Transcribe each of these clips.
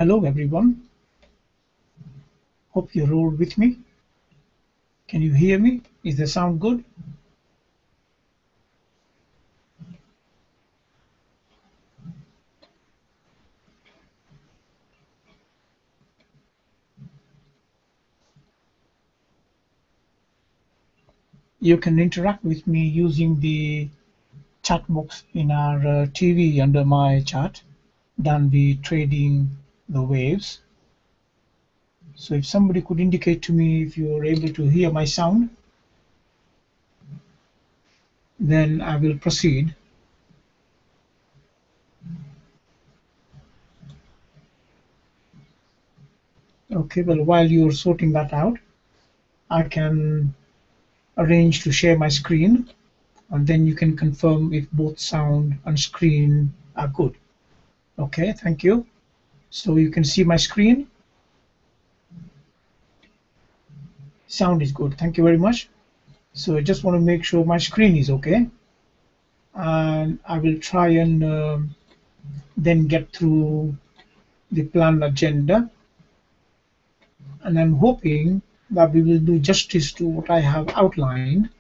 Hello everyone, hope you're all with me. Can you hear me? Is the sound good? You can interact with me using the chat box in our TV under my chat, done the trading the waves. So if somebody could indicate to me if you're able to hear my sound, then I will proceed. Okay, well, while you're sorting that out, I can arrange to share my screen, and then you can confirm if both sound and screen are good. Okay, thank you. So you can see my screen. Sound is good. Thank you very much. So I just want to make sure my screen is okay. And I will try and then get through the planned agenda. And I'm hoping that we will do justice to what I have outlined,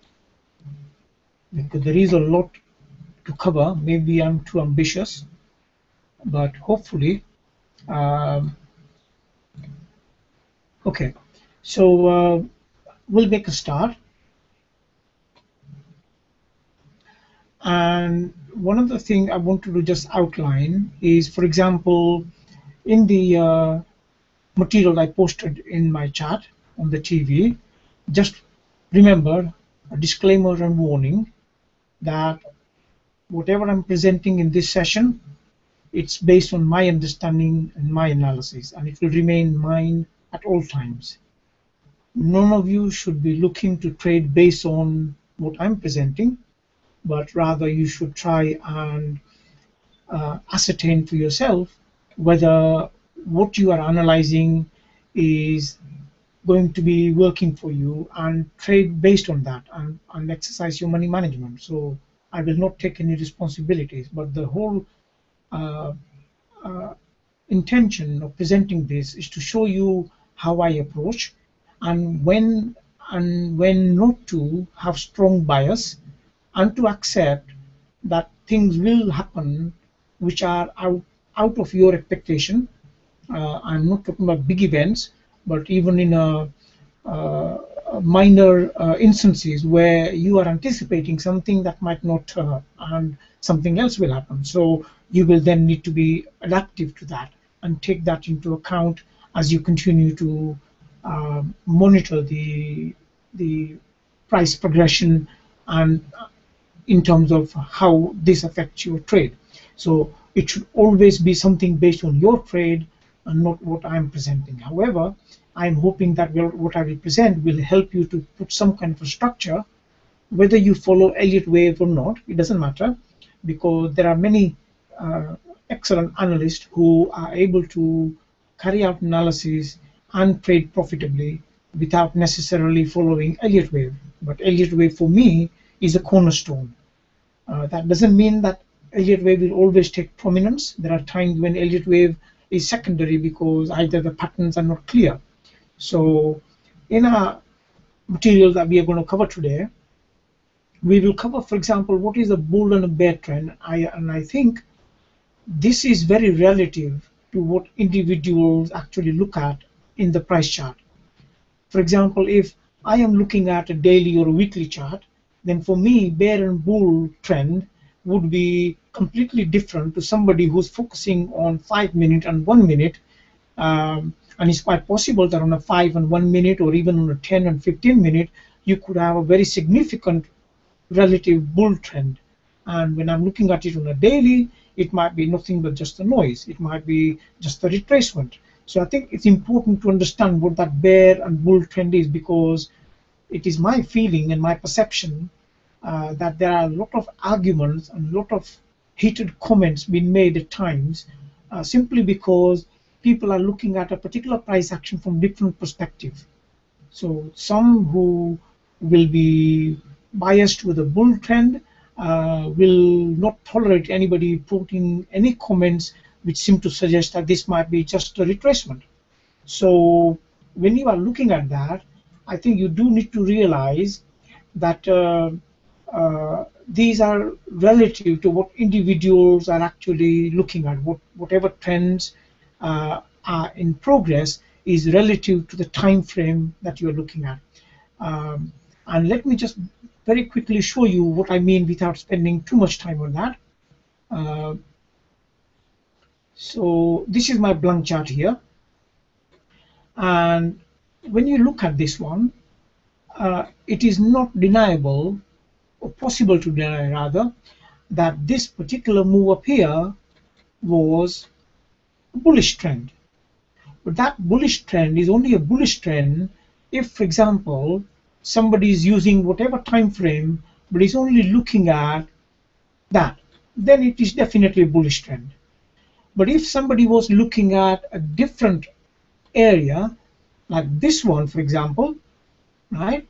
because there is a lot to cover. Maybe I'm too ambitious, but hopefully. Okay, so we'll make a start. And one of the things I wanted to just outline is, for example, in the material I posted in my chat on the TV, just remember a disclaimer and warning that whatever I'm presenting in this session, it's based on my understanding and my analysis, and it will remain mine at all times. None of you should be looking to trade based on what I'm presenting, but rather you should try and ascertain for yourself whether what you are analyzing is going to be working for you, and trade based on that, and exercise your money management. So I will not take any responsibilities, but the whole uh, intention of presenting this is to show you how I approach, and when not to have strong bias, and to accept that things will happen which are out of your expectation. I'm not talking about big events, but even in minor instances where you are anticipating something that might not turn and something else will happen. So you will then need to be adaptive to that and take that into account as you continue to monitor the price progression, and in terms of how this affects your trade. So it should always be something based on your trade and not what I'm presenting. However, I'm hoping that what I will present will help you to put some kind of a structure. Whether you follow Elliott wave or not, it doesn't matter, because there are many excellent analysts who are able to carry out analysis and trade profitably without necessarily following Elliott wave. But Elliott wave for me is a cornerstone. That doesn't mean that Elliott wave will always take prominence. There are times when Elliott wave is secondary because either the patterns are not clear. So in our material that we are going to cover today, we will cover, for example, what is a bull and a bear trend. I think this is very relative to what individuals actually look at in the price chart. For example, if I am looking at a daily or a weekly chart, then for me, bear and bull trend would be completely different to somebody who's focusing on 5 minute and 1 minute. And it's quite possible that on a 5 and 1 minute, or even on a 10 and 15 minute, you could have a very significant relative bull trend. And when I'm looking at it on a daily, it might be nothing but just a noise. It might be just a retracement. So I think it's important to understand what that bear and bull trend is, because it is my feeling and my perception that there are a lot of arguments and a lot of heated comments being made at times, simply because people are looking at a particular price action from different perspectives. So some who will be biased with a bull trend will not tolerate anybody putting any comments which seem to suggest that this might be just a retracement. So when you are looking at that, I think you do need to realize that these are relative to what individuals are actually looking at. Whatever trends are in progress is relative to the time frame that you're looking at. And let me just very quickly show you what I mean without spending too much time on that. So this is my blank chart here, and when you look at this one, it is not deniable, or possible to deny rather, that this particular move up here was a bullish trend. But that bullish trend is only a bullish trend if, for example, somebody is using whatever time frame but is only looking at that, then it is definitely a bullish trend. But if somebody was looking at a different area, like this one, for example, right,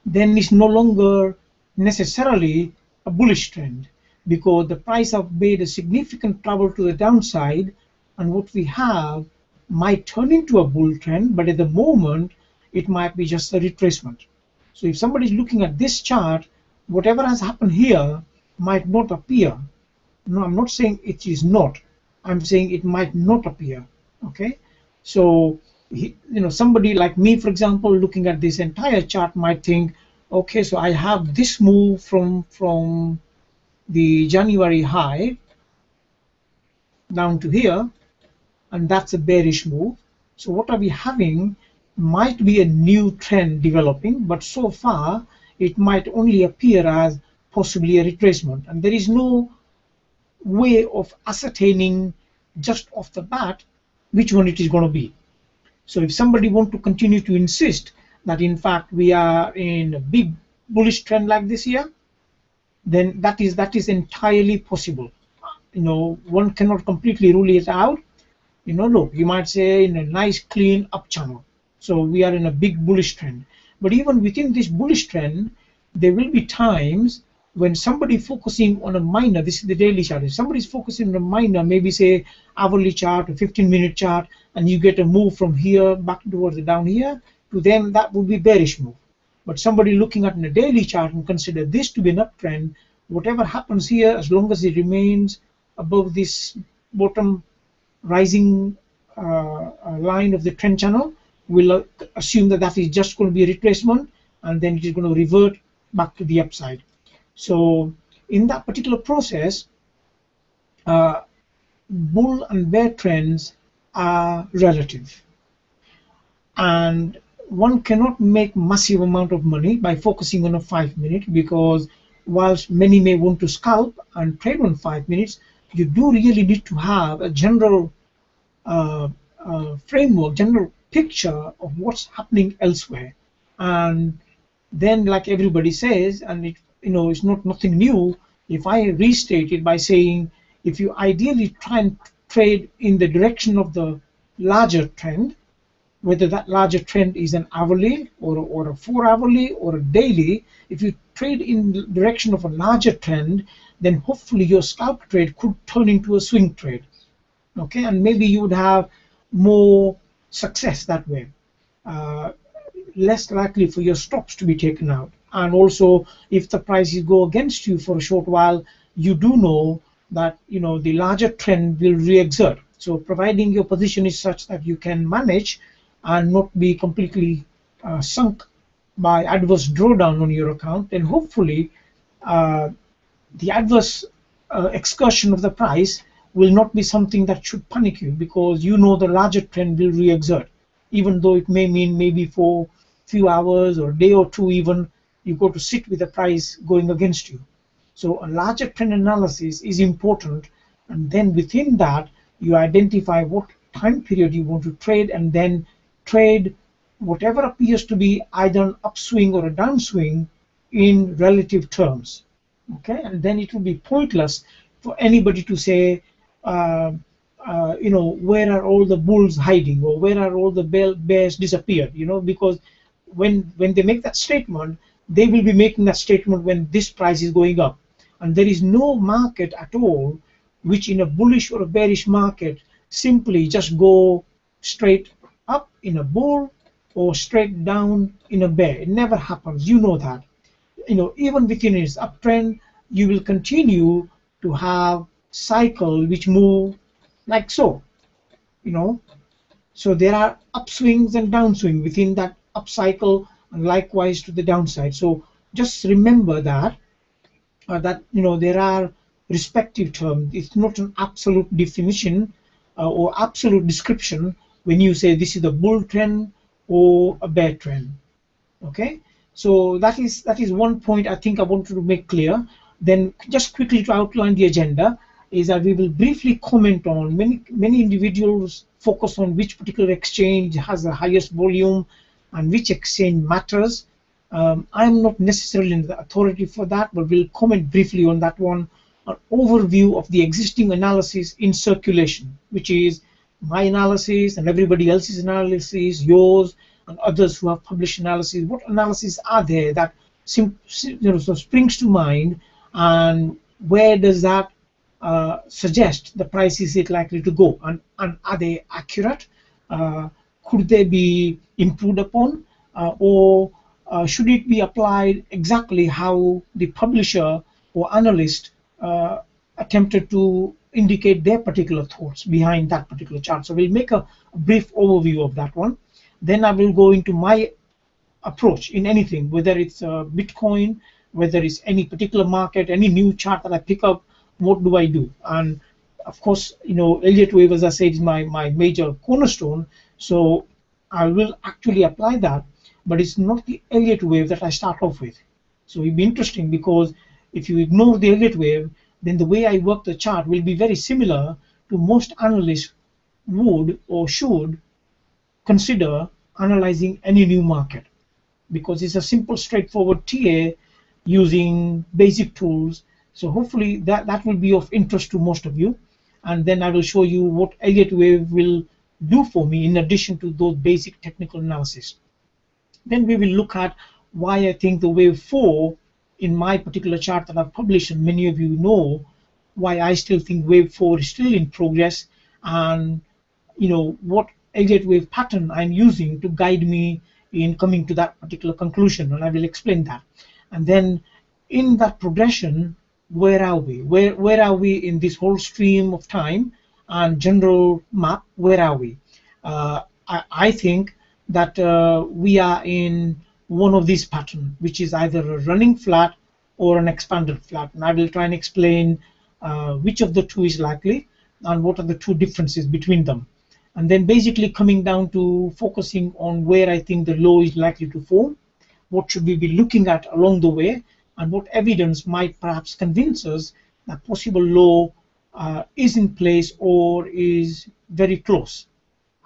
then it's no longer necessarily a bullish trend, because the price have made a significant trouble to the downside, and what we have might turn into a bull trend, but at the moment it might be just a retracement. So if somebody is looking at this chart, whatever has happened here might not appear. No, I'm not saying it is not. I'm saying it might not appear. Okay, so somebody like me, for example, looking at this entire chart might think, okay, so I have this move from the January high down to here, and that's a bearish move. So what are we having might be a new trend developing, but so far it might only appear as possibly a retracement, and there is no way of ascertaining just off the bat which one it is going to be. So if somebody want to continue to insist that in fact we are in a big bullish trend like this here, then that is entirely possible. One cannot completely rule it out. Look, you might say in a nice clean up channel, so we are in a big bullish trend. But even within this bullish trend, there will be times when somebody focusing on a minor, this is the daily chart, if somebody is focusing on a minor, maybe say hourly chart or 15-minute chart, and you get a move from here back towards the down here, to them that would be bearish move. But somebody looking at a daily chart and consider this to be an uptrend, whatever happens here, as long as it remains above this bottom rising line of the trend channel, we'll assume that that is just going to be a retracement, and then it is going to revert back to the upside. So in that particular process, bull and bear trends are relative, and one cannot make massive amount of money by focusing on a 5-minute, because whilst many may want to scalp and trade on 5 minutes, you do really need to have a general framework, general picture of what's happening elsewhere. And then, like everybody says, and it's not nothing new, if I restate it by saying, if you ideally try and trade in the direction of the larger trend, whether that larger trend is an hourly or a 4-hourly or a daily, if you trade in the direction of a larger trend, then hopefully your scalp trade could turn into a swing trade. Okay, and maybe you would have more success that way. Less likely for your stops to be taken out. And also, if the prices go against you for a short while, you do know that the larger trend will re-exert. So providing your position is such that you can manage and not be completely sunk by adverse drawdown on your account, then hopefully the adverse excursion of the price will not be something that should panic you, because the larger trend will re-exert, even though it may mean maybe for a few hours or a day or two even you go to sit with the price going against you. So a larger trend analysis is important, and then within that you identify what time period you want to trade, and then trade whatever appears to be either an upswing or a downswing in relative terms. Okay, and then it will be pointless for anybody to say, where are all the bulls hiding, or where are all the bears disappeared? Because when they make that statement, they will be making that statement when this price is going up, and there is no market at all which in a bullish or a bearish market simply just go straight up in a bull or straight down in a bear. It never happens. You know that. Even within its uptrend, you will continue to have cycle which move like so. So there are upswings and downswing within that upcycle, and likewise to the downside. So just remember that there are respective terms. It's not an absolute definition or absolute description when you say this is a bull trend or a bear trend. Okay, so that is one point I think I wanted to make clear. Then just quickly to outline the agenda is that we will briefly comment on many individuals focus on which particular exchange has the highest volume and which exchange matters. I'm not necessarily the authority for that, but we'll comment briefly on that one. An overview of the existing analysis in circulation, which is my analysis and everybody else's analysis, yours and others who have published analysis. What analyses are there that springs to mind, and where does that suggest the price is it likely to go, and are they accurate? Could they be improved upon, or should it be applied exactly how the publisher or analyst attempted to indicate their particular thoughts behind that particular chart? So we'll make a brief overview of that one. Then I will go into my approach in anything, whether it's Bitcoin, whether it's any particular market, any new chart that I pick up. What do I do? And of course, Elliot wave, as I said, is my major cornerstone. So I will actually apply that, but it's not the Elliot wave that I start off with. So it'll be interesting, because if you ignore the Elliot wave, then the way I work the chart will be very similar to most analysts would or should consider analyzing any new market, because it's a simple, straightforward TA using basic tools. So hopefully that will be of interest to most of you, and then I will show you what Elliot wave will do for me in addition to those basic technical analysis. Then we will look at why I think the wave 4 in my particular chart that I've published, and many of you know why I still think wave 4 is still in progress, and what Elliot wave pattern I'm using to guide me in coming to that particular conclusion, and I will explain that. And then in that progression, where are we? Where are we in this whole stream of time and general map? Where are we? I think that we are in one of these patterns, which is either a running flat or an expanded flat, and I will try and explain which of the two is likely and what are the two differences between them. And then basically coming down to focusing on where I think the low is likely to form, what should we be looking at along the way, and what evidence might perhaps convince us that possible low is in place or is very close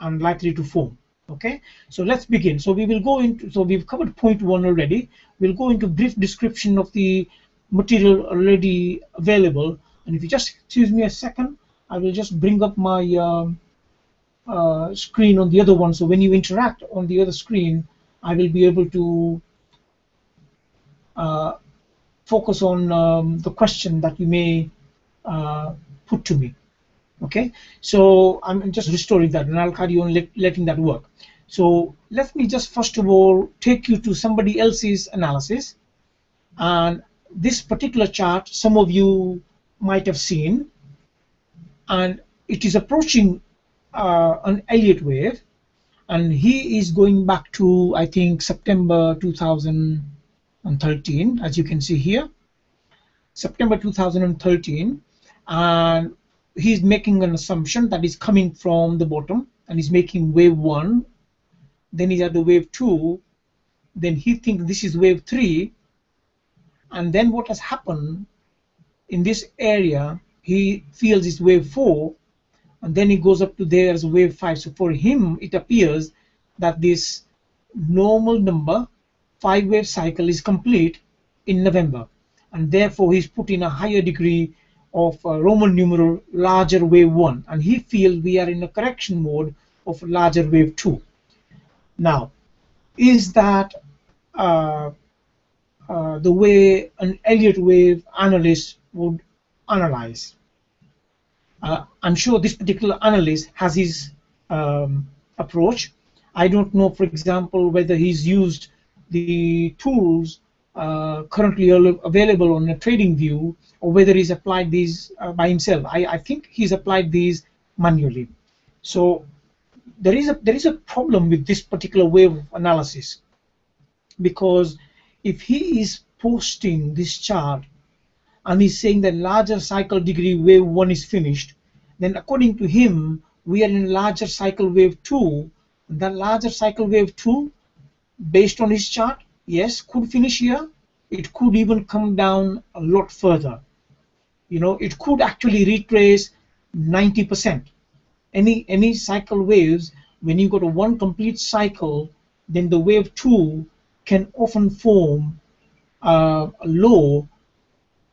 and likely to form. Okay, so let's begin. So we will go into, so we've covered point 1 already. We'll go into brief description of the material already available, and if you just excuse me a second, I will just bring up my screen on the other one, so when you interact on the other screen, I will be able to focus on the question that you may put to me. Okay, so I'm just restoring that, and I'll carry on letting that work. So let me just first of all take you to somebody else's analysis, and this particular chart some of you might have seen, and it is approaching an Elliot wave, and he is going back to, I think, September 2013, as you can see here, September 2013, and he's making an assumption that is coming from the bottom, and he's making wave 1, then he's at the wave 2, then he thinks this is wave 3, and then what has happened in this area, he feels is wave 4, and then he goes up to there as wave 5. So for him, it appears that this normal number 5-wave cycle is complete in November, and therefore he's put in a higher degree of Roman numeral larger wave 1, and he feels we are in a correction mode of larger wave 2. Now, is that the way an Elliot wave analyst would analyze? I'm sure this particular analyst has his approach. I don't know, for example, whether he's used the tools currently available on a trading view, or whether he's applied these by himself. I think he's applied these manually. So there is a problem with this particular way of analysis, because if he is posting this chart and he's saying that larger cycle degree wave 1 is finished, then according to him we are in larger cycle wave 2. That larger cycle wave 2, based on his chart, yes, could finish here. It could even come down a lot further. You know, it could actually retrace 90%. Any cycle waves, when you go to one complete cycle, then the wave 2 can often form a low.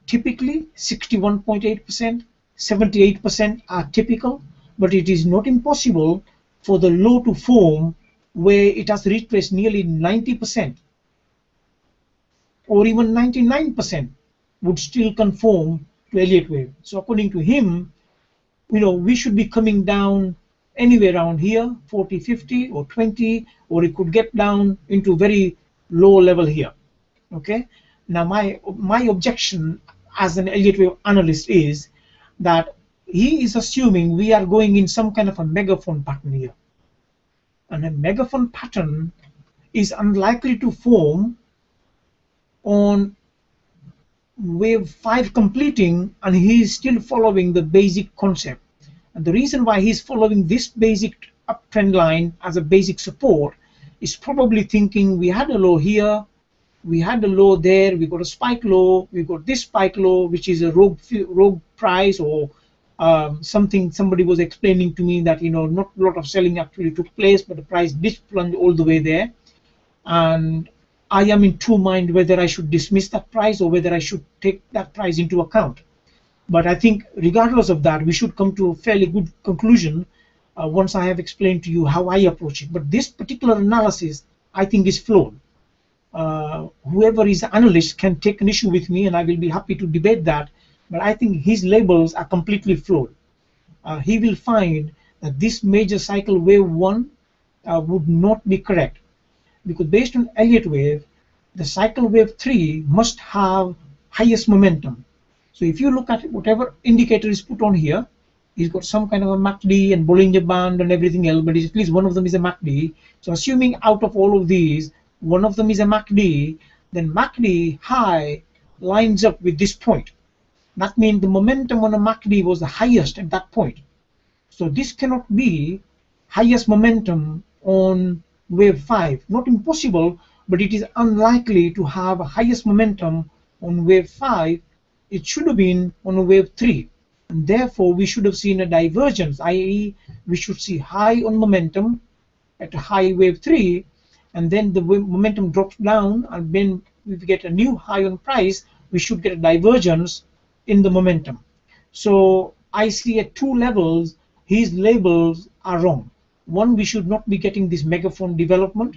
Typically 61.8%, 78% are typical, but it is not impossible for the low to form where it has retraced nearly 90%, or even 99% would still conform to Elliott wave. So according to him, you know, we should be coming down anywhere around here, 40, 50 or 20, or it could get down into very low level here. Okay, now my objection as an Elliott wave analyst is that he is assuming we are going in some kind of a megaphone pattern here, and a megaphone pattern is unlikely to form on wave 5 completing, and he is still following the basic concept. And the reason why he's following this basic uptrend line as a basic support is probably thinking we had a low here, we had a low there, we got a spike low, we got this spike low, which is a rogue price, or something somebody was explaining to me that, you know, not a lot of selling actually took place, but the price did plunge all the way there. And I am in two minds whether I should dismiss that price or whether I should take that price into account. But I think regardless of that, we should come to a fairly good conclusion once I have explained to you how I approach it. But this particular analysis, I think, is flawed. Whoever is the analyst can take an issue with me, and I will be happy to debate that, but I think his labels are completely flawed. He will find that this major cycle wave 1 would not be correct, because based on Elliott wave, the cycle wave 3 must have highest momentum. So if you look at whatever indicator is put on here, he's got some kind of a MACD and Bollinger Band and everything else, but at least one of them is a MACD. So assuming out of all of these, one of them is a MACD, then MACD high lines up with this point. That means the momentum on a MACD was the highest at that point. So this cannot be highest momentum on wave 5. Not impossible, but it is unlikely to have a highest momentum on wave 5. It should have been on wave 3. And therefore, we should have seen a divergence, i.e. we should see high on momentum at a high wave 3, and then the momentum drops down, and then we get a new high on price, we should get a divergence in the momentum. So I see at two levels, his labels are wrong. One, we should not be getting this megaphone development.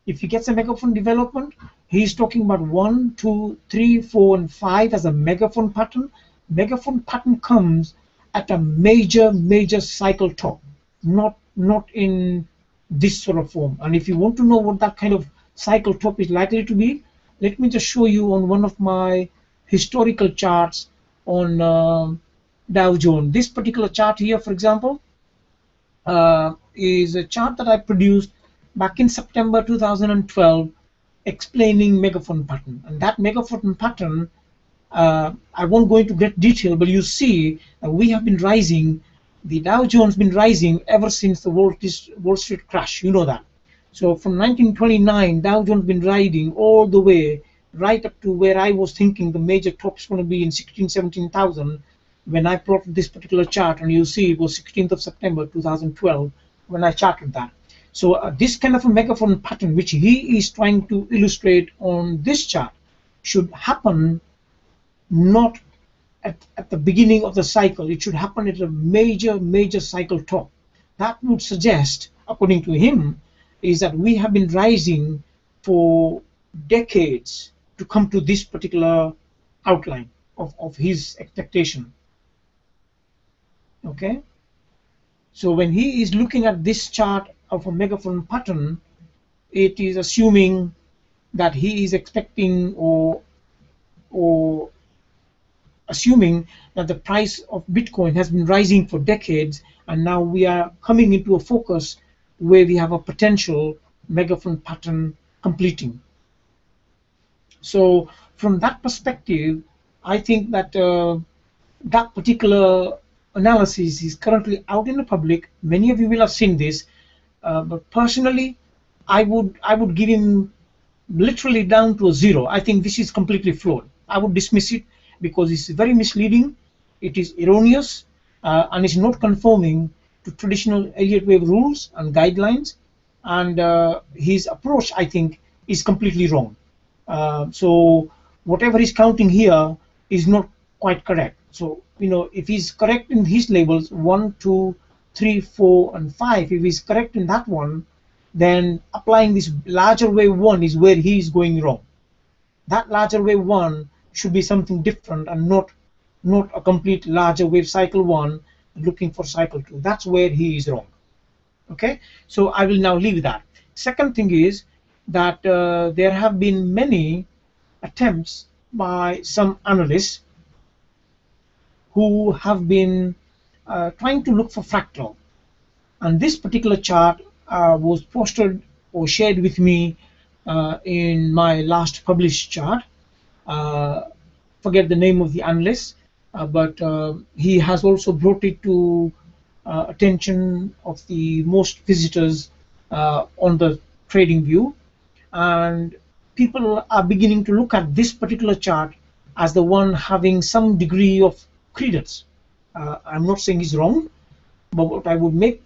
If he gets a megaphone development, he's talking about 1, 2, 3, 4, and 5 as a megaphone pattern. Megaphone pattern comes at a major cycle top, not in this sort of form. And if you want to know what that kind of cycle top is likely to be, let me just show you on one of my historical charts on Dow Jones. This particular chart here, for example, is a chart that I produced back in September 2012 explaining megaphone pattern. And that megaphone pattern, I won't go into great detail, but you see we have been rising. The Dow Jones been rising ever since the Wall Street crash. You know that. So from 1929, Dow Jones been riding all the way right up to where I was thinking the major top is going to be in 17,000 when I plotted this particular chart, and you see it was 16th of September 2012 when I charted that. So this kind of a megaphone pattern which he is trying to illustrate on this chart should happen not at the beginning of the cycle. It should happen at a major cycle top. That would suggest, according to him, is that we have been rising for decades to come to this particular outline of his expectation. Okay, so when he is looking at this chart of a megaphone pattern, it is assuming that he is expecting or assuming that the price of Bitcoin has been rising for decades, and now we are coming into a focus where we have a potential megaphone pattern completing. So from that perspective, I think that that particular analysis is currently out in the public. Many of you will have seen this, but personally, I would give him literally down to a 0. I think this is completely flawed. I would dismiss it because it's very misleading, it is erroneous, and it's not conforming to traditional Elliott wave rules and guidelines. And his approach, I think, is completely wrong. So whatever he's counting here is not quite correct. So if he's correct in his labels 1, 2, 3, 4, and 5, if he's correct in that one, then applying this larger wave 1 is where he is going wrong. That larger wave 1 should be something different and not a complete larger wave cycle 1 looking for cycle 2. That's where he is wrong. Okay, so I will now leave that. Second thing is that there have been many attempts by some analysts who have been trying to look for fractal, and this particular chart was posted or shared with me in my last published chart. Forget the name of the analyst, but he has also brought it to attention of the most visitors on the trading view, and people are beginning to look at this particular chart as the one having some degree of credence. I'm not saying it's wrong, but what I would make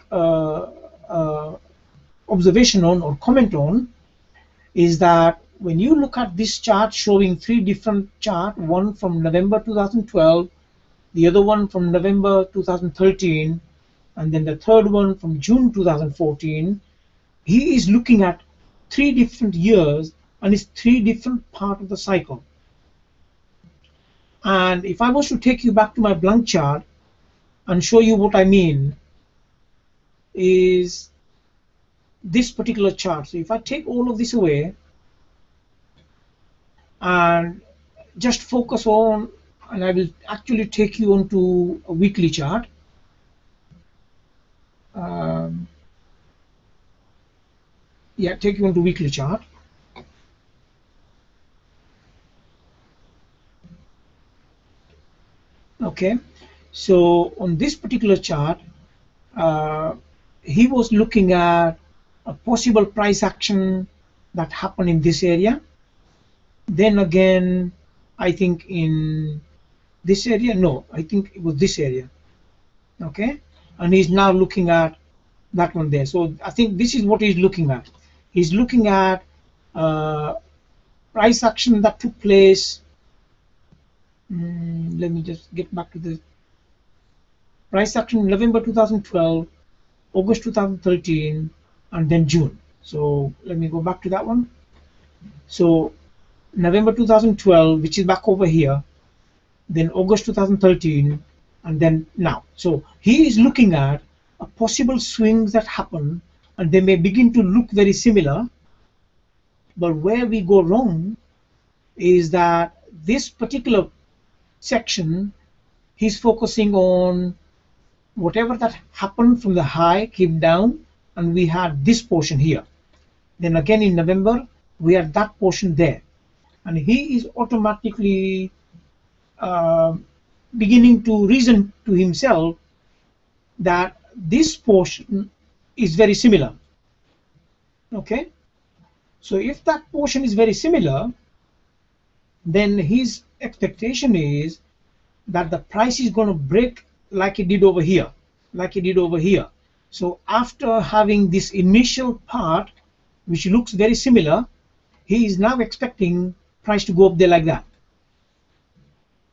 observation on or comment on is that when you look at this chart showing 3 different charts, one from November 2012, the other one from November 2013, and then the third one from June 2014, he is looking at 3 different years and it's 3 different parts of the cycle. And if I was to take you back to my blank chart and show you what I mean, is this particular chart. So if I take all of this away and just focus on, and I will actually take you onto a weekly chart. Yeah, take you onto weekly chart. Okay, so on this particular chart, he was looking at a possible price action that happened in this area. Then again, I think in this area, no, I think it was this area. Okay, and he's now looking at that one there. So I think this is what he's looking at. He's looking at price action that took place. Let me just get back to the price action in November 2012, August 2013, and then June. So let me go back to that one. So November 2012, which is back over here, then August 2013, and then now. So he is looking at a possible swings that happen, and they may begin to look very similar. But where we go wrong is that this particular section, he's focusing on whatever that happened from the high came down, and we had this portion here. Then again in November, we had that portion there, and he is automatically beginning to reason to himself that this portion is very similar. Okay, so if that portion is very similar, then his expectation is that the price is going to break like it did over here, So after having this initial part, which looks very similar, he is now expecting price to go up there like that.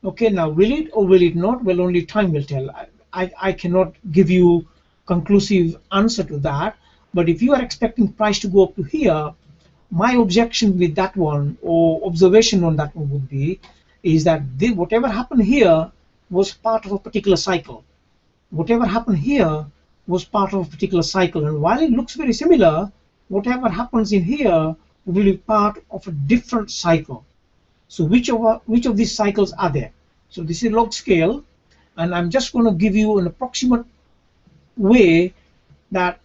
Okay, now will it or will it not? Well, only time will tell. I cannot give you conclusive answer to that, but if you are expecting price to go up to here, my objection with that one or observation on that one would be is that whatever happened here was part of a particular cycle. whatever happened here was part of a particular cycle, and while it looks very similar, whatever happens in here will be part of a different cycle. So which of these cycles are there? So this is log scale, and I'm just going to give you an approximate way that,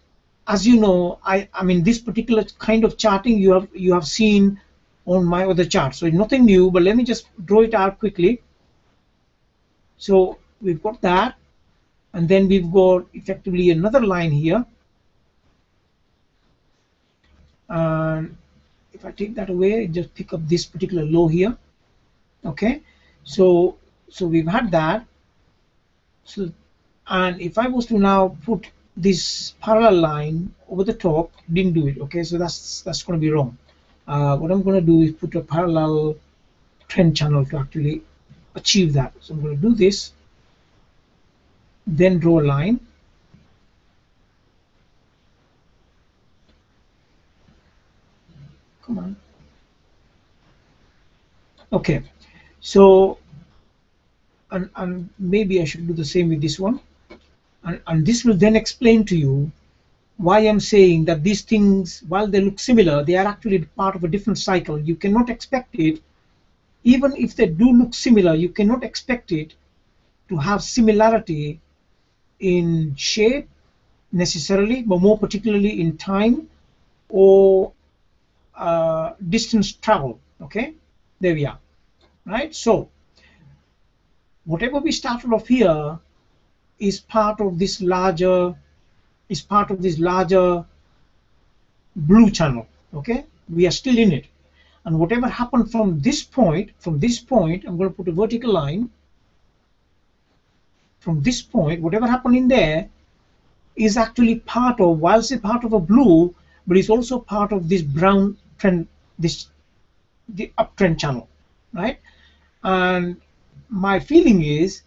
as you know, I mean this particular kind of charting you have seen on my other chart, so it's nothing new, but let me just draw it out quickly. So we've got that, and then we've got effectively another line here, and if I take that away, just pick up this particular low here. Okay, so we've had that. So, and if I was to now put this parallel line over the top, didn't do it. Okay, so that's going to be wrong. What I'm going to do is put a parallel trend channel to actually achieve that. So I'm going to do this, then draw a line. Come on. Okay, so and maybe I should do the same with this one, and this will then explain to you why I'm saying that these things, while they look similar, they are actually part of a different cycle. You cannot expect it, even if they do look similar, you cannot expect it to have similarity in shape necessarily, but more particularly in time or distance travel. Okay, there we are. Right, so whatever we started off here is part of this larger blue channel. Okay, we are still in it, and whatever happened from this point, I'm going to put a vertical line. From this point, whatever happened in there is actually part of, whilst it's part of a blue, but it's also part of this brown trend, the uptrend channel, right? And my feeling is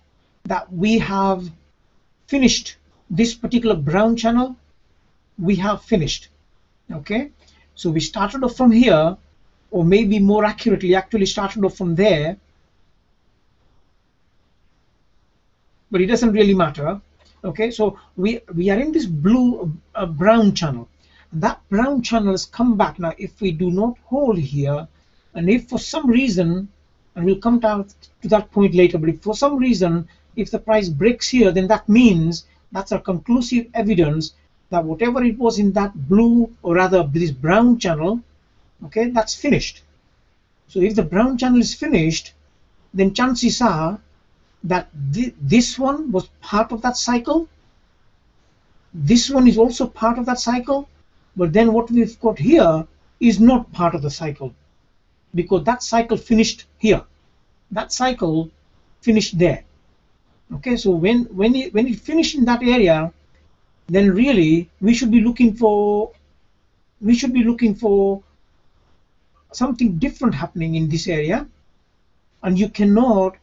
that we have finished this particular brown channel. We have finished. Okay, so we started off from here, or maybe more accurately actually started off from there, but it doesn't really matter. Okay, so we are in this blue brown channel. That brown channel has come back. Now if we do not hold here, and if for some reason, and we'll come down to that point later, but if for some reason, if the price breaks here, then that means that's a conclusive evidence that whatever it was in that blue, or rather this brown channel, okay, that's finished. So if the brown channel is finished, then chances are that this one was part of that cycle, this one is also part of that cycle, but then what we've got here is not part of the cycle, because that cycle finished here, that cycle finished there. Okay, so when it finished in that area, then really we should be looking for something different happening in this area, and you cannot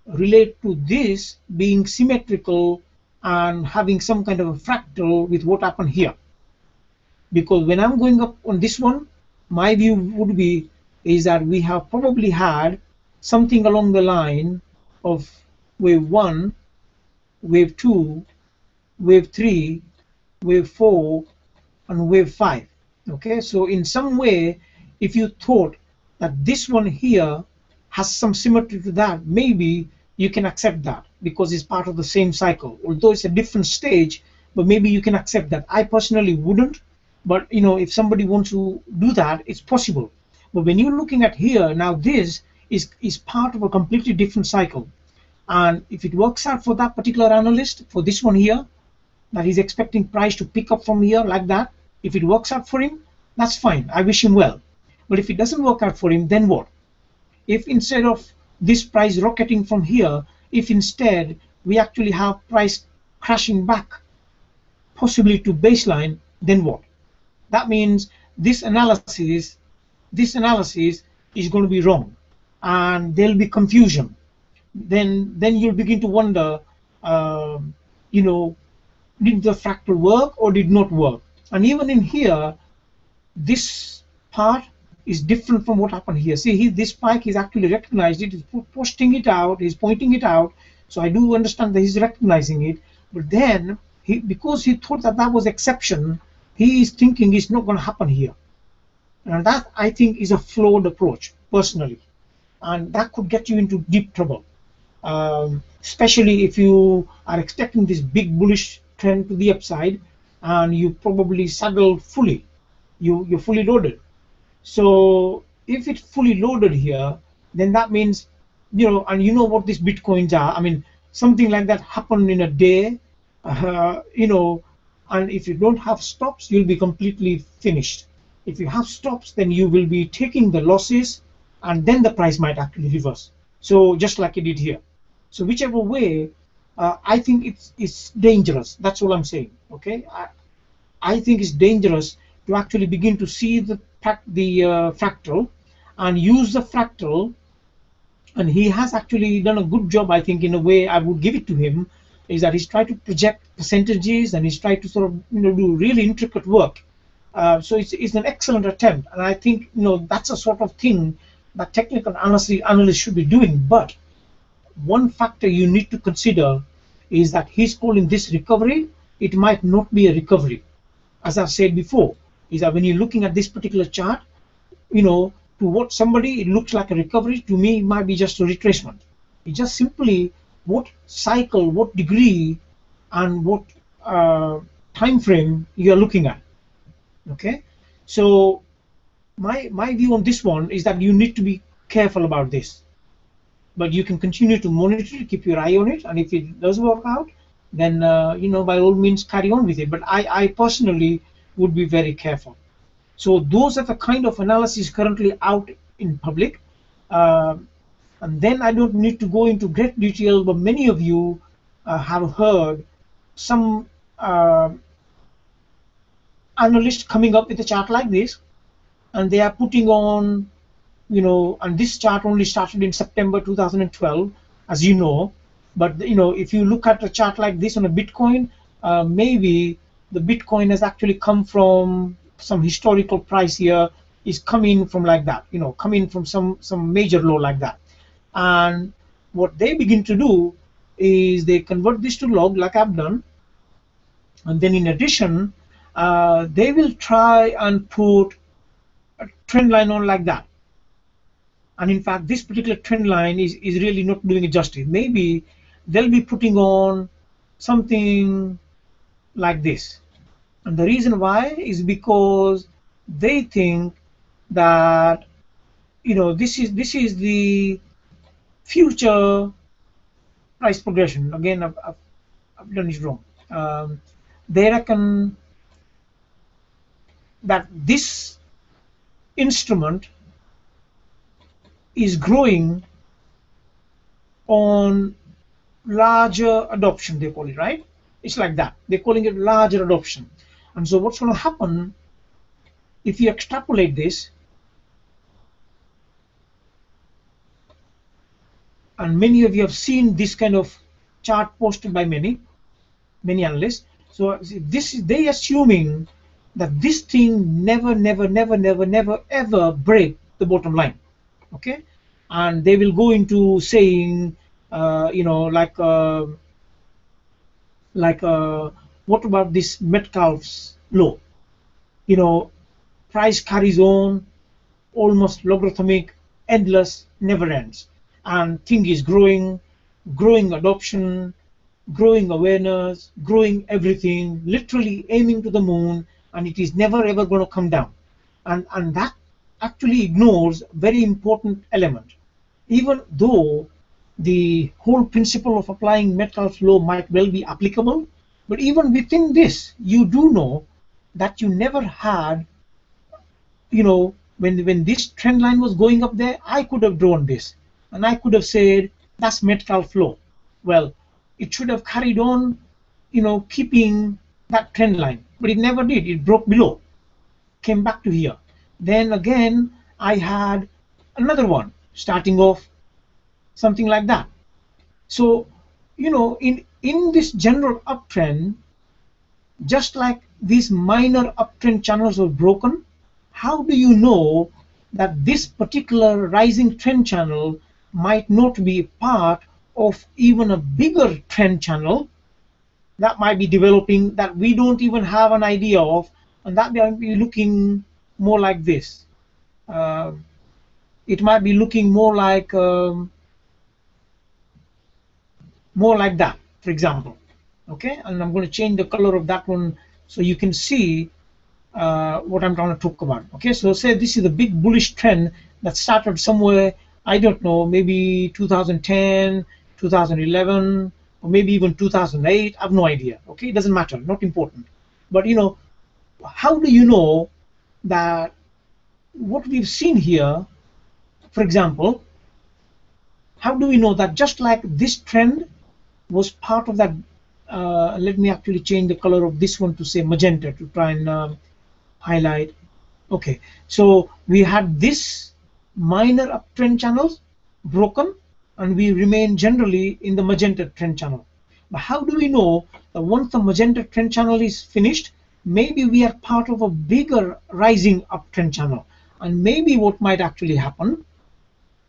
relate to this being symmetrical and having some kind of a fractal with what happened here, because when I'm going up on this one, my view would be is that we have probably had something along the line of wave 1, wave 2, wave 3, wave 4, and wave 5. Okay, so in some way, if you thought that this one here has some symmetry to that, maybe you can accept that because it's part of the same cycle, although it's a different stage, but maybe you can accept that. I personally wouldn't, but you know, if somebody wants to do that, it's possible. But when you're looking at here, now this is part of a completely different cycle, and if it works out for that particular analyst, for this one here, that he's expecting price to pick up from here like that, if it works out for him, that's fine, I wish him well. But if it doesn't work out for him, then what? If instead of this price rocketing from here, if instead we actually have price crashing back possibly to baseline, then what? That means this analysis is going to be wrong, and there'll be confusion. Then you'll begin to wonder, you know, did the fractal work or did not work? And even in here, this part is different from what happened here. See, this spike is actually recognized it, is posting it out, is pointing it out. So I do understand that he's recognizing it, But then, because he thought that that was exception, he is thinking it's not going to happen here. And that, I think, is a flawed approach, personally. And that could get you into deep trouble, especially if you are expecting this big bullish trend to the upside and you probably saddle fully. You're fully loaded. So if it's fully loaded here, then that means, and you know what these bitcoins are. I mean, something like that happened in a day, and if you don't have stops, you'll be completely finished. If you have stops, then you will be taking the losses, and then the price might actually reverse. So just like it did here. So whichever way, I think it's dangerous. That's all I'm saying. Okay, I think it's dangerous to actually begin to see the fractal and use the fractal. And he has actually done a good job, I think, in a way I would give it to him, is that he's tried to project percentages and he's tried to sort of do really intricate work. So it's an excellent attempt, and I think that's a sort of thing that technical analysts should be doing. But one factor you need to consider is that he's calling this recovery. It might not be a recovery. As I've said before, is that when you're looking at this particular chart, to what somebody it looks like a recovery, to me it might be just a retracement. It's just simply what cycle, what degree, and what time frame you're looking at. Okay, so my view on this one is that you need to be careful about this, but you can continue to monitor it, keep your eye on it, and if it does work out, then by all means carry on with it. But I personally would be very careful. So those are the kind of analysis currently out in public, and then I don't need to go into great detail, but many of you have heard some analysts coming up with a chart like this, and they are putting on, and this chart only started in September 2012, as you know. But if you look at a chart like this on a Bitcoin, maybe the Bitcoin has actually come from some historical price here, is coming from like that, coming from some major low like that. And what they begin to do is they convert this to log, like I've done, and then in addition, they will try and put a trend line on like that. And in fact, this particular trend line is really not doing it justice. Maybe they'll be putting on something like this. And the reason why is because they think that this is the future price progression. Again, I've done it wrong. They reckon that this instrument is growing on larger adoption, they call it, right? It's like that. They're calling it larger adoption. And so what's going to happen if you extrapolate this, and many of you have seen this kind of chart posted by many analysts. So they assuming that this thing never ever break the bottom line. Okay, and they will go into saying what about this Metcalfe's law? Price carries on, almost logarithmic, endless, never ends, and thing is growing adoption, growing awareness, growing everything, literally aiming to the moon, and it is never ever going to come down. And that actually ignores a very important element. Even though the whole principle of applying Metcalfe's law might well be applicable, but even within this, you do know that you never had, when this trend line was going up there, I could have drawn this, and I could have said, that's Metcalfe's law. Well, it should have carried on, keeping that trend line, but it never did. It broke below, came back to here. Then again, I had another one starting off something like that. So, in this general uptrend, just like these minor uptrend channels were broken, how do you know that this particular rising trend channel might not be part of even a bigger trend channel that might be developing that we don't even have an idea of, and that might be looking more like this. Uh, it might be looking more like that, for example. Okay, and I'm going to change the color of that one so you can see what I'm trying to talk about. Okay, so say this is a big bullish trend that started somewhere, I don't know, maybe 2010, 2011, or maybe even 2008. I have no idea. Okay, it doesn't matter, not important. But you know, how do you know that what we've seen here, for example, how do we know that just like this trend was part of that? Let me actually change the color of this one to say magenta to try and highlight. Okay, so we had this minor uptrend channels broken, and we remain generally in the magenta trend channel. But how do we know that once the magenta trend channel is finished, maybe we are part of a bigger rising uptrend channel? And maybe what might actually happen,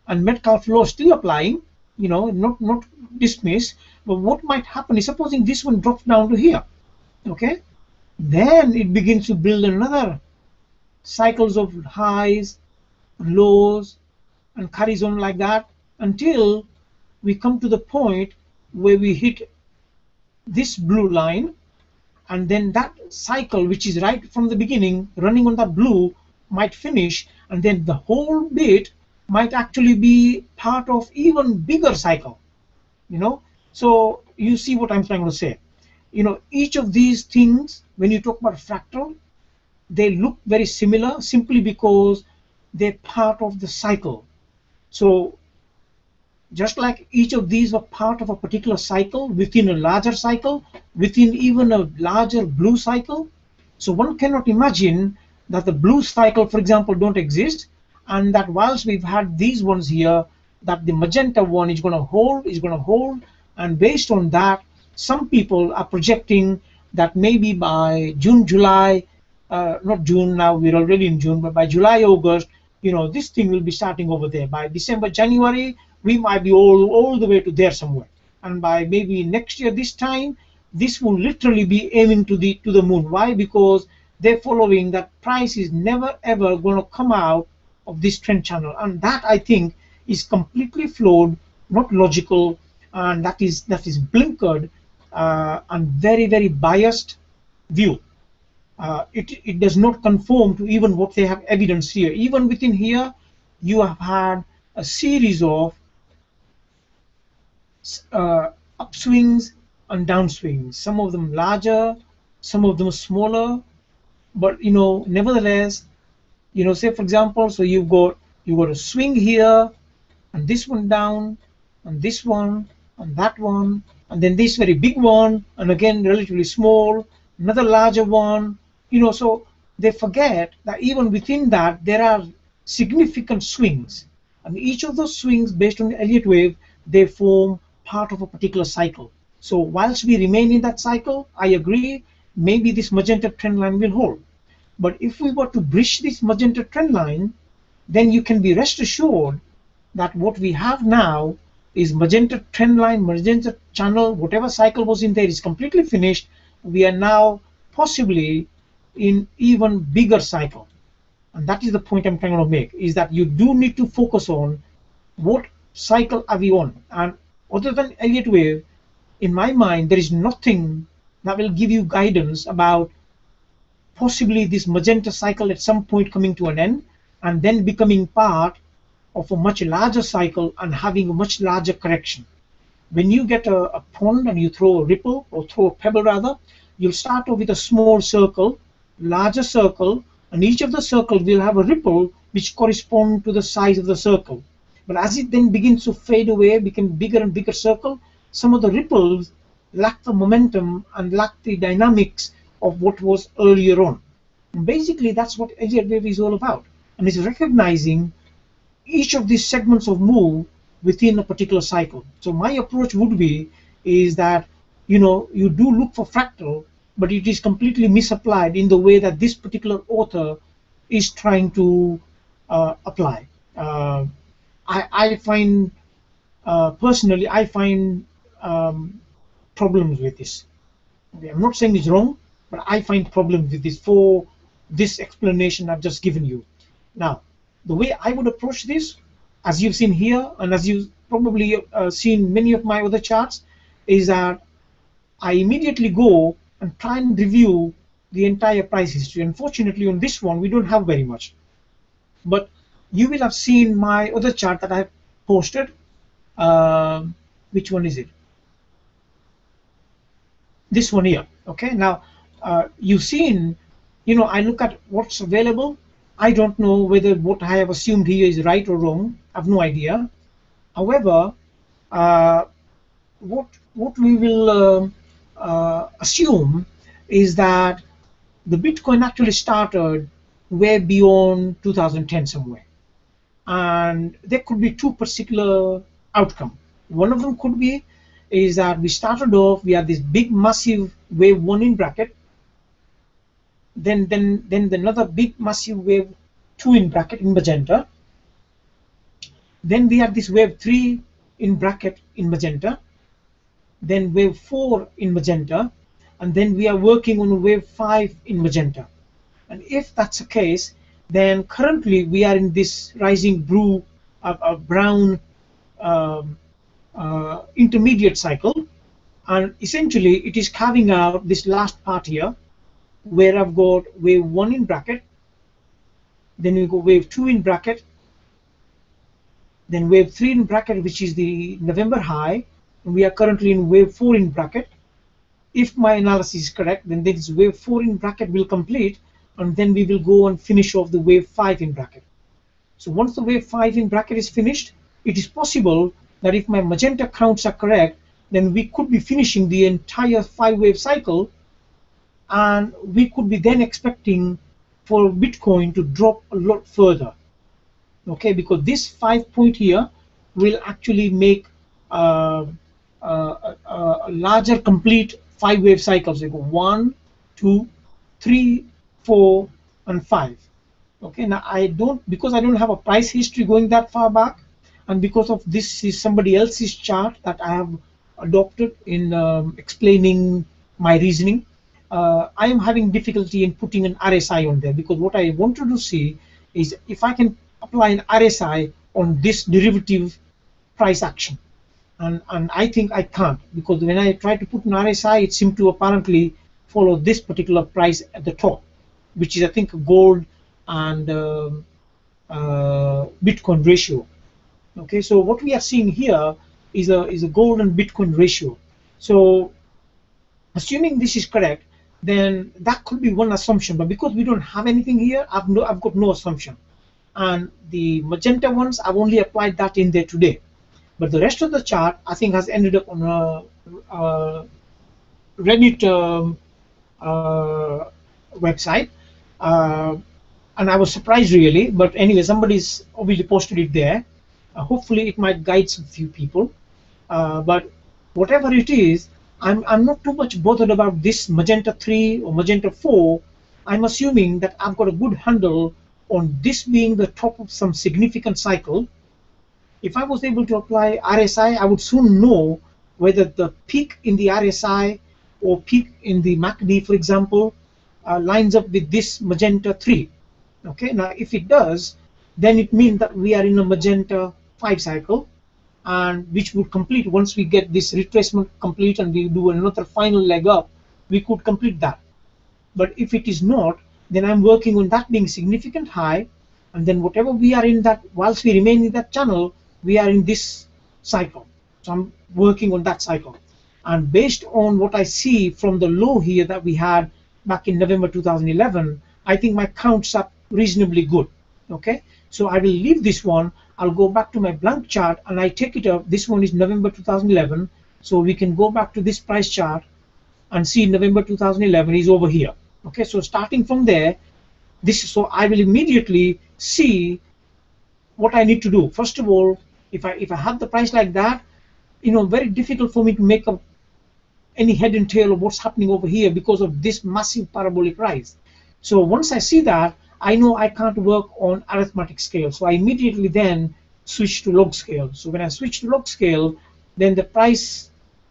and Metcalfe law still applying, you know, not dismiss, but what might happen is supposing this one drops down to here, okay, then it begins to build another cycles of highs, lows, and carries on like that until we come to the point where we hit this blue line, and then that cycle, which is right from the beginning running on that blue, might finish, and then the whole bit might actually be part of even bigger cycle, you know. So you see what I'm trying to say. You know, each of these things, when you talk about fractal, they look very similar simply because they're part of the cycle. So just like each of these were part of a particular cycle within a larger cycle, within even a larger blue cycle, so one cannot imagine that the blue cycle, for example, don't exist, and that whilst we've had these ones here, that the magenta one is going to hold, and based on that, some people are projecting that maybe by June, July, not June, now we're already in June, but by July, August, you know, this thing will be starting over there. By December, January, we might be all the way to there somewhere. And by maybe next year this time, this will literally be aiming to the moon. Why? Because they're following that price is never ever going to come out of this trend channel, and that I think is completely flawed, not logical, and that is blinkered and very biased view. It does not conform to even what they have evidence here. Even within here, you have had a series of upswings and downswings. Some of them larger, some of them smaller, but you know, nevertheless, you know, say for example, so you've got a swing here, and this one down, and this one, and that one, and then this very big one, and again relatively small, another larger one, you know. So they forget that even within that there are significant swings, and each of those swings based on the Elliott wave, they form part of a particular cycle. So whilst we remain in that cycle, I agree, maybe this magenta trend line will hold. But if we were to breach this magenta trend line, then you can be rest assured that what we have now is magenta trend line, magenta channel, whatever cycle was in there is completely finished. We are now possibly in even bigger cycle. And that is the point I'm trying to make, is that you do need to focus on what cycle are we on. And other than Elliott wave, in my mind, there is nothing that will give you guidance about possibly this magenta cycle at some point coming to an end and then becoming part of a much larger cycle and having a much larger correction. When you get a pond and you throw a ripple, or throw a pebble rather, you'll start off with a small circle, larger circle, and each of the circles will have a ripple which correspond to the size of the circle. But as it then begins to fade away, become bigger and bigger circle, some of the ripples lack the momentum and lack the dynamics of what was earlier on. And basically, that's what Elliott wave is all about, and it's recognizing each of these segments of move within a particular cycle. So my approach would be is that, you know, you do look for fractal, but it is completely misapplied in the way that this particular author is trying to apply. I find personally, I find problems with this. Okay, I'm not saying it's wrong, but I find problems with this for this explanation I've just given you. Now, the way I would approach this, as you've seen here, and as you've probably seen many of my other charts, is that I immediately go and try and review the entire price history. Unfortunately, on this one, we don't have very much. But you will have seen my other chart that I have posted. Which one is it? This one here. Okay, now you've seen, I look at what's available. I don't know whether what I have assumed here is right or wrong. I have no idea. However, what we will assume is that the Bitcoin actually started way beyond 2010 somewhere, and there could be two particular outcomes. One of them could be is that we started off, we had this big massive wave 1 in bracket, then another big massive wave 2 in bracket in magenta, then we had this wave 3 in bracket in magenta, then wave 4 in magenta, and then we are working on wave 5 in magenta. And if that's the case, then currently we are in this rising brown intermediate cycle, and essentially it is carving out this last part here where I've got wave 1 in bracket, then we go wave 2 in bracket, then wave 3 in bracket, which is the November high, and we are currently in wave 4 in bracket. If my analysis is correct, then this wave 4 in bracket will complete, and then we will go and finish off the wave 5 in bracket. So once the wave 5 in bracket is finished, it is possible that if my magenta counts are correct, then we could be finishing the entire 5-wave cycle, and we could be then expecting for Bitcoin to drop a lot further. Okay, because this 5 point here will actually make a larger complete 5-wave cycles. They go 1, 2, 3, 4, and 5. Okay, now because I don't have a price history going that far back, and because of this is somebody else's chart that I have adopted in explaining my reasoning, I am having difficulty in putting an RSI on there, because what I wanted to see is if I can apply an RSI on this derivative price action, and I think I can't, because when I try to put an RSI, it seemed to apparently follow this particular price at the top, which is I think gold and Bitcoin ratio. Okay, so what we are seeing here is a gold and Bitcoin ratio. So assuming this is correct, then that could be one assumption, but because we don't have anything here, I've got no assumption. And the magenta ones, I've only applied that in there today. But the rest of the chart, I think, has ended up on a Reddit website, and I was surprised really. But anyway, somebody's obviously posted it there. Hopefully, it might guide some few people. But whatever it is, I'm not too much bothered about this magenta 3 or magenta 4. I'm assuming that I've got a good handle on this being the top of some significant cycle. If I was able to apply RSI, I would soon know whether the peak in the RSI or peak in the MACD, for example, lines up with this magenta 3. Okay, now if it does, then it means that we are in a magenta 5 cycle, and which would complete once we get this retracement complete and we do another final leg up, we could complete that. But if it is not, then I'm working on that being significant high, and then whatever we are in that, whilst we remain in that channel, we are in this cycle. So I'm working on that cycle. And based on what I see from the low here that we had back in November 2011, I think my counts are reasonably good. Okay, so I will leave this one. I'll go back to my blank chart and I take it up. This one is November 2011, so we can go back to this price chart and see November 2011 is over here. Okay, so starting from there, so I will immediately see what I need to do. First of all, if I have the price like that, very difficult for me to make up any head and tail of what's happening over here because of this massive parabolic rise. So once I see that, I know I can't work on arithmetic scale. So I immediately then switch to log scale. So when I switch to log scale, then the price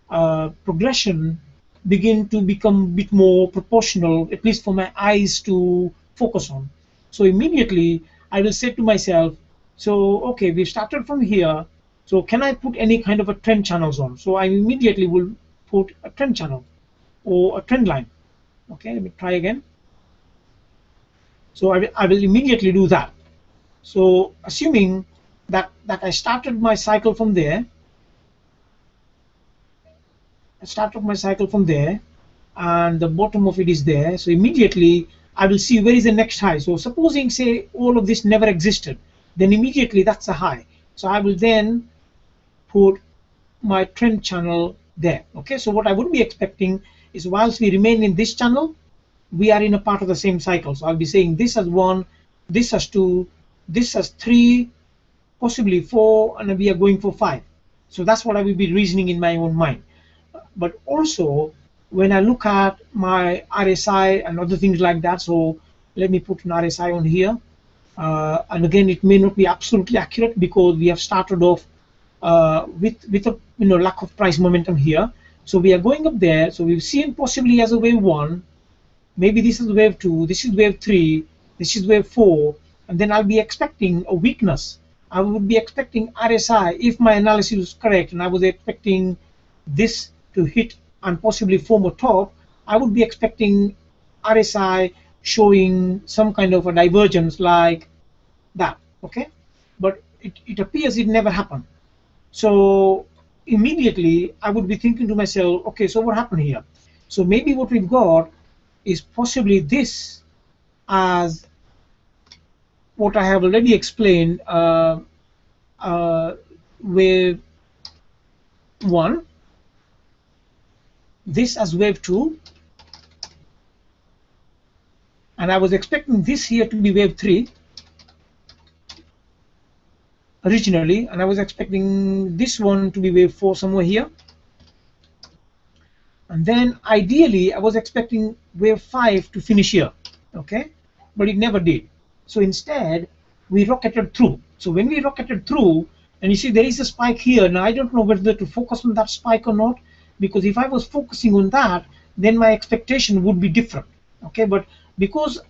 progression begin to become a bit more proportional, at least for my eyes to focus on. So immediately I will say to myself, so okay, we've started from here, so can I put any kind of a trend channels on? So I immediately will put a trend channel or a trend line. Okay, let me try again. So I will immediately do that. So assuming that I started my cycle from there, and the bottom of it is there. So immediately I will see where is the next high. So supposing, say, all of this never existed, then immediately that's a high. So I will then put my trend channel there. Okay, so what I would be expecting is, whilst we remain in this channel, we are in a part of the same cycle. So I'll be saying this has 1, this has 2, this has 3, possibly 4, and we are going for 5. So that's what I will be reasoning in my own mind. But also, when I look at my RSI and other things like that, so let me put an RSI on here. And again, it may not be absolutely accurate because we have started off with a lack of price momentum here. So we are going up there. So we've seen possibly as a wave 1, maybe this is wave 2, this is wave 3, this is wave 4, and then I'll be expecting a weakness. I would be expecting RSI, if my analysis was correct, and I was expecting this to hit and possibly form a top, I would be expecting RSI showing some kind of a divergence like that. Okay, but it appears it never happened. So immediately I would be thinking to myself, okay, so what happened here? So maybe what we've got is possibly this as what I have already explained, wave 1, this as wave 2, and I was expecting this here to be wave 3 originally, and I was expecting this one to be wave 4 somewhere here, and then ideally I was expecting wave 5 to finish here. Okay, but it never did. So instead we rocketed through. So when we rocketed through, and you see there is a spike here, now I don't know whether to focus on that spike or not, because if I was focusing on that, then my expectation would be different. Okay, but because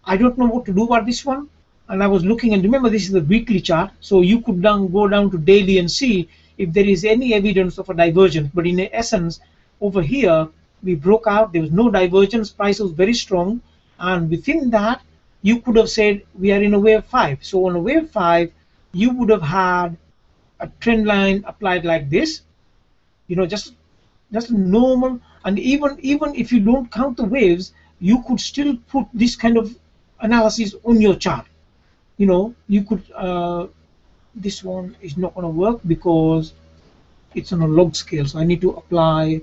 I don't know what to do about this one, and I was looking, and remember this is the weekly chart, so you could go down to daily and see if there is any evidence of a divergence. But in essence, over here we broke out, there was no divergence, price was very strong, and within that you could have said we are in a wave 5. So on a wave 5 you would have had a trend line applied like this, just normal, and even if you don't count the waves, you could still put this kind of analysis on your chart. You could, this one is not going to work because it's on a log scale, so I need to apply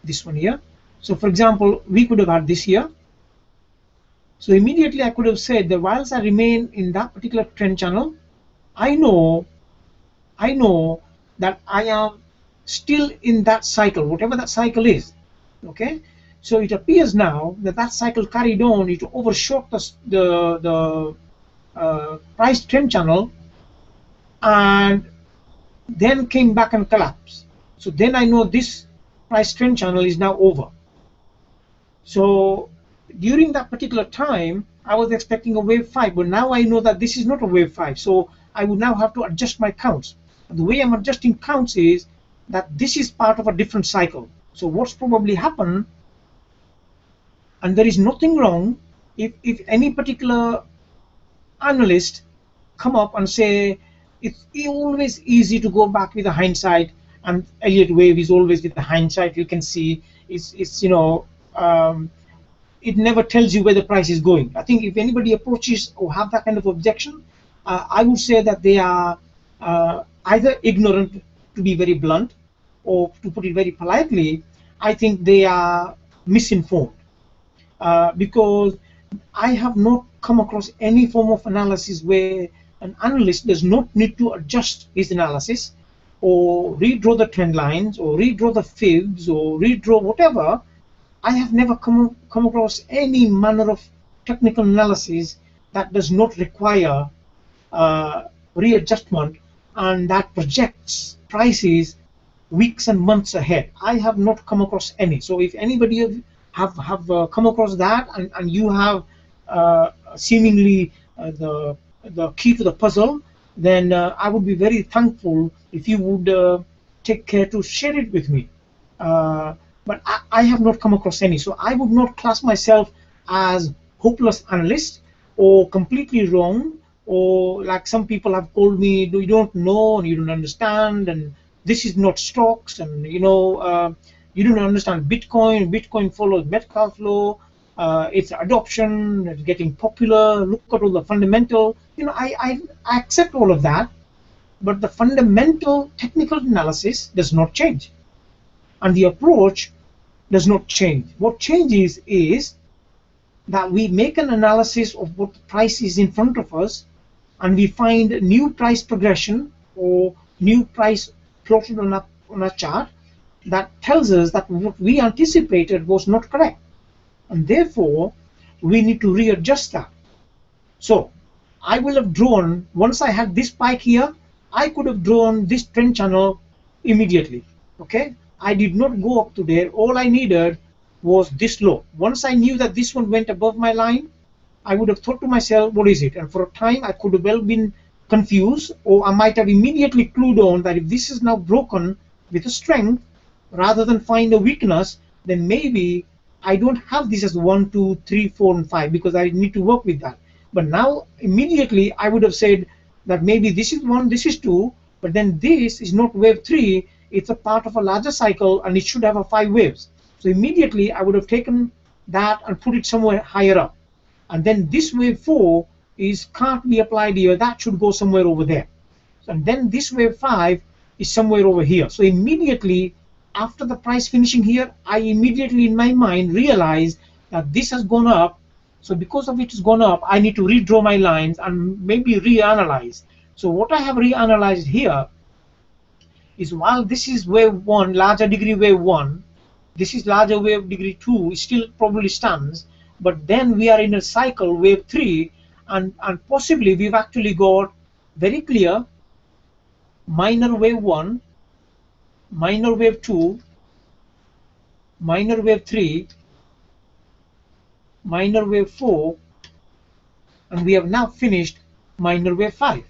this one here. So for example, we could have had this here. So immediately I could have said that whilst I remain in that particular trend channel, I know that I am still in that cycle, whatever that cycle is. Okay, so it appears now that that cycle carried on, it overshot the price trend channel and then came back and collapsed. So then I know this price trend channel is now over. So during that particular time I was expecting a wave 5, but now I know that this is not a wave 5, so I would now have to adjust my counts. And the way I'm adjusting counts is that this is part of a different cycle. So what's probably happened, and there is nothing wrong if any particular analyst come up and say it's always easy to go back with the hindsight, and Elliot wave is always with the hindsight. You can see it's it never tells you where the price is going. I think if anybody approaches or have that kind of objection, I would say that they are either ignorant, to be very blunt, or to put it very politely, I think they are misinformed, because I have not come across any form of analysis where an analyst does not need to adjust his analysis or redraw the trend lines or redraw the fibs or redraw whatever. I have never come across any manner of technical analysis that does not require readjustment and that projects prices weeks and months ahead. I have not come across any. So if anybody have come across that, and you have seemingly the key to the puzzle, then I would be very thankful if you would take care to share it with me. But I have not come across any, so I would not class myself as hopeless analyst or completely wrong, or like some people have told me, you don't know and you don't understand, and this is not stocks, and you don't understand Bitcoin. Bitcoin follows Metcalfe law. It's adoption, it's getting popular. Look at all the fundamental. I accept all of that, but the fundamental technical analysis does not change, and the approach does not change. What changes is that we make an analysis of what the price is in front of us, and we find new price progression or new price plotted on a chart that tells us that what we anticipated was not correct, and therefore we need to readjust that. So I will have drawn, once I had this spike here, I could have drawn this trend channel immediately. Okay, I did not go up to there. All I needed was this low. Once I knew that this one went above my line, I would have thought to myself, what is it? And for a time I could have well been confused, or I might have immediately clued on that if this is now broken with a strength rather than find a weakness, then maybe I don't have this as 1, 2, 3, 4, and 5, because I need to work with that. But now immediately I would have said that maybe this is 1, this is 2, but then this is not wave 3, it's a part of a larger cycle, and it should have a 5 waves. So immediately I would have taken that and put it somewhere higher up. And then this wave 4 can't be applied here, that should go somewhere over there. And then this wave 5 is somewhere over here. So immediately after the price finishing here, I immediately in my mind realized that this has gone up. So because of it has gone up, I need to redraw my lines and maybe reanalyze. So what I have reanalyzed here is, while this is wave 1, larger degree wave 1, this is larger wave degree 2, it still probably stands, but then we are in a cycle wave 3, and possibly we've actually got very clear minor wave 1, minor wave 2, minor wave 3, minor wave 4, and we have now finished minor wave 5.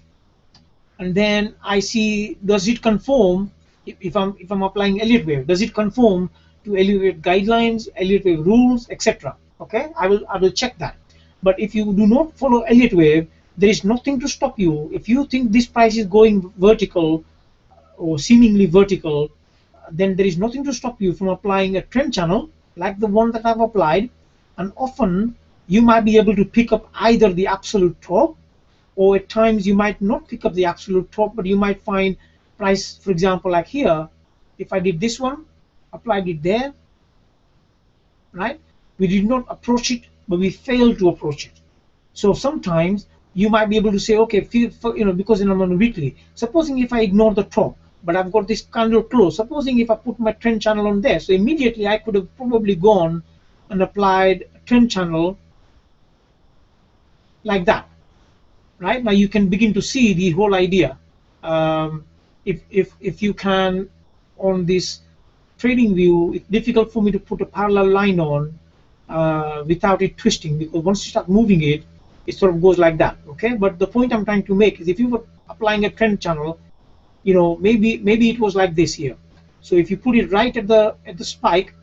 And then I see, does it conform, if I'm applying Elliot wave, does it conform to Elliot wave guidelines, Elliot wave rules, etc. Okay, I will check that. But if you do not follow Elliot wave, there is nothing to stop you. If you think this price is going vertical or seemingly vertical, then there is nothing to stop you from applying a trend channel like the one that I've applied. And often you might be able to pick up either the absolute top, or at times you might not pick up the absolute top, but you might find price, for example, like here, if I did this one, applied it there, right? We did not approach it, but we failed to approach it. So sometimes you might be able to say, okay, because I'm on a weekly, supposing if I ignore the top, but I've got this candle close, supposing if I put my trend channel on there, so immediately I could have probably gone and applied a trend channel like that, right? Now you can begin to see the whole idea. If you can, on this trading view, it's difficult for me to put a parallel line on without it twisting, because once you start moving it, it sort of goes like that. Okay, but the point I'm trying to make is, if you were applying a trend channel, maybe it was like this here. So if you put it right at the spike,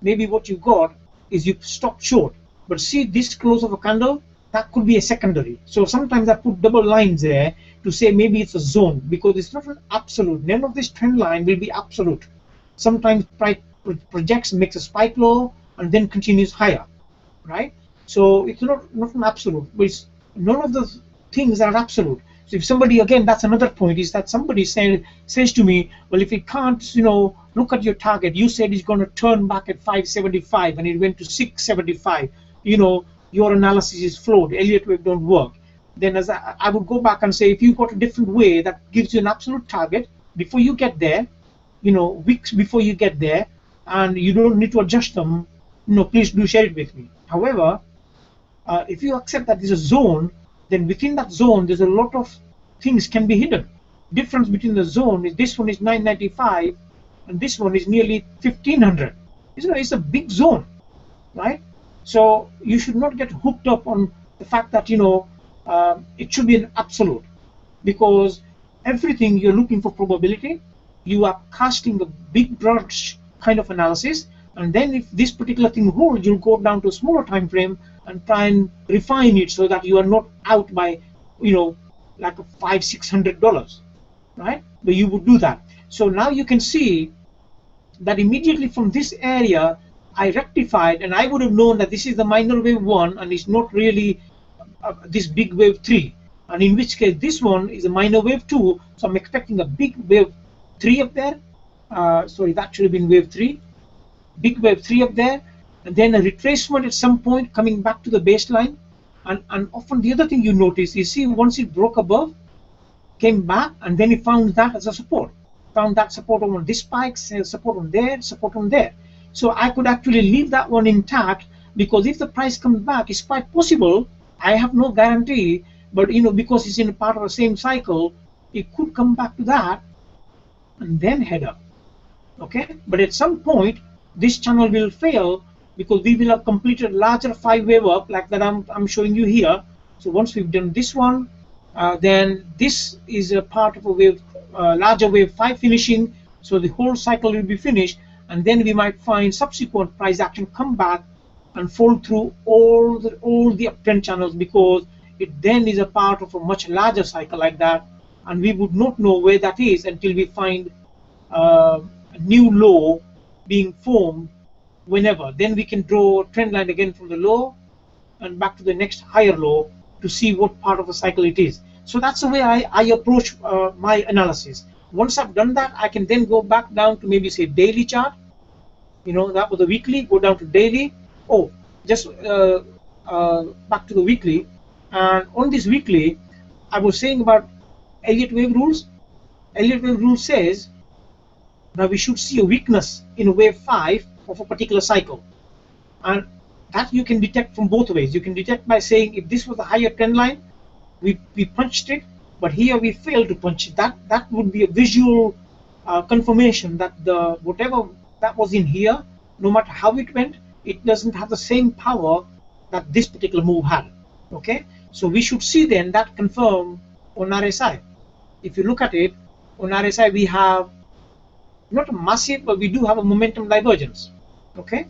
maybe what you got is you stopped short. But see this close of a candle, that could be a secondary. So sometimes I put double lines there to say maybe it's a zone, because it's not an absolute. None of this trend line will be absolute. Sometimes price projects, makes a spike low, and then continues higher, right? So it's not an absolute, but none of the things are absolute. So if somebody, again, that's another point, is that somebody says to me, well, if it can't, look at your target, you said it's going to turn back at 575 and it went to 675, your analysis is flawed, Elliot wave don't work. Then as I would go back and say, if you've got a different way that gives you an absolute target before you get there, weeks before you get there, and you don't need to adjust them, please do share it with me. However, if you accept that there's a zone, then within that zone there's a lot of things can be hidden. Difference between the zone is, this one is 995, and this one is nearly 1500. It's a big zone, right? So you should not get hooked up on the fact that it should be an absolute, because everything you're looking for probability, you are casting a big brush kind of analysis, and then if this particular thing holds, you'll go down to a smaller time frame and try and refine it so that you are not out by like a $500-600, right? But you would do that. So now you can see that immediately from this area I rectified, and I would have known that this is the minor wave 1 and it's not really this big wave 3, and in which case this one is a minor wave 2, so I'm expecting a big wave 3 up there. So it's actually been wave 3, big wave 3 up there, and then a retracement at some point coming back to the baseline. And often the other thing you notice is, see, once it broke above, came back, and then it found that as a support, found that support on this spike, support on there, support on there. So I could actually leave that one intact, because if the price comes back, it's quite possible, I have no guarantee, but because it's in a part of the same cycle, it could come back to that and then head up. Okay, but at some point this channel will fail, because we will have completed larger 5-wave up like that I'm showing you here. So once we've done this one, then this is a part of a wave, larger wave 5 finishing, so the whole cycle will be finished, and then we might find subsequent price action come back and fold through all the uptrend channels, because it then is a part of a much larger cycle like that, and we would not know where that is until we find a new low being formed. Whenever, then we can draw a trend line again from the low and back to the next higher low to see what part of the cycle it is. So that's the way I approach my analysis. Once I've done that, I can then go back down to maybe say daily chart. That was the weekly, go down to daily. Oh, just back to the weekly. And on this weekly, I was saying about Elliot wave rules. Elliot wave rule says that we should see a weakness in wave 5 of a particular cycle, and that you can detect from both ways. You can detect by saying, if this was a higher trend line, we punched it, but here we failed to punch it. That would be a visual confirmation that whatever that was in here, no matter how it went, it doesn't have the same power that this particular move had. Okay, so we should see then that confirm on RSI. If you look at it on RSI, we have not a massive, but we do have a momentum divergence. Okay,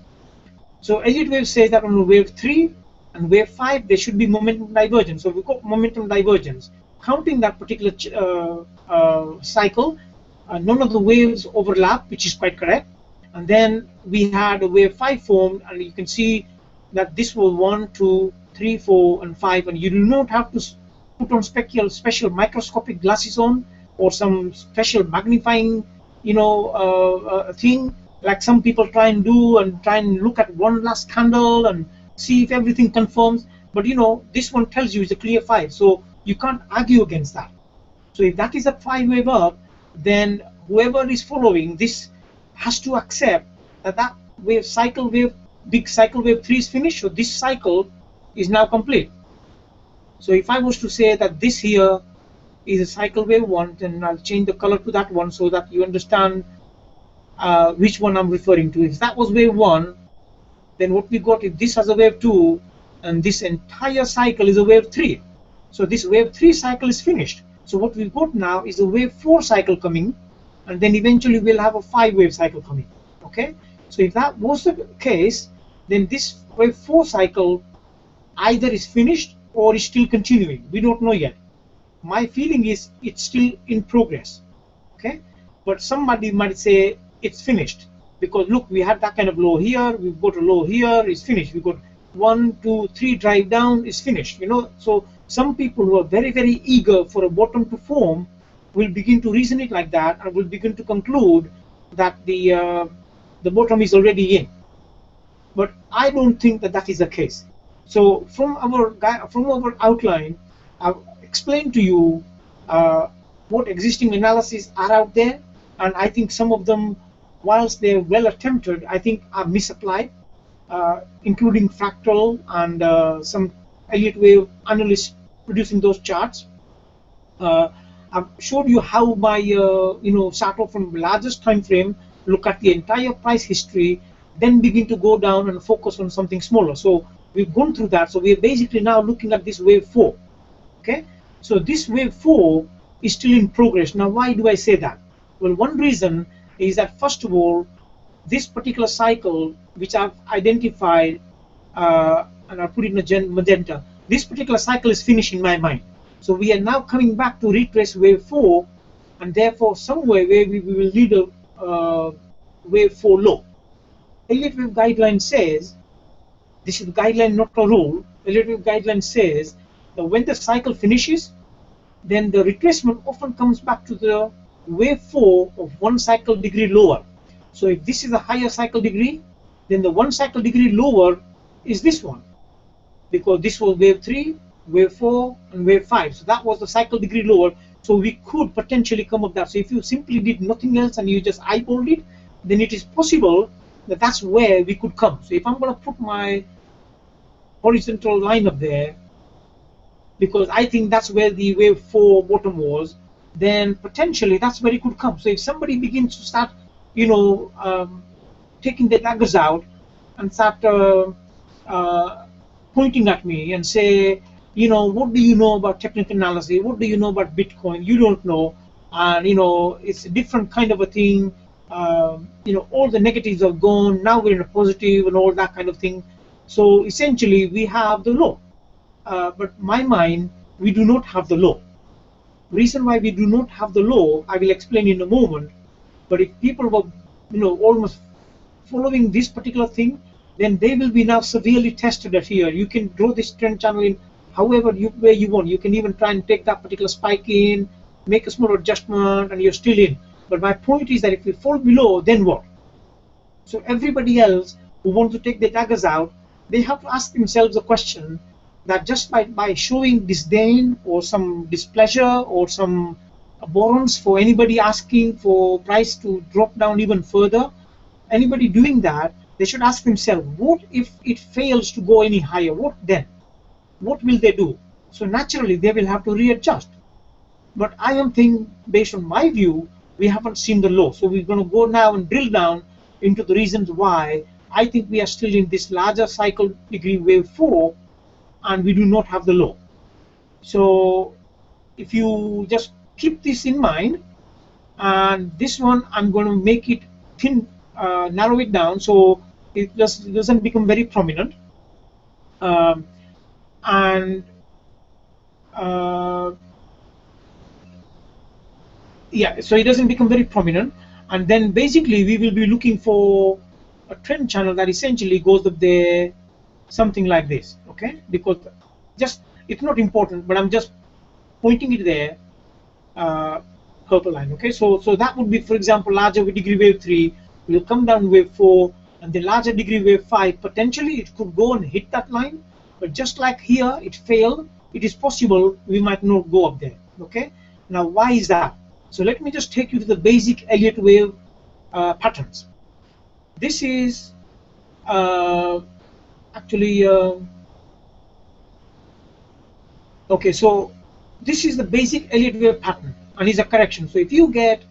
so Elliot wave says that on wave 3 and wave 5 there should be momentum divergence. So we've got momentum divergence. Counting that particular cycle, none of the waves overlap, which is quite correct. And then we had a wave 5 formed, and you can see that this was 1, 2, 3, 4, and 5, and you do not have to put on special microscopic glasses on, or some special magnifying thing like some people try and do, and try and look at one last candle and see if everything confirms. But this one tells you it's a clear 5, so you can't argue against that. So if that is a 5-wave up, then whoever is following this has to accept that that big cycle wave 3 is finished, so this cycle is now complete. So if I was to say that this here is a cycle wave 1, then I'll change the color to that one so that you understand which one I'm referring to. If that was wave 1, then what we got is this as a wave 2, and this entire cycle is a wave 3. So this wave 3 cycle is finished. So what we've got now is a wave 4 cycle coming, and then eventually we'll have a 5-wave cycle coming. Okay, so if that was the case, then this wave 4 cycle either is finished or is still continuing. We don't know yet. My feeling is it's still in progress. Okay, but somebody might say it's finished, because look, we had that kind of low here, we've got a low here, it's finished. We've got 1, 2, 3 drive down, is finished. So some people who are very, very eager for a bottom to form will begin to reason it like that, and will begin to conclude that the bottom is already in. But I don't think that that is the case. So from our outline, I've explained to you what existing analyses are out there, and I think some of them, whilst they're well attempted, I think are misapplied, including Fractal and some Elliot wave analysts producing those charts. I've showed you how by start off from the largest time frame look at the entire price history, then begin to go down and focus on something smaller. So we've gone through that. So we're basically now looking at this wave 4. Okay, so this wave 4 is still in progress. Now, why do I say that? Well, one reason is that, first of all, this particular cycle, which I've identified, and I'll put it in a magenta, this particular cycle is finished in my mind. So we are now coming back to retrace wave 4, and therefore somewhere where we will need a wave 4 low. Elliot wave guideline says, this is guideline, not a rule. Elliot wave guideline says that when the cycle finishes, then the retracement often comes back to the wave 4 of 1 cycle degree lower. So if this is a higher cycle degree, then the 1 cycle degree lower is this one, because this was wave 3, wave 4, and wave 5. So that was the cycle degree lower. So we could potentially come up that. So if you simply did nothing else and you just eyeballed it, then it is possible that that's where we could come. So if I'm going to put my horizontal line up there, because I think that's where the wave 4 bottom was, then potentially that's where it could come. So if somebody begins to start, you know, taking their daggers out and start pointing at me and say, you know, what do you know about technical analysis? What do you know about Bitcoin? You don't know. And, you know, it's a different kind of a thing. You know, all the negatives are gone. Now we're in a positive and all that kind of thing. So essentially, we have the low. But my mind, we do not have the low. Reason why we do not have the low, I will explain in a moment. But if people were, you know, almost following this particular thing, then they will be now severely tested at here. You can draw this trend channel in however where you want. You can even try and take that particular spike in, make a small adjustment, and you're still in. But my point is that if we fall below, then what? So everybody else who wants to take their daggers out, they have to ask themselves a question that just by showing disdain or some displeasure or some abhorrence for anybody asking for price to drop down even further, anybody doing that, they should ask themselves, what if it fails to go any higher? What then? What will they do? So naturally, they will have to readjust. But I am thinking, based on my view, we haven't seen the low. So we're going to go now and drill down into the reasons why I think we are still in this larger cycle degree wave 4, and we do not have the low. So if you just keep this in mind, and this one I'm going to make it thin, narrow it down so it just doesn't become very prominent. Yeah, so it doesn't become very prominent, and then basically we will be looking for a trend channel that essentially goes up there, something like this, okay? Because just, it's not important, but I'm just pointing it there, purple line, okay? So that would be, for example, larger degree wave 3 will come down wave 4, and the larger degree wave 5, potentially it could go and hit that line, but just like here, it failed, it is possible we might not go up there, okay? Now, why is that? So let me just take you to the basic Elliott wave patterns. This is actually, okay, so this is the basic Elliott wave pattern, and is a correction. So if you get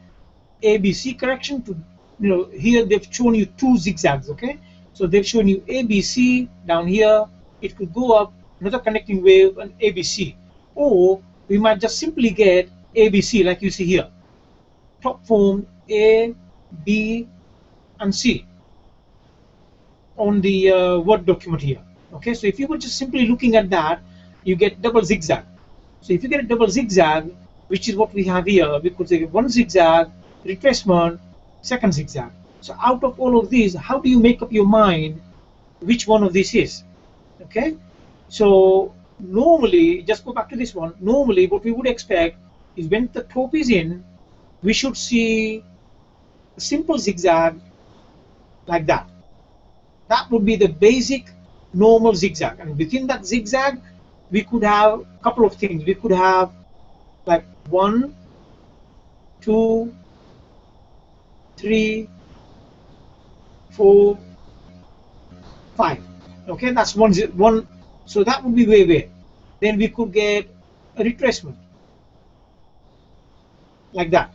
ABC correction to, you know, here they've shown you 2 zigzags, okay? So they've shown you ABC down here, it could go up, another connecting wave, and ABC. Or we might just simply get ABC like you see here. Top form A, B, and C on the Word document here. Okay, so if you were just simply looking at that, you get double zigzag. So if you get a double zigzag, which is what we have here, we could say 1 zigzag, retracement, 2nd zigzag. So out of all of these, how do you make up your mind which one of these is? Okay, so normally, just go back to this one, normally what we would expect is when the top is in, we should see a simple zigzag like that. That would be the basic normal zigzag, and within that zigzag we could have a couple of things. We could have like 1, 2, 3, 4, 5. Okay, that's one. So that would be way. Then we could get a retracement like that,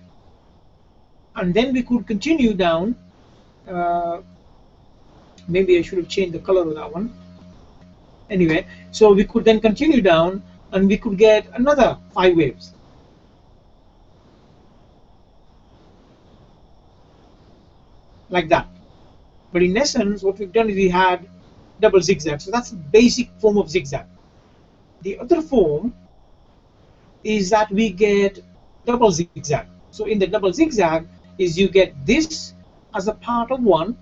and then we could continue down maybe I should have changed the color of that one. Anyway, so we could then continue down and we could get another 5 waves. Like that. But in essence, what we've done is we had double zigzag. So that's the basic form of zigzag. The other form is that we get double zigzag. So in the double zigzag is you get this as a part of one.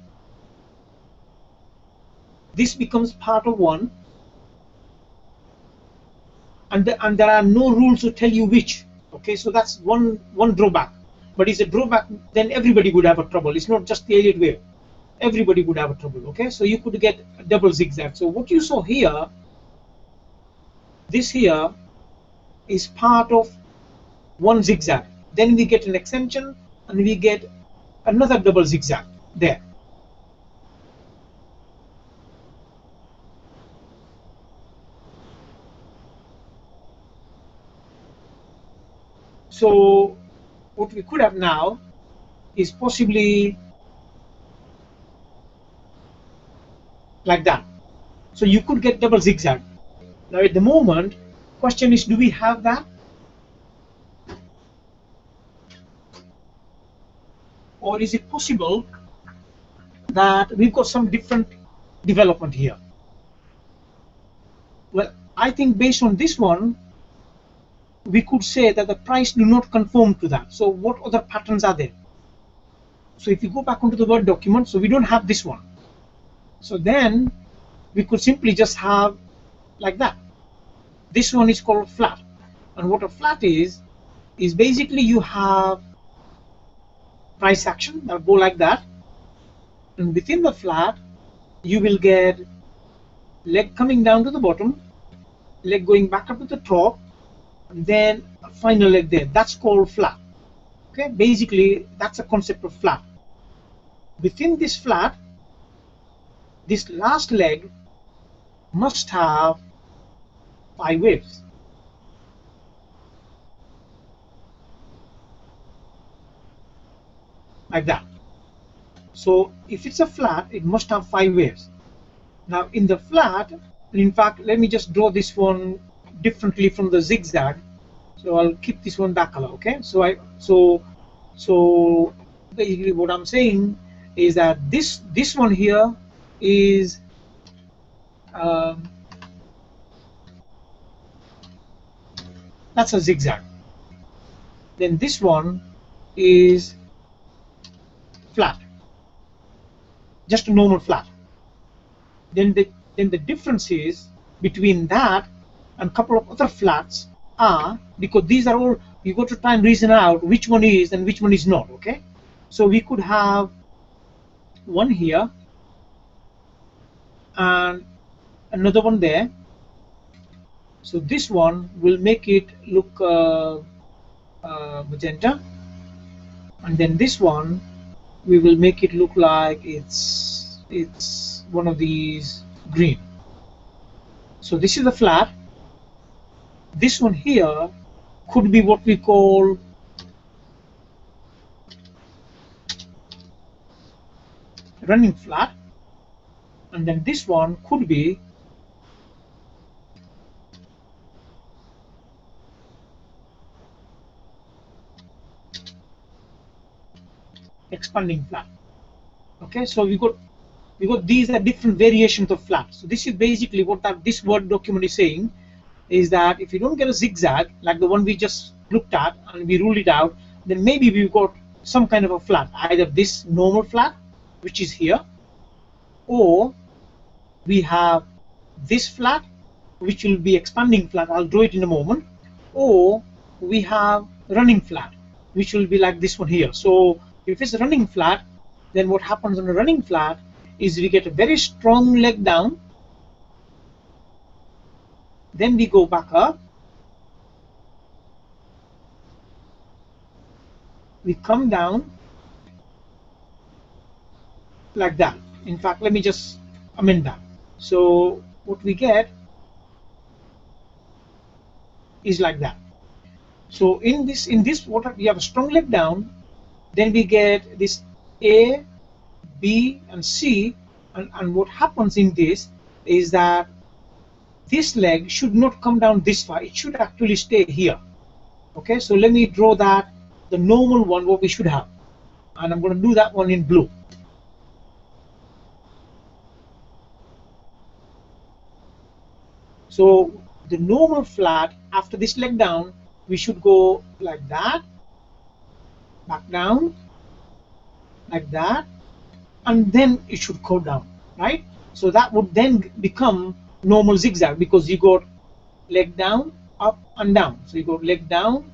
This becomes part of one. And there are no rules to tell you which. Okay, so that's one drawback. But it's a drawback, then everybody would have a trouble. It's not just the Elliot wave. Everybody would have a trouble. Okay, so you could get a double zigzag. So what you saw here, this here is part of one zigzag. Then we get an extension and we get another double zigzag there. So what we could have now is possibly like that. So you could get double zigzag. Now at the moment, question is, do we have that? Or is it possible that we've got some different development here? Well, I think based on this one, we could say that the price do not conform to that. So what other patterns are there? So if you go back onto the Word document, so we don't have this one. So then we could simply just have like that. This one is called flat. And what a flat is basically you have price action that will go like that. And within the flat, you will get leg coming down to the bottom, leg going back up to the top, and then a final leg there. That's called flat. Okay, basically that's a concept of flat. Within this flat, this last leg must have 5 waves. Like that. So if it's a flat, it must have 5 waves. Now in the flat, in fact, let me just draw this one differently from the zigzag. So I'll keep this one that color. Okay. So basically what I'm saying is that this one here is that's a zigzag. Then this one is flat, just a normal flat. Then the difference is between that and a couple of other flats are, because these are all, you got to try and reason out which one is and which one is not. Okay, so we could have one here and another one there. So this one will make it look magenta, and then this one we will make it look like it's one of these green. So this is a flat. This one here could be what we call running flat, and then this one could be expanding flat. Okay, so we got these are different variations of flat. So this is basically what this Word document is saying, is that if you don't get a zigzag like the one we just looked at and we ruled it out, then maybe we've got some kind of a flat, either this normal flat, which is here, or we have this flat, which will be expanding flat. I'll draw it in a moment. Or we have running flat, which will be like this one here. So if it's a running flat, then what happens on a running flat is we get a very strong leg down, then we go back up, we come down like that. In fact, let me just amend that. So what we get is like that. So in this what we have a strong leg down, then we get this A, B and C, and what happens in this is that this leg should not come down this far. It should actually stay here. Okay, so let me draw that, the normal one, what we should have, and I'm going to do that one in blue. So the normal flat after this leg down, we should go like that, back down, like that, and then it should go down, right? So that would then become normal zigzag, because you got leg down, up and down. So you got leg down,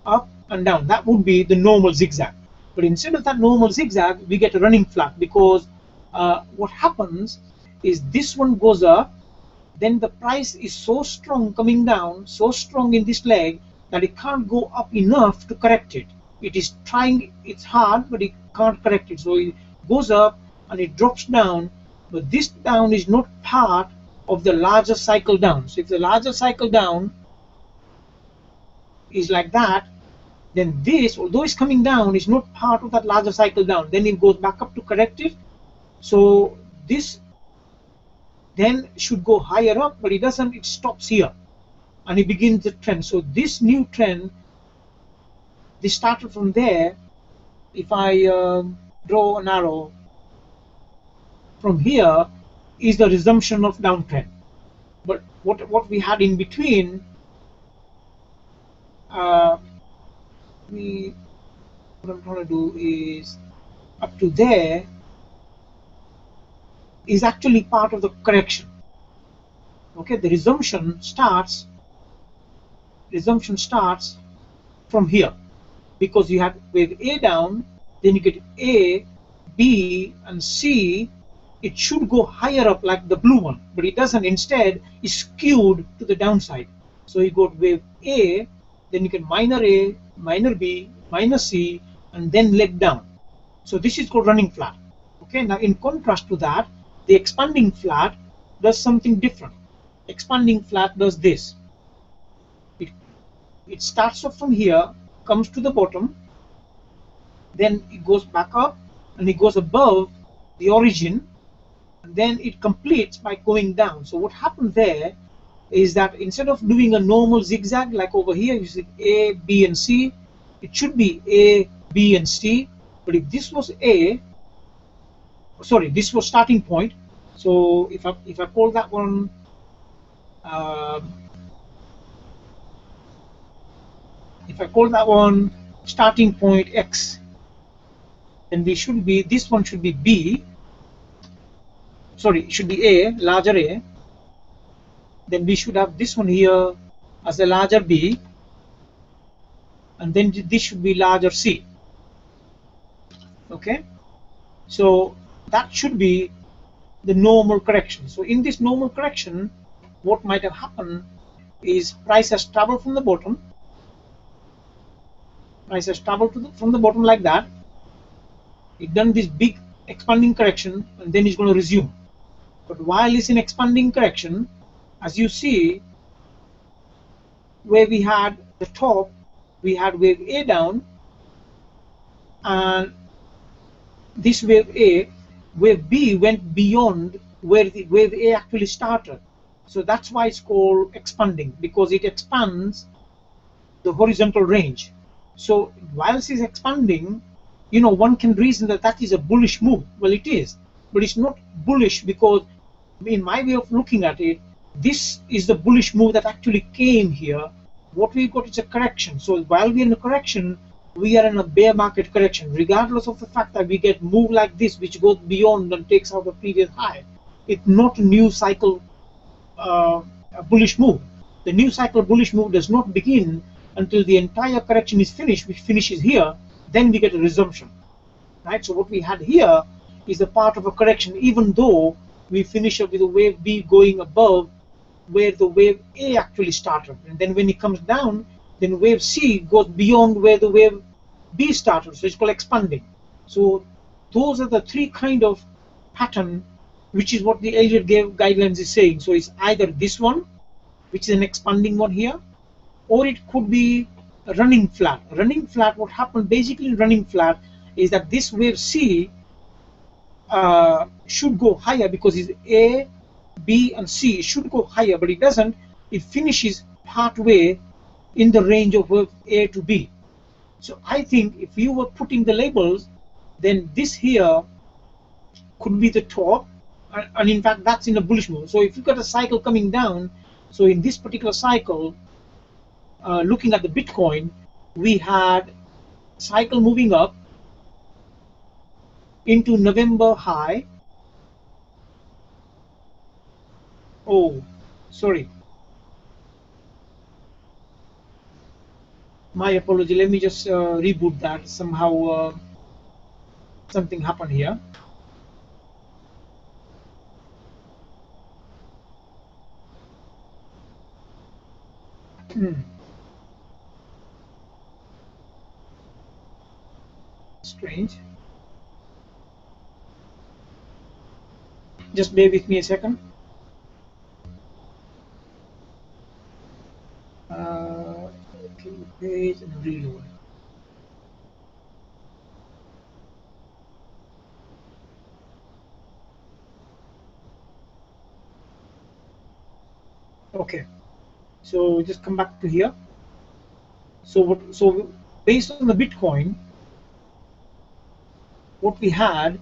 up and down. That would be the normal zigzag. But instead of that normal zigzag, we get a running flat, because what happens is this one goes up, then the price is so strong coming down, so strong in this leg, that it can't go up enough to correct it. It is trying, it's hard, but it can't correct it. So it goes up and it drops down, but this down is not part of the larger cycle down. So if the larger cycle down is like that, then this, although it's coming down, is not part of that larger cycle down. Then it goes back up to correct it. So this then should go higher up, but it doesn't. It stops here and it begins the trend. So this new trend, this started from there. If I draw an arrow from here, is the resumption of downtrend. But what we had in between, what I'm trying to do is up to there is actually part of the correction. Okay, the resumption starts from here, because you had wave A down, then you get A, B and C. It should go higher up like the blue one, but it doesn't. Instead, it's skewed to the downside. So you got wave A, then you get minor A, minor B, minor C, and then leg down. So this is called running flat. Okay, now in contrast to that, the expanding flat does something different. Expanding flat does this. It starts off from here, comes to the bottom, then it goes back up and it goes above the origin, and then it completes by going down. So what happened there is that instead of doing a normal zigzag like over here, you see A, B and C, it should be A, B and C. But if this was A, sorry, this was starting point. So if I call that one if I call that one starting point X, then we should be, this one should be B, sorry, it should be A, larger A. Then we should have this one here as a larger B, and then this should be larger C. Okay, so that should be the normal correction. So in this normal correction, what might have happened is price has traveled from the bottom. Price has traveled from the bottom like that. It done this big expanding correction, and then it's going to resume. But while it's in expanding correction, as you see, where we had the top, we had wave A down, and this wave A, wave B went beyond where the wave A actually started. So that's why it's called expanding, because it expands the horizontal range. So whilst it's expanding, you know, one can reason that that is a bullish move. Well, it is, but it's not bullish, because in my way of looking at it, this is the bullish move that actually came here. What we got is a correction. So while we're in a correction, we are in a bear market correction, regardless of the fact that we get move like this, which goes beyond and takes out the previous high. It's not a new cycle a bullish move. The new cycle bullish move does not begin until the entire correction is finished, which finishes here. Then we get a resumption, right? So what we had here is a part of a correction, even though we finish up with a wave B going above where the wave A actually started, and then when it comes down, then wave C goes beyond where the wave B started. So it's called expanding. So those are the three kind of pattern, which is what the Elliot guidelines is saying. So it's either this one, which is an expanding one here, or it could be a running flat. A running flat, what happened basically in running flat is that this wave C should go higher because it's A, B, and C. It should go higher, but it doesn't. It finishes part way in the range of verb A to B. So I think if you were putting the labels, then this here could be the top, and in fact that's in a bullish move. So if you've got a cycle coming down, so in this particular cycle, looking at the Bitcoin, we had cycle moving up into November high. Oh, sorry. My apology. Let me just reboot that. Somehow something happened here. Strange. Just bear with me a second. Okay, page and reload. Okay, so just come back to here. So based on the Bitcoin, what we had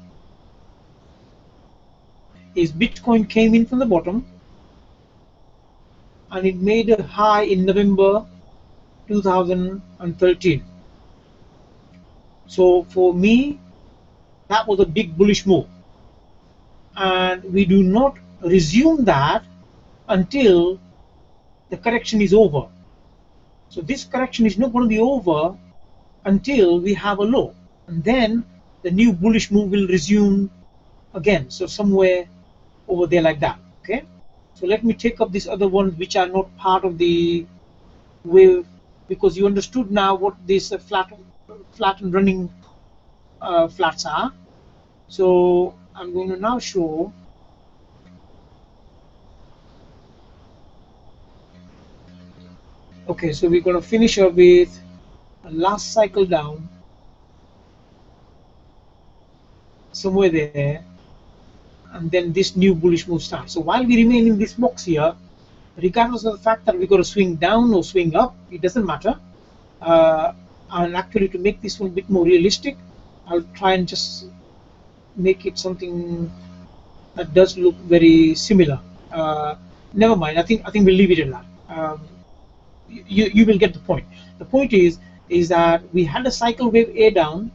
is Bitcoin came in from the bottom and it made a high in November 2013. So for me, that was a big bullish move, and we do not resume that until the correction is over. So this correction is not going to be over until we have a low, and then the new bullish move will resume again. So somewhere over there like that. Okay, so let me take up these other ones which are not part of the wave, because you understood now what these flat and running flats are. So I'm going to now show okay, so we're going to finish up with a last cycle down somewhere there, and then this new bullish move starts. So while we remain in this box here, regardless of the fact that we're going to swing down or swing up, it doesn't matter. And actually, to make this one a bit more realistic, I'll try and just make it something that does look very similar. Never mind. I think we'll leave it at that. You will get the point. The point is that we had a cycle wave A down,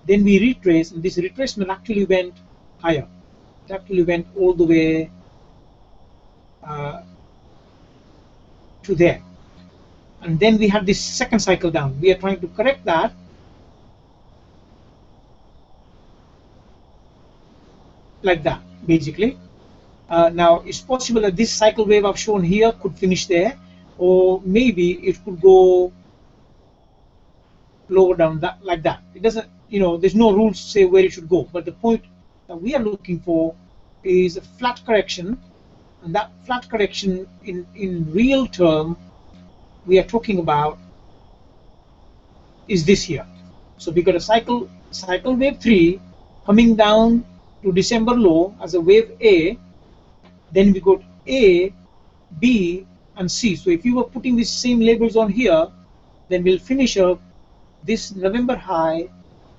then we retraced, and this retracement actually went higher. It actually went all the way to there, and then we had this second cycle down. We are trying to correct that. Like that, basically. Now, it's possible that this cycle wave I've shown here could finish there, or maybe it could go lower down that like that. It doesn't, there's no rules to say where it should go. But the point that we are looking for is a flat correction, and that flat correction in real term we are talking about is this here. So we got a cycle wave 3 coming down to December low as a wave A, then we got A, B, and C. So if you were putting these same labels on here, then we'll finish up this November high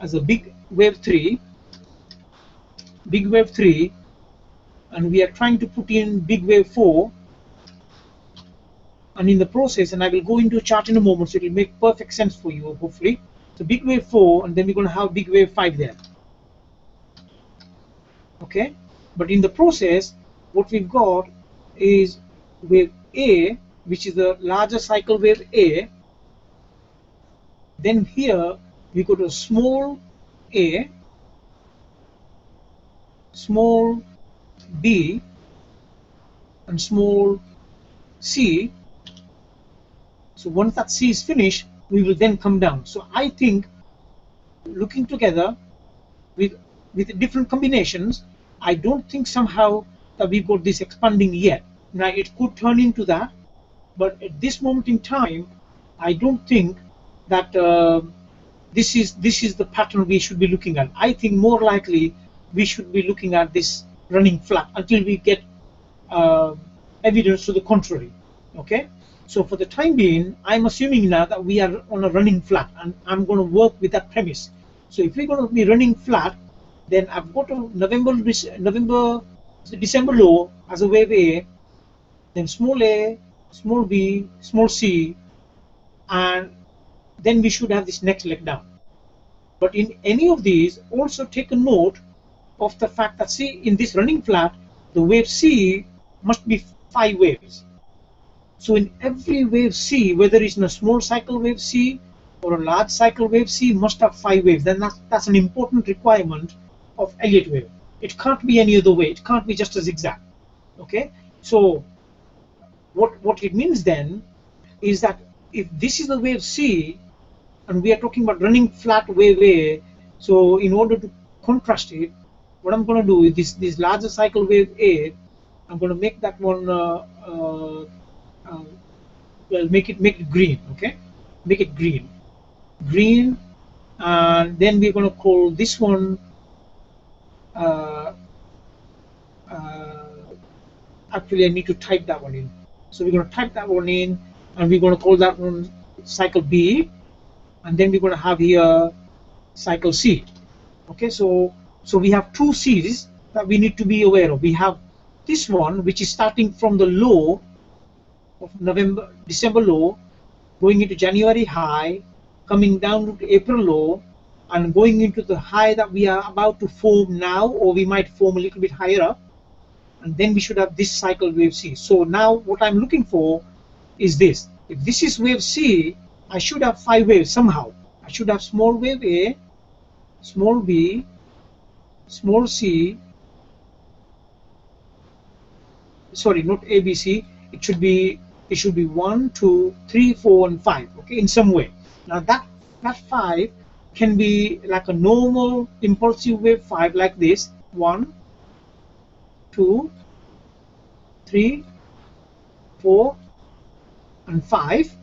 as a big wave 3, and we are trying to put in big wave 4, and in the process, and I will go into a chart in a moment, so it will make perfect sense for you, hopefully. So big wave 4, and then we're going to have big wave 5 there. Okay, but in the process, what we've got is wave A, which is the larger cycle wave A. Then here we go to small a, small b, and small c. So once that C is finished, we will then come down. So I think looking together with different combinations, I don't think somehow that we've got this expanding yet. Now it could turn into that, but at this moment in time, I don't think that this is the pattern we should be looking at. I think more likely we should be looking at this running flat until we get evidence to the contrary. Okay, so for the time being, I'm assuming now that we are on a running flat, and I'm going to work with that premise. So if we're going to be running flat, then I've got a December low as a wave A, then small a, small b, small c, and then we should have this next leg down. But in any of these, also take a note of the fact that, see, in this running flat, the wave C must be 5 waves. So in every wave C, whether it's in a small cycle wave C or a large cycle wave C, must have 5 waves. Then that's an important requirement of Elliot wave. It can't be any other way. It can't be just a zigzag. Okay. So what it means then is that if this is the wave C, and we are talking about running flat wave A, so in order to contrast it, what I'm going to do is this larger cycle wave A, I'm going to make that one well, make it green. Okay, make it green, and then we're going to call this one actually I need to type that one in. So we're going to type that one in, and we're going to call that one cycle B, and then we're going to have here cycle C. Okay, so we have 2 C's that we need to be aware of. We have this one, which is starting from the low of December low, going into January high, coming down to April low, and going into the high that we are about to form now, or we might form a little bit higher up, and then we should have this cycle wave C. So now what I'm looking for is this. If this is wave C, I should have 5 waves somehow. I should have small wave A, small b, small c, sorry, not A, B, C, it should be 1, 2, 3, 4, and 5, okay, in some way. Now that 5 can be like a normal impulsive wave 5 like this, 1, 2, 3, 4, and 5,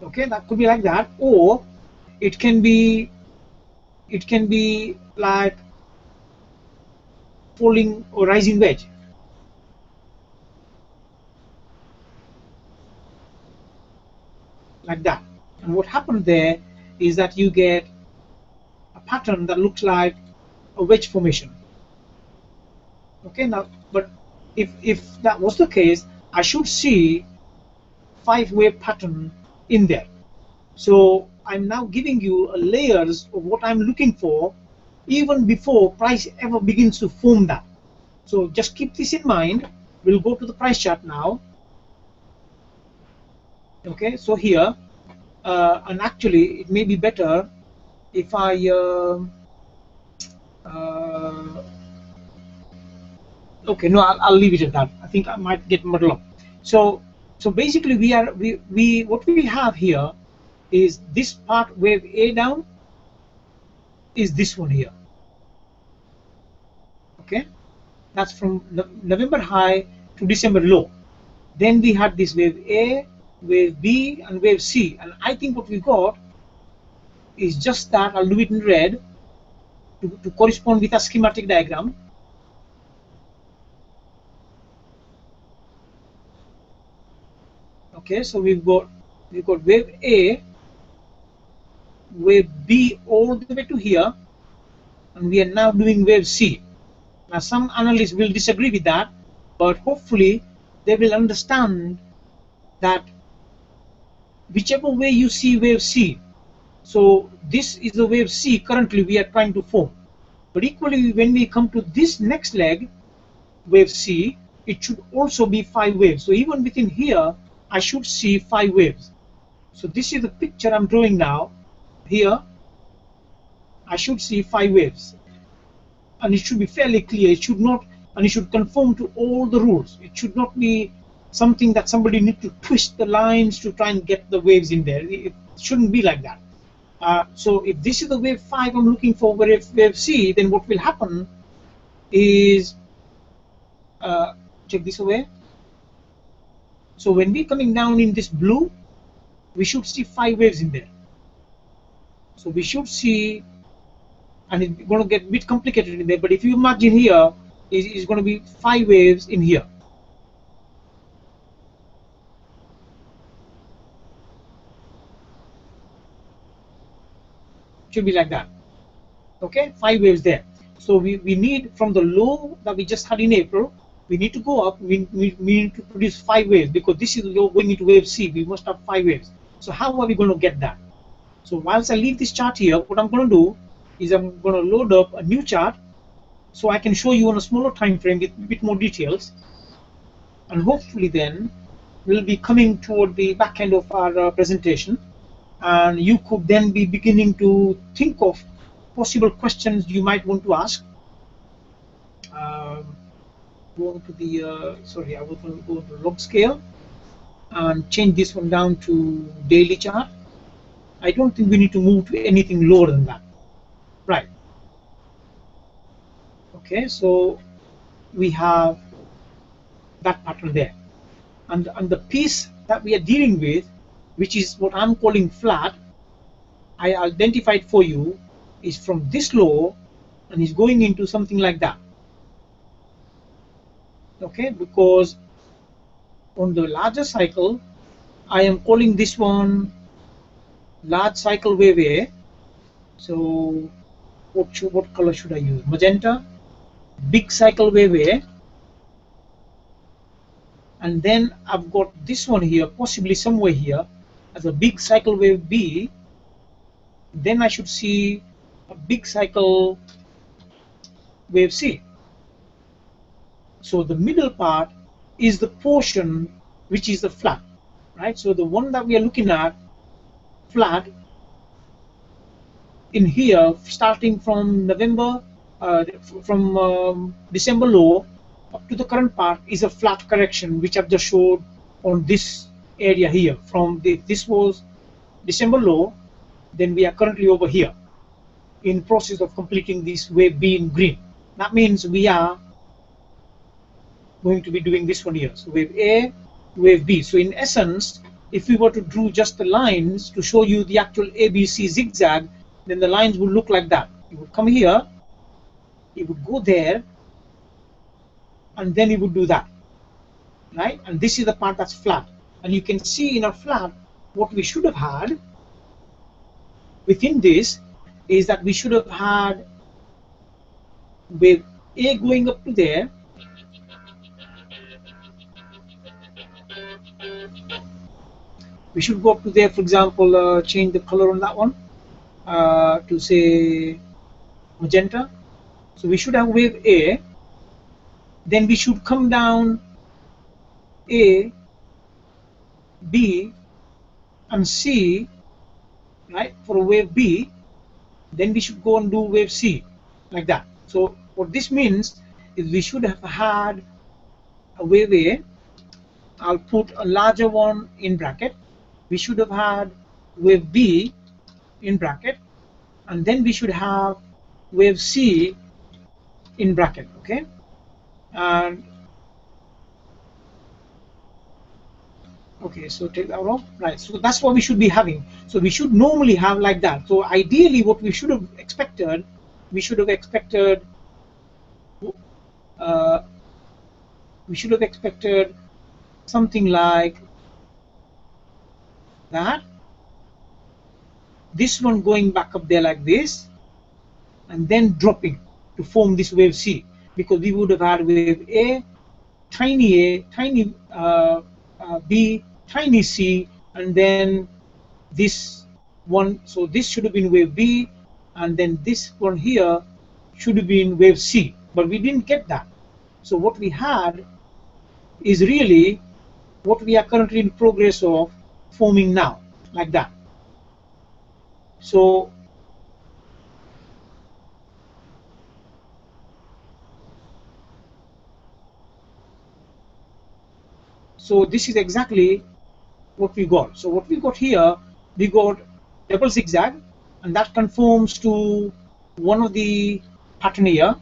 okay, that could be like that, or it can be like falling or rising wedge. Like that. And what happened there is that you get a pattern that looks like a wedge formation. Okay, now, but if that was the case, I should see 5 wave pattern in there. So I'm now giving you layers of what I'm looking for even before price ever begins to form that. So just keep this in mind. We'll go to the price chart now. Okay, so here, and actually it may be better if I okay, no, I'll leave it at that. I think I might get muddled up. So basically we what we have here is this part wave A down is this one here. Okay, that's from November high to December low. Then we had this wave A, wave B, and wave C, and I think what we got is just that. I'll do it in red to correspond with a schematic diagram. Okay, so we've got wave A, wave B all the way to here, and we are now doing wave C. Now some analysts will disagree with that, but hopefully they will understand that whichever way you see wave C, so this is the wave C currently we are trying to form, but equally when we come to this next leg, wave C, it should also be 5 waves. So even within here I should see 5 waves. So this is the picture I'm drawing now. Here I should see 5 waves, and it should be fairly clear. It should not, and it should conform to all the rules. It should not be something that somebody needs to twist the lines to try and get the waves in there. It shouldn't be like that. So if this is the wave 5 I'm looking for, wave C, then what will happen is, check this away. So when we're coming down in this blue, we should see 5 waves in there. So we should see and it's going to get a bit complicated in there. But if you imagine here, it's going to be 5 waves in here. Should be like that. Okay, 5 waves there. So we need, from the low that we just had in April, we need to go up. We need to produce 5 waves, because this is going into wave C. We must have 5 waves. So how are we going to get that? So whilst I leave this chart here, what I'm going to do is I'm going to load up a new chart so I can show you on a smaller time frame with a bit more details, and hopefully then we'll be coming toward the back end of our presentation, and you could then be beginning to think of possible questions you might want to ask. Go to the sorry, I was going to go to log scale and change this one down to daily chart. I don't think we need to move to anything lower than that. Right. Okay, so we have that pattern there, and the piece that we are dealing with, which is what I'm calling flat, I identified for you, is from this low and is going into something like that. Okay, because on the larger cycle, I am calling this one large cycle wave A. So what color should I use? Magenta. Big cycle wave A. And then I've got this one here, possibly somewhere here, as a big cycle wave B. Then I should see a big cycle wave C. So the middle part is the portion which is the flat, right? So the one that we are looking at, flat, in here, starting from November, from December low up to the current part, is a flat correction, which I've just showed on this area here. From this was December low, then we are currently over here in process of completing this wave B in green. That means we are going to be doing this one here. So wave A, wave B. So in essence, if we were to draw just the lines to show you the actual ABC zigzag, then the lines would look like that. It would come here, it would go there, and then it would do that, right? And this is the part that's flat. And you can see in a flat, what we should have had within this is that we should have had wave A going up to there, we should go up to there, for example, change the color on that one to say magenta. So we should have wave A, then we should come down A, B, and C, right, for a wave B. Then we should go and do wave C, like that. So what this means is we should have had a wave A. I'll put a larger one in bracket. We should have had wave B in bracket, and then we should have wave C in bracket. Okay, and okay, so take that off. Right, so that's what we should be having. So we should normally have like that. So ideally, what we should have expected, something like that. This one going back up there like this, and then dropping to form this wave C, because we would have had wave A, tiny B, tiny C, and then this one. So this should have been wave B, and then this one here should have been wave C, but we didn't get that. So what we had is really what we are currently in progress of forming now, like that. So this is exactly what we got. So what we got here, we got double zigzag, and that conforms to one of the pattern here,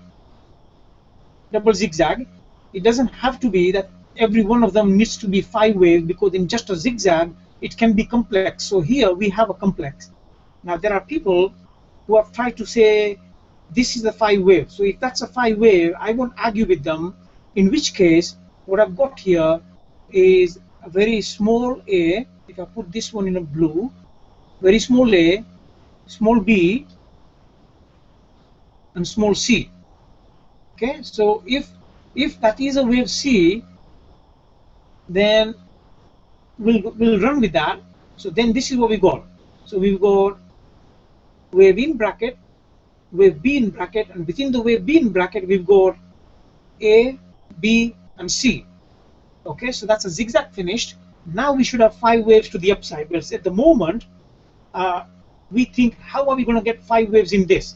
double zigzag. It doesn't have to be that every one of them needs to be 5 waves, because in just a zigzag it can be complex. So here we have a complex. Now there are people who have tried to say this is the phi wave. So if that's a phi wave, I won't argue with them, in which case what I've got here is a very small a. If I put this one in a blue, very small a, small b, and small c. Okay, so if that is a wave c, then we'll run with that. So then this is what we got. So we've got wave in bracket, wave b in bracket, and within the wave b in bracket we've got a, b, and c. Okay, so that's a zigzag finished. Now we should have 5 waves to the upside. Well, at the moment we think, how are we going to get 5 waves in this,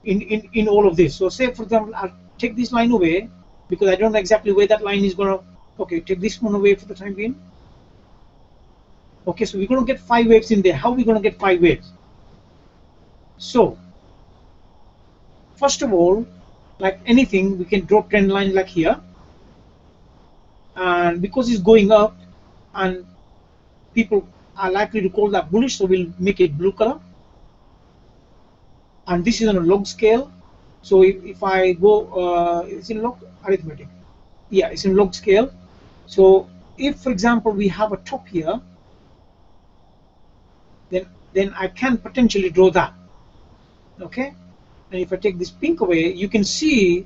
in all of this? So say for example, I'll take this line away because I don't know exactly where that line is going to. Okay, take this one away for the time being. Okay, so we're going to get 5 waves in there. How are we going to get 5 waves? So first of all, like anything, we can draw trend line like here, and because it's going up and people are likely to call that bullish, so we'll make it blue color. And this is on a log scale. So if I go, it's in log arithmetic. Yeah, it's in log scale. So if, for example, we have a top here, then I can potentially draw that. Okay, and if I take this pink away, you can see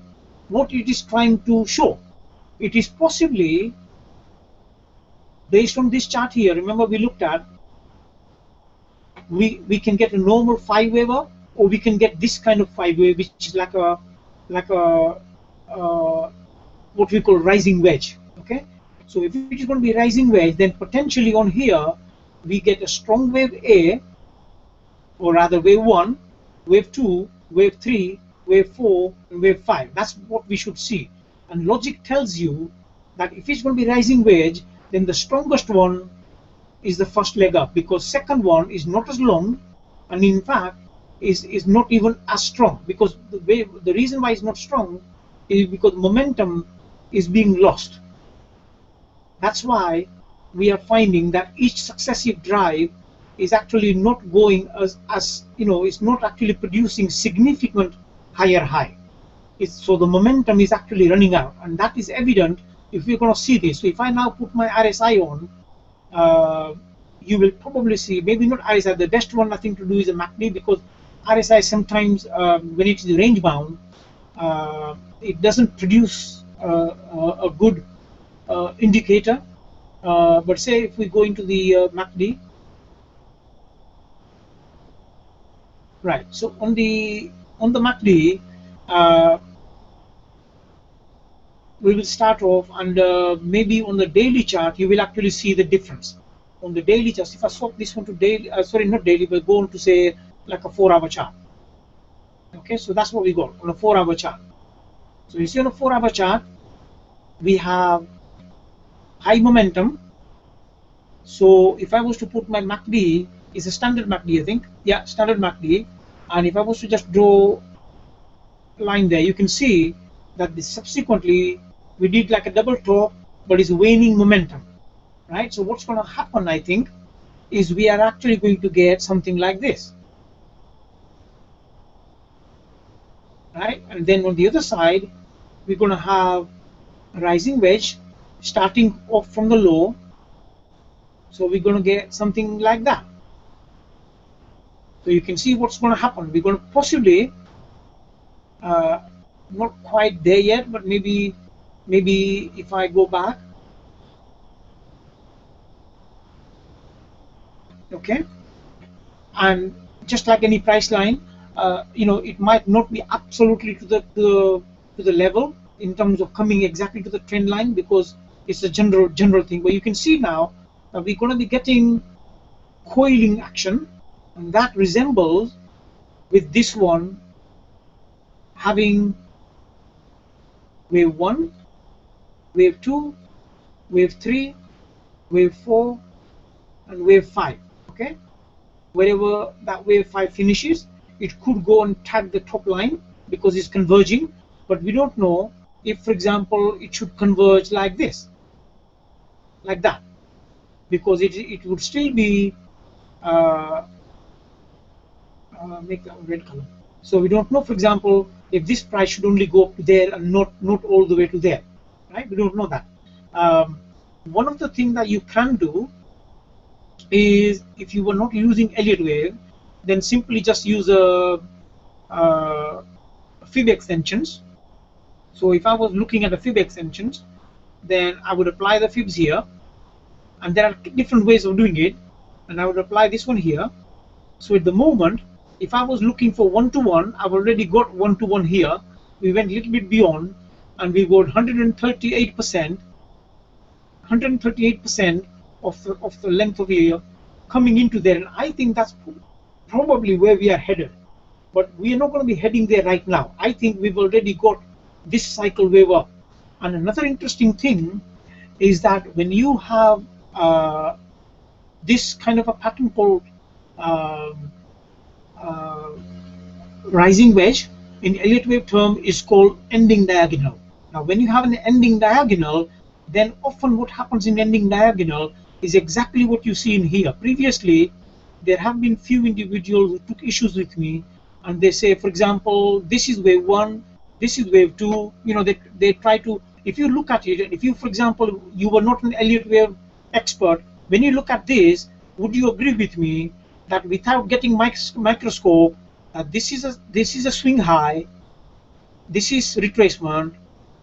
what it is trying to show. It is possibly based on this chart here. Remember, we looked at, we can get a normal phi wave, or we can get this kind of phi wave, which is like a what we call rising wedge. Okay, so if it is going to be rising wedge, then potentially on here we get a strong wave A, or rather wave 1, wave 2, wave 3, wave 4, and wave 5. That's what we should see. And logic tells you that if it's going to be rising wedge, then the strongest one is the first leg up, because second one is not as long, and in fact is not even as strong, because the reason why it's not strong is because momentum is being lost. That's why we are finding that each successive drive is actually not going as you know, it's not actually producing significant higher high. So the momentum is actually running out, and that is evident if we're going to see this. So if I now put my RSI on, you will probably see, maybe not RSI, the best one I think to do is a MACD, because RSI sometimes when it is range bound, it doesn't produce a good indicator. But say if we go into the MACD, right? So on the MACD, we will start off, and maybe on the daily chart you will actually see the difference. On the daily chart, if I swap this one to daily, sorry, not daily, but go on to say like a 4-hour chart. Okay, so that's what we got on a 4-hour chart. So you see on a 4-hour chart, we have high momentum. So if I was to put my MACD, is a standard MACD, I think. Yeah, standard MACD. And if I was to just draw a line there, you can see that this subsequently we did like a double top, but it's waning momentum, right? So what's going to happen, I think, is we are actually going to get something like this, right? And then on the other side, we're going to have a rising wedge starting off from the low. So we're going to get something like that. So you can see what's going to happen. We're going to possibly, not quite there yet, but maybe if I go back, okay, and just like any price line, you know, it might not be absolutely to the level in terms of coming exactly to the trend line, because it's a general thing. But you can see now that we're going to be getting coiling action, and that resembles with this one having wave 1, wave 2, wave 3, wave 4, and wave 5. Okay, wherever that wave 5 finishes, it could go and tag the top line because it's converging, but we don't know if, for example, it should converge like this, like that, because it would still be make that red color. So we don't know, for example, if this price should only go up to there and not all the way to there, right? We don't know that. One of the things that you can do is, if you were not using Elliott wave, then simply just use a fib extensions. So if I was looking at the fib extensions, then I would apply the fibs here, and there are different ways of doing it, and I would apply this one here. So at the moment, if I was looking for 1-to-1, I've already got 1-to-1 here. We went a little bit beyond, and we got 138%, 138% of the length of here coming into there, and I think that's probably where we are headed. But we are not going to be heading there right now. I think we've already got this cycle wave up. And another interesting thing is that when you have this kind of a pattern called rising wedge, in Elliott wave term is called ending diagonal. Now when you have an ending diagonal, then often what happens in ending diagonal is exactly what you see in here. Previously, there have been few individuals who took issues with me, and they say, for example, this is wave 1, this is wave 2. You know, they try to, if you look at it, if you, for example, you were not an Elliott wave expert, when you look at this, would you agree with me that without getting microscope, this is a swing high, this is retracement,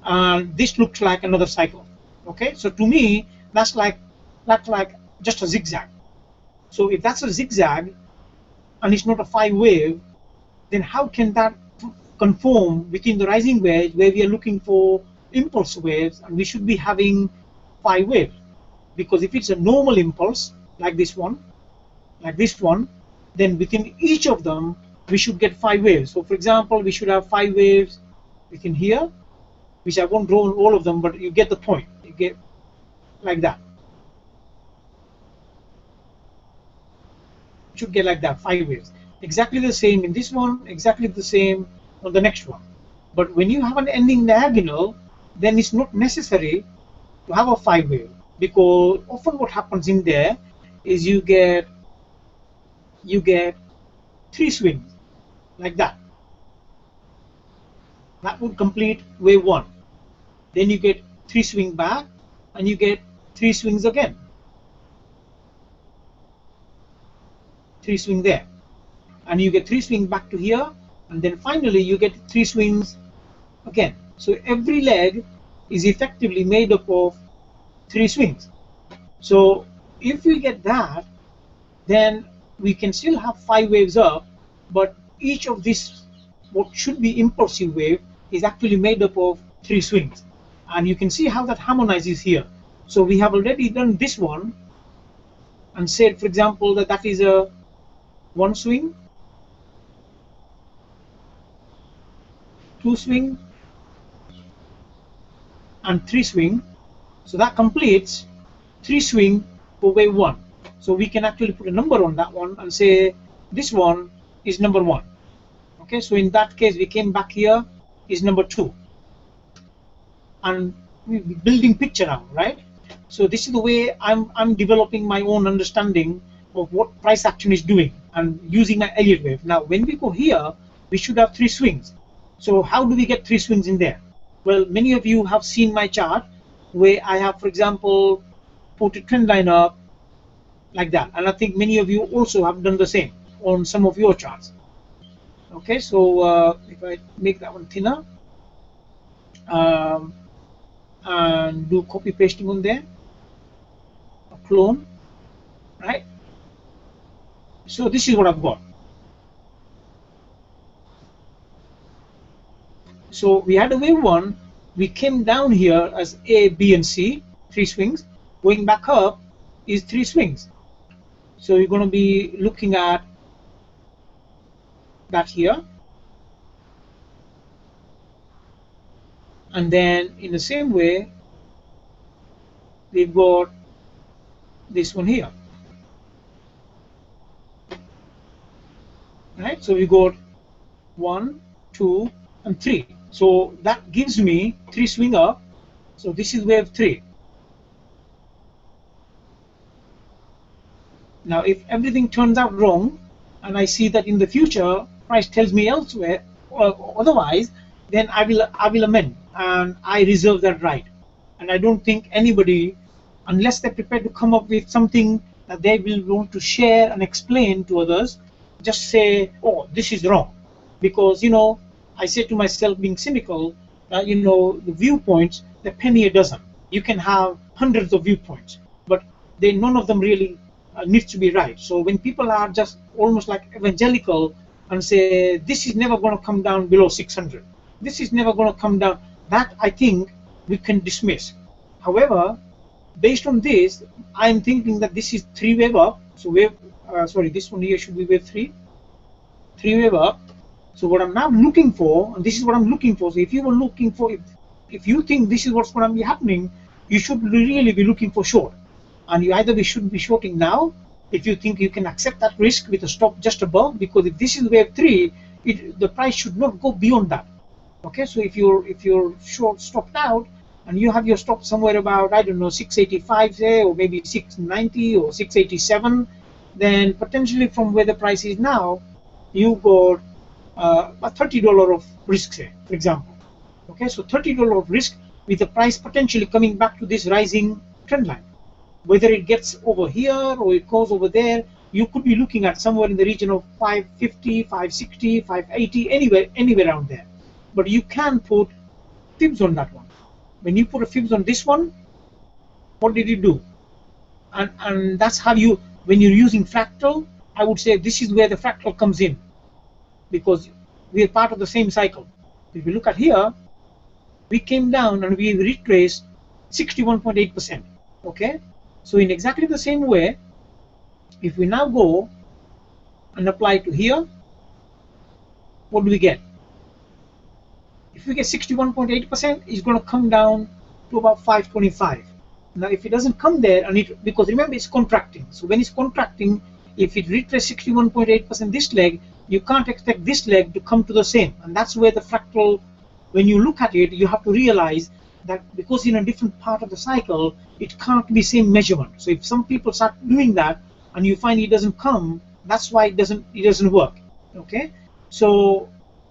and this looks like another cycle? Okay, so to me, that's like just a zigzag. So if that's a zigzag and it's not a phi wave, then how can that conform within the rising wedge where we are looking for impulse waves, and we should be having phi waves? Because if it's a normal impulse like this one, then within each of them we should get phi waves. So for example, we should have phi waves within here, which I won't draw on all of them, but you get the point. You get like that. Should get like that, 5 waves. Exactly the same in this one, exactly the same on the next one. But when you have an ending diagonal, then it's not necessary to have a 5 wave, because often what happens in there is you get 3 swings like that. That would complete wave 1. Then you get 3 swing back, and you get 3 swings again. 3 swing there, and you get 3 swing back to here, and then finally you get 3 swings again. So every leg is effectively made up of 3 swings. So if we get that, then we can still have 5 waves up, but each of these, what should be impulsive wave, is actually made up of 3 swings. And you can see how that harmonizes here. So we have already done this one and said, for example, that is a 1 swing, 2 swing, and 3 swing. So that completes 3 swing for wave 1. So we can actually put a number on that one and say this one is number 1. Okay, so in that case we came back here, is number 2. And we're building picture now, right? So this is the way I'm developing my own understanding of what price action is doing and using my Elliott wave. Now when we go here, we should have 3 swings. So how do we get 3 swings in there? Well, many of you have seen my chart where I have, for example, put a trend line up like that, and I think many of you also have done the same on some of your charts. Okay, so if I make that one thinner and do copy pasting on there, a clone, right? So this is what I've got. So we had a wave 1, we came down here as A, B, and C, 3 swings. Going back up is 3 swings. So you're going to be looking at that here. And then in the same way, we've got this one here. Right? So we got 1, 2, and 3. So that gives me 3 swing up. So this is wave 3. Now if everything turns out wrong, and I see that in the future price tells me elsewhere or otherwise, then I will amend and I reserve that right. And I don't think anybody, unless they're prepared to come up with something that they will want to share and explain to others, just say, oh, this is wrong. Because, you know, I say to myself, being cynical, you know, the viewpoints, they're penny a dozen. You can have hundreds of viewpoints, but none of them really needs to be right. So when people are just almost like evangelical and say, this is never going to come down below 600, this is never going to come down, that I think we can dismiss. However, based on this, I'm thinking that this is 3 wave up. So wave, sorry, this one here should be wave 3 wave up. So what I'm now looking for, and this is what I'm looking for. So if you were looking for, if you think this is what's going to be happening, you should really be looking for short. And you either should be shorting now, if you think you can accept that risk with a stop just above, because if this is wave 3, the price should not go beyond that. Okay, so if you're short stopped out and you have your stop somewhere about, I don't know, 685 say, or maybe 690 or 687, then potentially from where the price is now, you got a $30 of risk, say, for example. Okay, so $30 of risk with the price potentially coming back to this rising trend line. Whether it gets over here or it goes over there, you could be looking at somewhere in the region of 550, 560, 580, anywhere around there. But you can put fibs on that one. When you put a fibs on this one, what did you do? And that's how you, when you're using fractal, I would say this is where the fractal comes in, because we are part of the same cycle. If you look at here, we came down and we retraced 61.8%. Okay, so in exactly the same way, if we now go and apply to here, what do we get? If we get 61.8%, it's going to come down to about 525. Now, if it doesn't come there, and because remember it's contracting, so when it's contracting, if it retraces 61.8% this leg, you can't expect this leg to come to the same, and that's where the fractal, when you look at it, you have to realize that because in a different part of the cycle, it can't be same measurement. So if some people start doing that and you find it doesn't come, that's why it doesn't work. Okay, so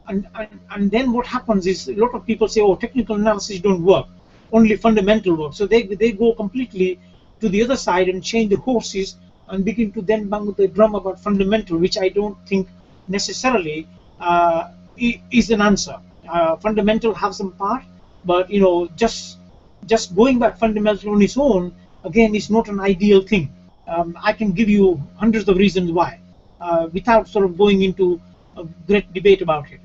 and then what happens is a lot of people say, oh, technical analysis don't work, only fundamental work. So they go completely to the other side and change the horses and begin to then bang the drum about fundamental, which I don't think necessarily is an answer. Fundamental have some part, but you know, just going by fundamental on its own, again, is not an ideal thing. I can give you hundreds of reasons why, without sort of going into a great debate about it.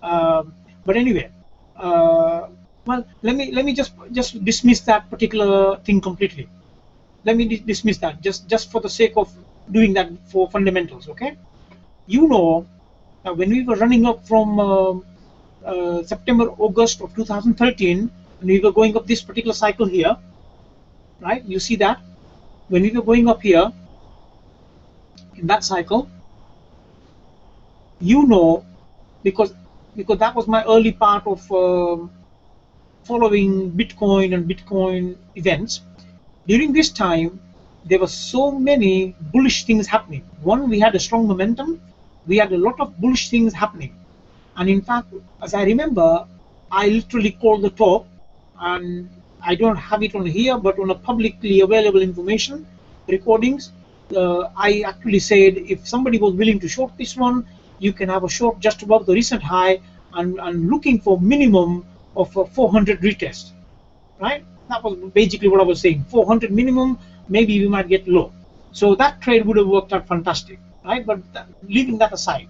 But anyway, well, let me just dismiss that particular thing completely. Let me dismiss that just for the sake of doing that for fundamentals. Okay, you know, when we were running up from September, August of 2013, and we were going up this particular cycle here, right? You see that when we were going up here in that cycle, you know, because that was my early part of following Bitcoin and Bitcoin events. During this time, there were so many bullish things happening. One, we had a strong momentum. We had a lot of bullish things happening. And in fact, as I remember, I literally called the top, and I don't have it on here, but on a publicly available information, recordings, I actually said, if somebody was willing to short this one, you can have a short just above the recent high, and looking for minimum of 400 retest, right? That was basically what I was saying. 400 minimum, maybe we might get low. So that trade would have worked out fantastic, right? But leaving that aside,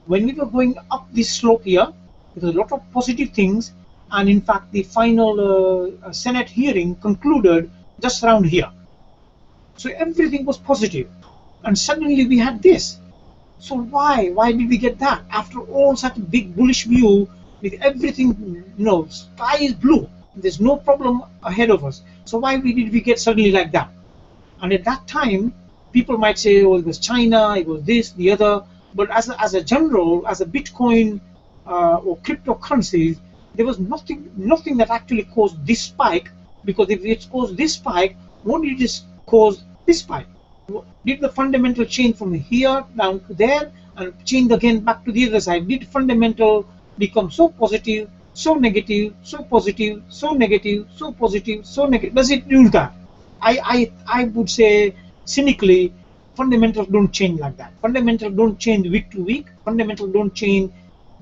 when we were going up this slope here, there was a lot of positive things, and in fact, the final Senate hearing concluded just around here. So everything was positive, and suddenly we had this. So why did we get that after all such a big bullish view with everything, you know, sky is blue, there's no problem ahead of us? So why did we get suddenly like that? And at that time, people might say, oh, it was China, it was this, the other. But as a general, as a Bitcoin or cryptocurrencies, there was nothing that actually caused this spike, because if it caused this spike, what did it cause this spike? Did the fundamental change from here down to there, and change again back to the other side. Did fundamental become so positive, so negative, so positive, so negative, so positive, so negative? Does it do that? I would say cynically, fundamentals don't change like that. Fundamentals don't change week to week. Fundamentals don't change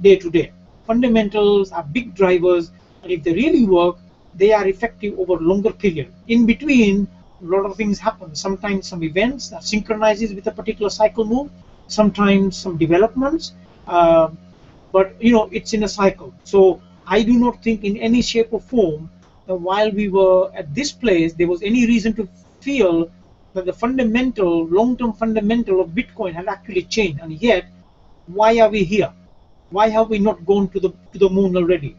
day to day. Fundamentals are big drivers, and if they really work, they are effective over longer period. In between, a lot of things happen. Sometimes some events that synchronizes with a particular cycle move. Sometimes some developments. But it's in a cycle. So I do not think in any shape or form that while we were at this place there was any reason to feel that the fundamental, long-term fundamental of Bitcoin had actually changed. And yet, why are we here? Why have we not gone to the moon already?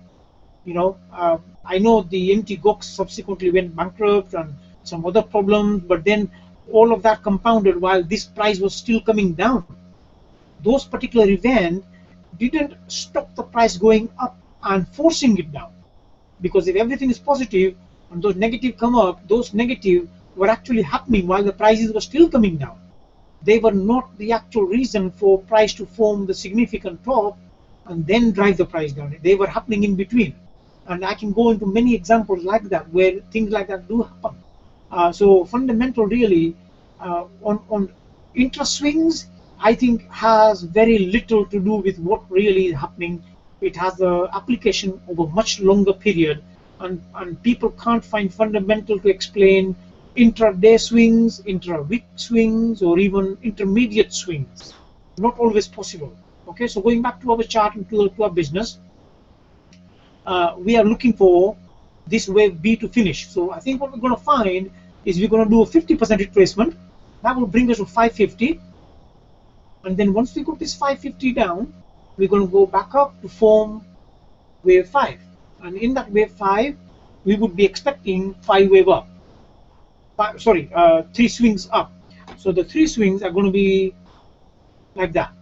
I know the Mt. Gox subsequently went bankrupt and some other problems, but then all of that compounded while this price was still coming down. Those particular events didn't stop the price going up and forcing it down, because if everything is positive and those negative come up, those negative were actually happening while the prices were still coming down. They were not the actual reason for price to form the significant top and then drive the price down. They were happening in between, and I can go into many examples like that where things like that do happen. So fundamental really on interest swings, I think has very little to do with what really is happening. It has the application over much longer period, and people can't find fundamental to explain intraday swings, intra-week swings, or even intermediate swings. Not always possible. Okay, so going back to our chart and to our business, we are looking for this wave B to finish. So I think what we're going to find is we're going to do a 50% retracement. That will bring us to 550. And then once we got this 550 down, we're going to go back up to form wave 5. And in that wave 5, we would be expecting 5 wave up. 3 swings up. So the 3 swings are going to be like that.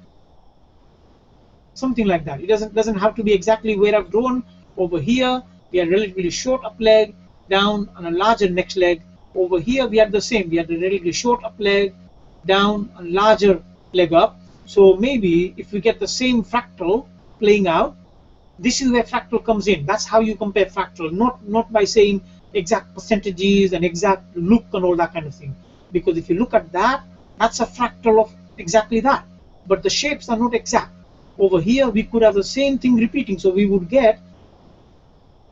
Something like that. It doesn't have to be exactly where I've drawn. Over here, we had relatively short up leg, down, and a larger next leg. Over here, we had the same. We had a relatively short up leg, down, and larger leg up. So maybe if we get the same fractal playing out, this is where fractal comes in. That's how you compare fractal, not by saying exact percentages and exact look and all that kind of thing. Because if you look at that, that's a fractal of exactly that. But the shapes are not exact. Over here, we could have the same thing repeating. So we would get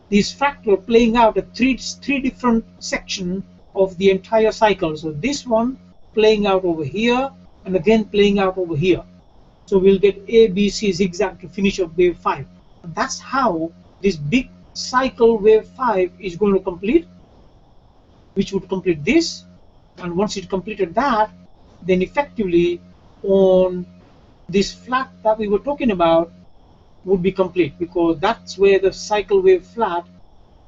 this fractal playing out at three different sections of the entire cycle. So this one playing out over here, and again playing out over here. So we'll get A, B, C zigzag to finish off wave 5. And that's how this big cycle wave 5 is going to complete, which would complete this. And once it completed that, then effectively on this flat that we were talking about would be complete, because that's where the cycle wave flat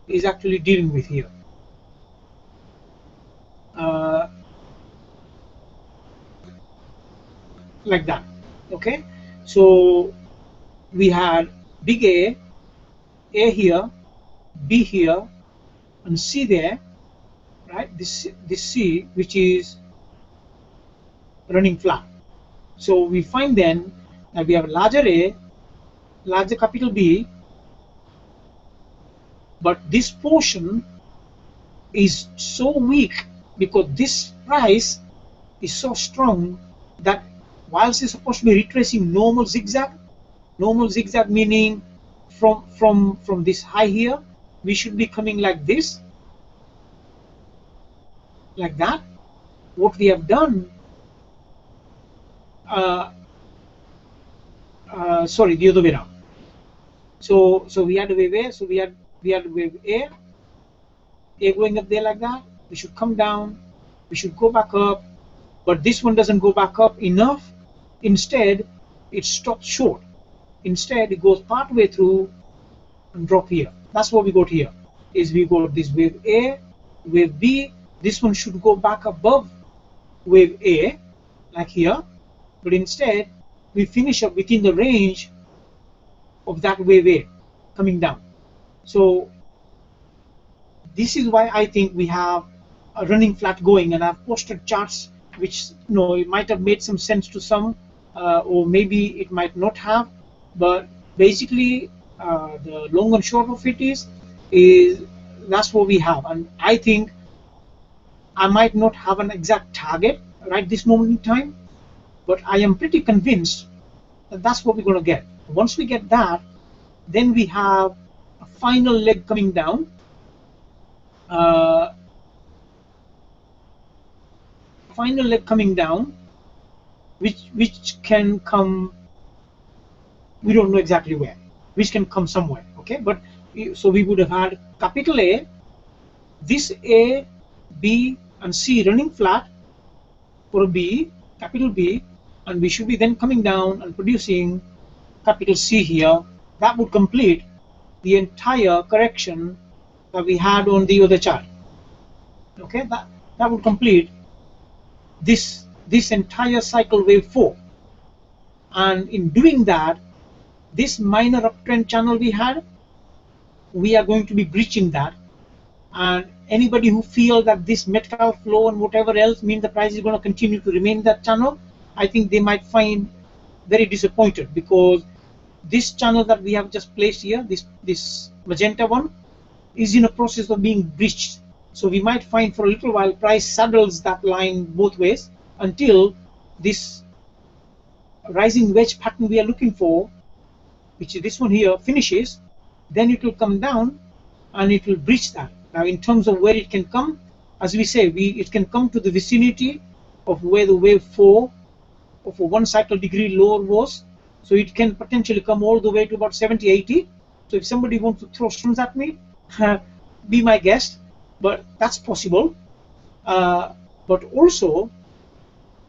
is actually dealing with here. Like that. Okay, so we had big A here, B here, and C there, right? This C, which is running flat. So we find then that we have larger A, larger capital B, but this portion is so weak because this price is so strong that whilst it's supposed to be retracing normal zigzag meaning from this high here, we should be coming like this, like that. What we have done, sorry, the other way around. So we had a wave A, so we had wave A going up there like that. We should come down, we should go back up, but this one doesn't go back up enough. Instead, it stops short. Instead, it goes part way through and drop here. That's what we got here. Is we got this wave A, wave B. This one should go back above wave A, like here. But instead, we finish up within the range of that wave A coming down. So this is why I think we have a running flat going, and I've posted charts which it might have made some sense to some, or maybe it might not have, but basically the long and short of it is that's what we have. And I think I might not have an exact target right this moment in time, but I am pretty convinced that that's what we're going to get. Once we get that, then we have a final leg coming down. Final leg coming down, which can come, we don't know exactly where, which can come somewhere, okay? But so we would have had capital A, this A, B, and C running flat for a B, capital B, and we should be then coming down and producing capital C here. That would complete the entire correction that we had on the other chart. Okay, that would complete this entire cycle wave 4. And in doing that, this minor uptrend channel we had, we are going to be breaching that. And anybody who feels that this metal flow and whatever else means the price is going to continue to remain in that channel, I think they might find very disappointed, because this channel that we have just placed here, this magenta one, is in a process of being breached. So we might find for a little while price saddles that line both ways until this rising wedge pattern we are looking for, which is this one here, finishes. Then it will come down and it will breach that. Now in terms of where it can come, as we say, it can come to the vicinity of where the wave 4 of a 1 cycle degree lower was. So it can potentially come all the way to about 70, 80. So if somebody wants to throw stones at me, be my guest, but that's possible. But also,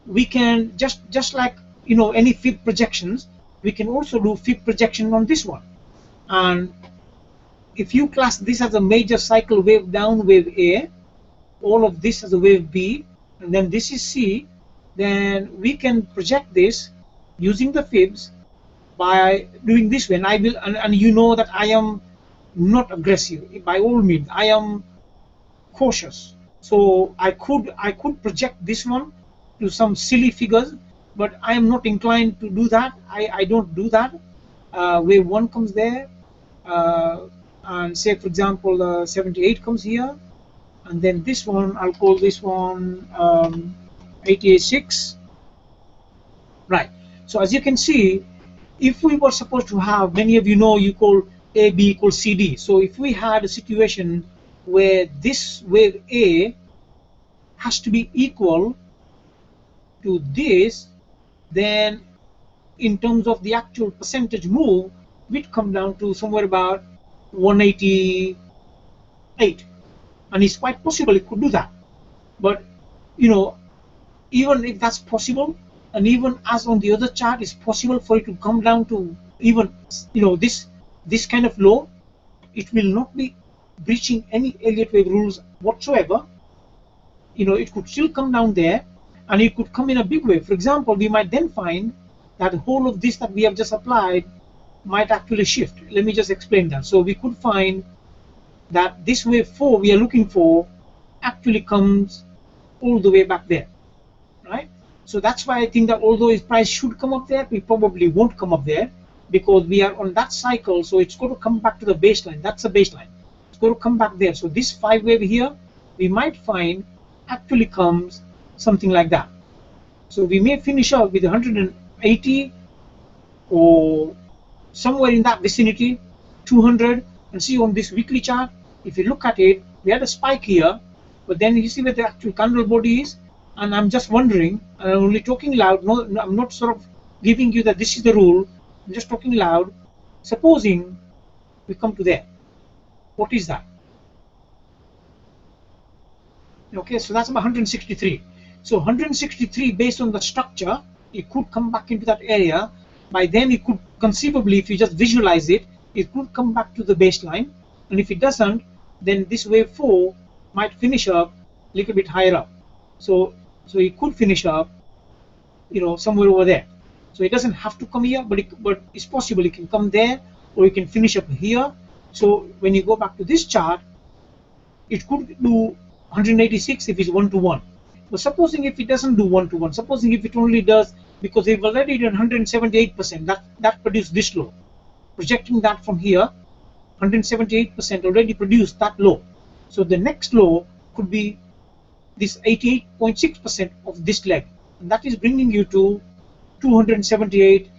we can just like any fib projections, we can also do fib projection on this one. And if you class this as a major cycle wave down, wave A, all of this as a wave B, and then this is C, then we can project this using the fibs by doing this way. And I will, and you know that I am not aggressive by all means. I am cautious. So I could project this one to some silly figures, but I am not inclined to do that. I don't do that. Wave 1 comes there, and say for example 78 comes here, and then this one, I'll call this one 88.6. Right. So as you can see, if we were supposed to have, many of you know, you call AB equals CD. So if we had a situation where this wave A has to be equal to this, then in terms of the actual percentage move, we'd come down to somewhere about 188. And it's quite possible it could do that. But even if that's possible, and even as on the other chart, it's possible for it to come down to even this kind of low, it will not be breaching any Elliott wave rules whatsoever. It could still come down there, and it could come in a big way. For example, we might then find that the whole of this that we have just applied might actually shift. Let me just explain that. So we could find that this wave 4 we are looking for actually comes all the way back there, right? So that's why I think that although its price should come up there, we probably won't come up there, because we are on that cycle. So it's going to come back to the baseline. That's the baseline. It's going to come back there. So this 5 wave here, we might find actually comes something like that. So we may finish out with 180 or somewhere in that vicinity, 200. And see on this weekly chart, if you look at it, we had a spike here, but then you see where the actual candle body is. And I'm just wondering, and I'm only talking loud, no, I'm not sort of giving you that this is the rule, I'm just talking loud. Supposing we come to there, what is that? Okay, so that's about 163. So 163, based on the structure, it could come back into that area. By then it could conceivably, if you just visualize it, it could come back to the baseline. And if it doesn't, then this wave 4 might finish up a little bit higher up. So it could finish up, somewhere over there. So it doesn't have to come here, but it's possible it can come there, or it can finish up here. So when you go back to this chart, it could do 186 if it's 1 to 1. But supposing if it doesn't do 1 to 1, supposing if it only does because they've already done 178%. That produced this low. Projecting that from here, 178% already produced that low. So the next low could be this 88.6% of this leg, and that is bringing you to 278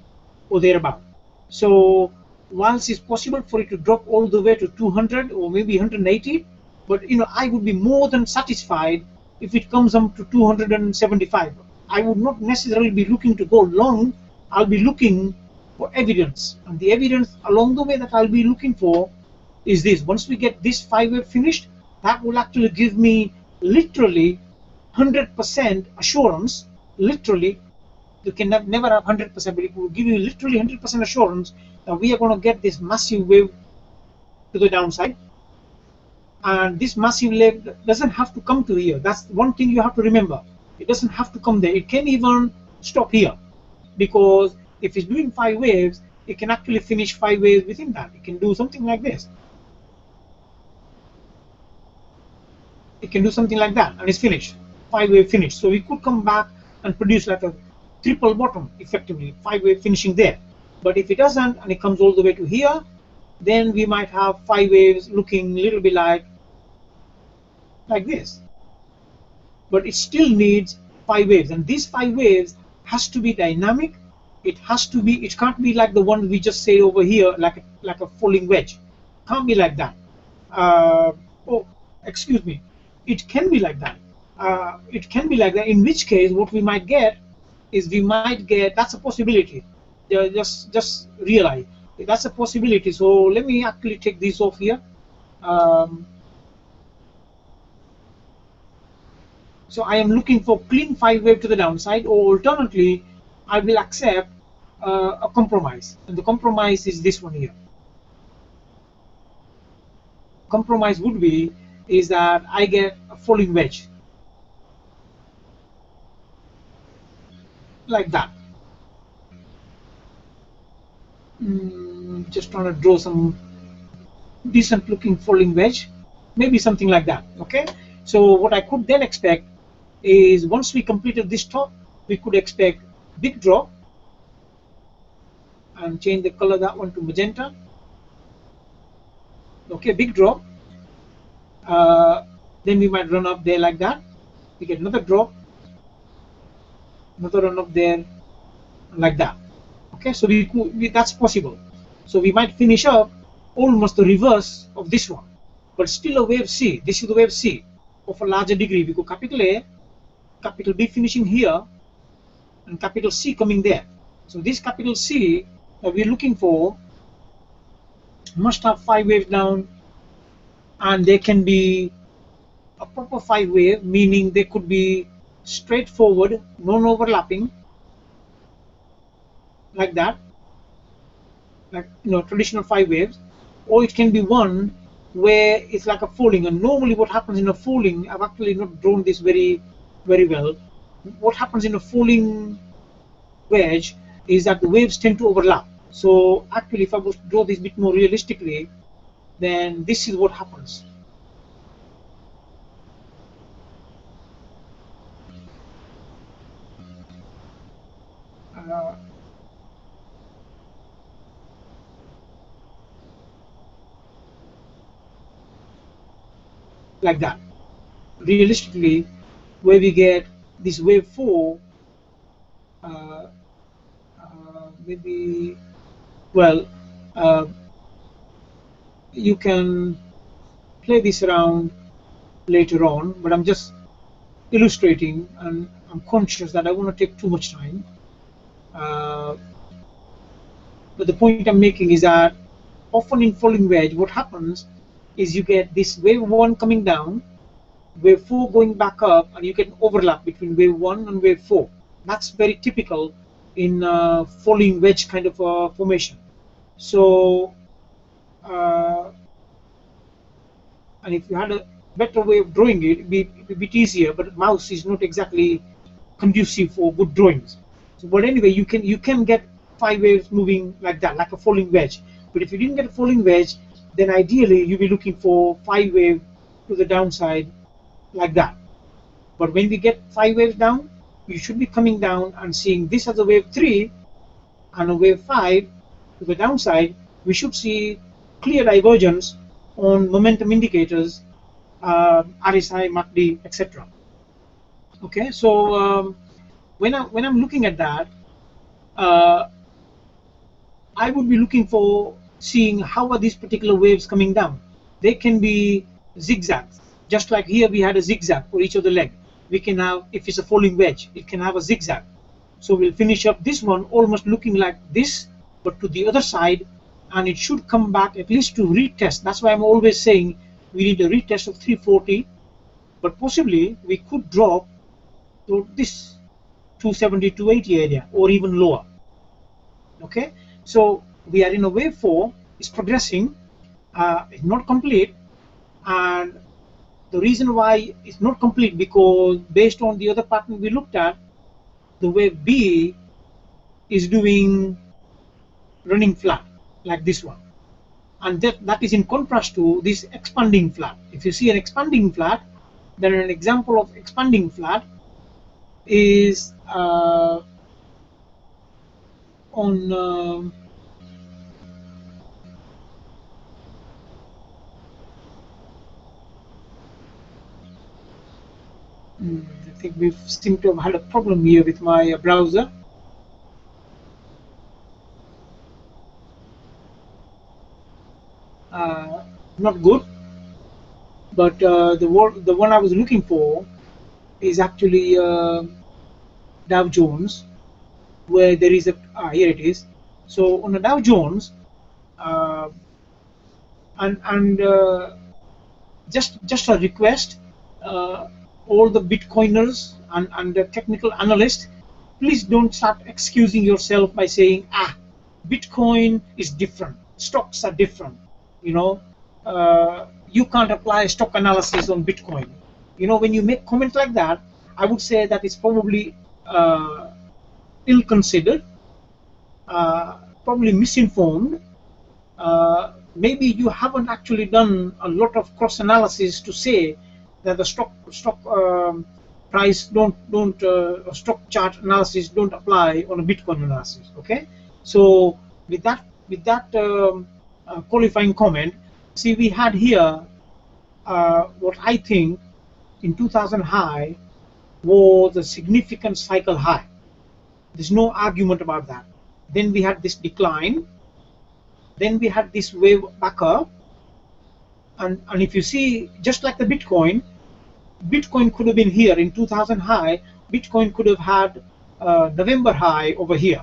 or thereabout. So whilst it's possible for it to drop all the way to 200 or maybe 180, but I would be more than satisfied if it comes up to 275. I would not necessarily be looking to go long. I'll be looking for evidence, and the evidence along the way that I'll be looking for is this. Once we get this 5-wave finished, that will actually give me literally 100% assurance. Literally, you can never have 100%, but it will give you literally 100% assurance that we are going to get this massive wave to the downside. And this massive leg doesn't have to come to here. That's one thing you have to remember. It doesn't have to come there. It can even stop here, because if it's doing 5 waves, it can actually finish 5 waves within that. It can do something like this. It can do something like that, and it's finished. 5-wave finish. So we could come back and produce like a triple bottom, effectively 5-wave finishing there. But if it doesn't, and it comes all the way to here, then we might have 5 waves looking a little bit like this. But it still needs 5 waves, and these 5 waves has to be dynamic. It has to be. It can't be like the one we just say over here, like a falling wedge. Can't be like that. Oh, excuse me. It can be like that. It can be like that. In which case, what we might get is that's a possibility. Just realize that's a possibility. So let me actually take this off here. So I am looking for clean 5-wave to the downside, or alternately, I will accept a compromise, and the compromise is this one here. Compromise would be is that I get a falling wedge like that. Just trying to draw some decent looking falling wedge, maybe something like that. Okay, so what I could then expect is, once we completed this top, we could expect big drop, and change the color that one to magenta. Okay, big drop. Then we might run up there like that. We get another drop, another run up there like that. Okay, so that's possible. So we might finish up almost the reverse of this one, but still a wave C. This is the wave C of a larger degree. We go capital A, capital B finishing here, and capital C coming there. So this capital C that we're looking for must have 5 waves down, and they can be a proper 5-wave, meaning they could be straightforward, non-overlapping, like that, like traditional 5 waves, or it can be one where it's like a falling. And normally what happens in a falling, I've actually not drawn this very well. What happens in a falling wedge is that the waves tend to overlap. So actually, if I was to draw this a bit more realistically, then this is what happens. Like that. Realistically, where we get this wave 4, maybe, well, you can play this around later on, but I'm just illustrating, and I'm conscious that I want to take too much time. But the point I'm making is that often in falling wedge, what happens is you get this wave 1 coming down, wave 4 going back up, and you get an overlap between wave 1 and wave 4. That's very typical in falling wedge kind of formation. So, and if you had a better way of drawing it, it'd be a bit easier, but mouse is not exactly conducive for good drawings. So, but anyway, you can get 5 waves moving like that, like a falling wedge. But if you didn't get a falling wedge, then ideally you'll be looking for 5 wave to the downside like that. But when we get 5 waves down, you should be coming down and seeing this as a wave 3 and a wave 5 to the downside. We should see clear divergence on momentum indicators, RSI, MACD, etc. Okay, so when I'm looking at that, I would be looking for seeing how are these particular waves coming down. They can be zigzags, just like here we had a zigzag for each of the leg. We can have, if it's a falling wedge, it can have a zigzag. So we'll finish up this one almost looking like this, but to the other side, and it should come back at least to retest. That's why I'm always saying we need a retest of 340, but possibly we could drop to this 270, 280 area or even lower. Okay, so we are in a wave 4, it's progressing, it's not complete, and the reason why it's not complete because based on the other pattern we looked at, the wave B is doing running flat like this one, and that is in contrast to this expanding flat. If you see an expanding flat, then an example of expanding flat is on I think we seem to have had a problem here with my browser. Not good, but the one I was looking for is actually Dow Jones, where there is a here it is. So on the Dow Jones, and just a request, all the Bitcoiners and the technical analysts, please don't start excusing yourself by saying, Bitcoin is different, stocks are different, you know, you can't apply stock analysis on Bitcoin. You know, when you make comments like that, I would say that it's probably ill-considered, probably misinformed. Maybe you haven't actually done a lot of cross-analysis to say that the stock price stock chart analysis don't apply on a Bitcoin analysis. Okay, so with that qualifying comment, see we had here what I think in 2000 high was a significant cycle high. There's no argument about that. Then we had this decline. Then we had this wave back up. And if you see, just like the Bitcoin could have been here in 2000 high. Bitcoin could have had November high over here.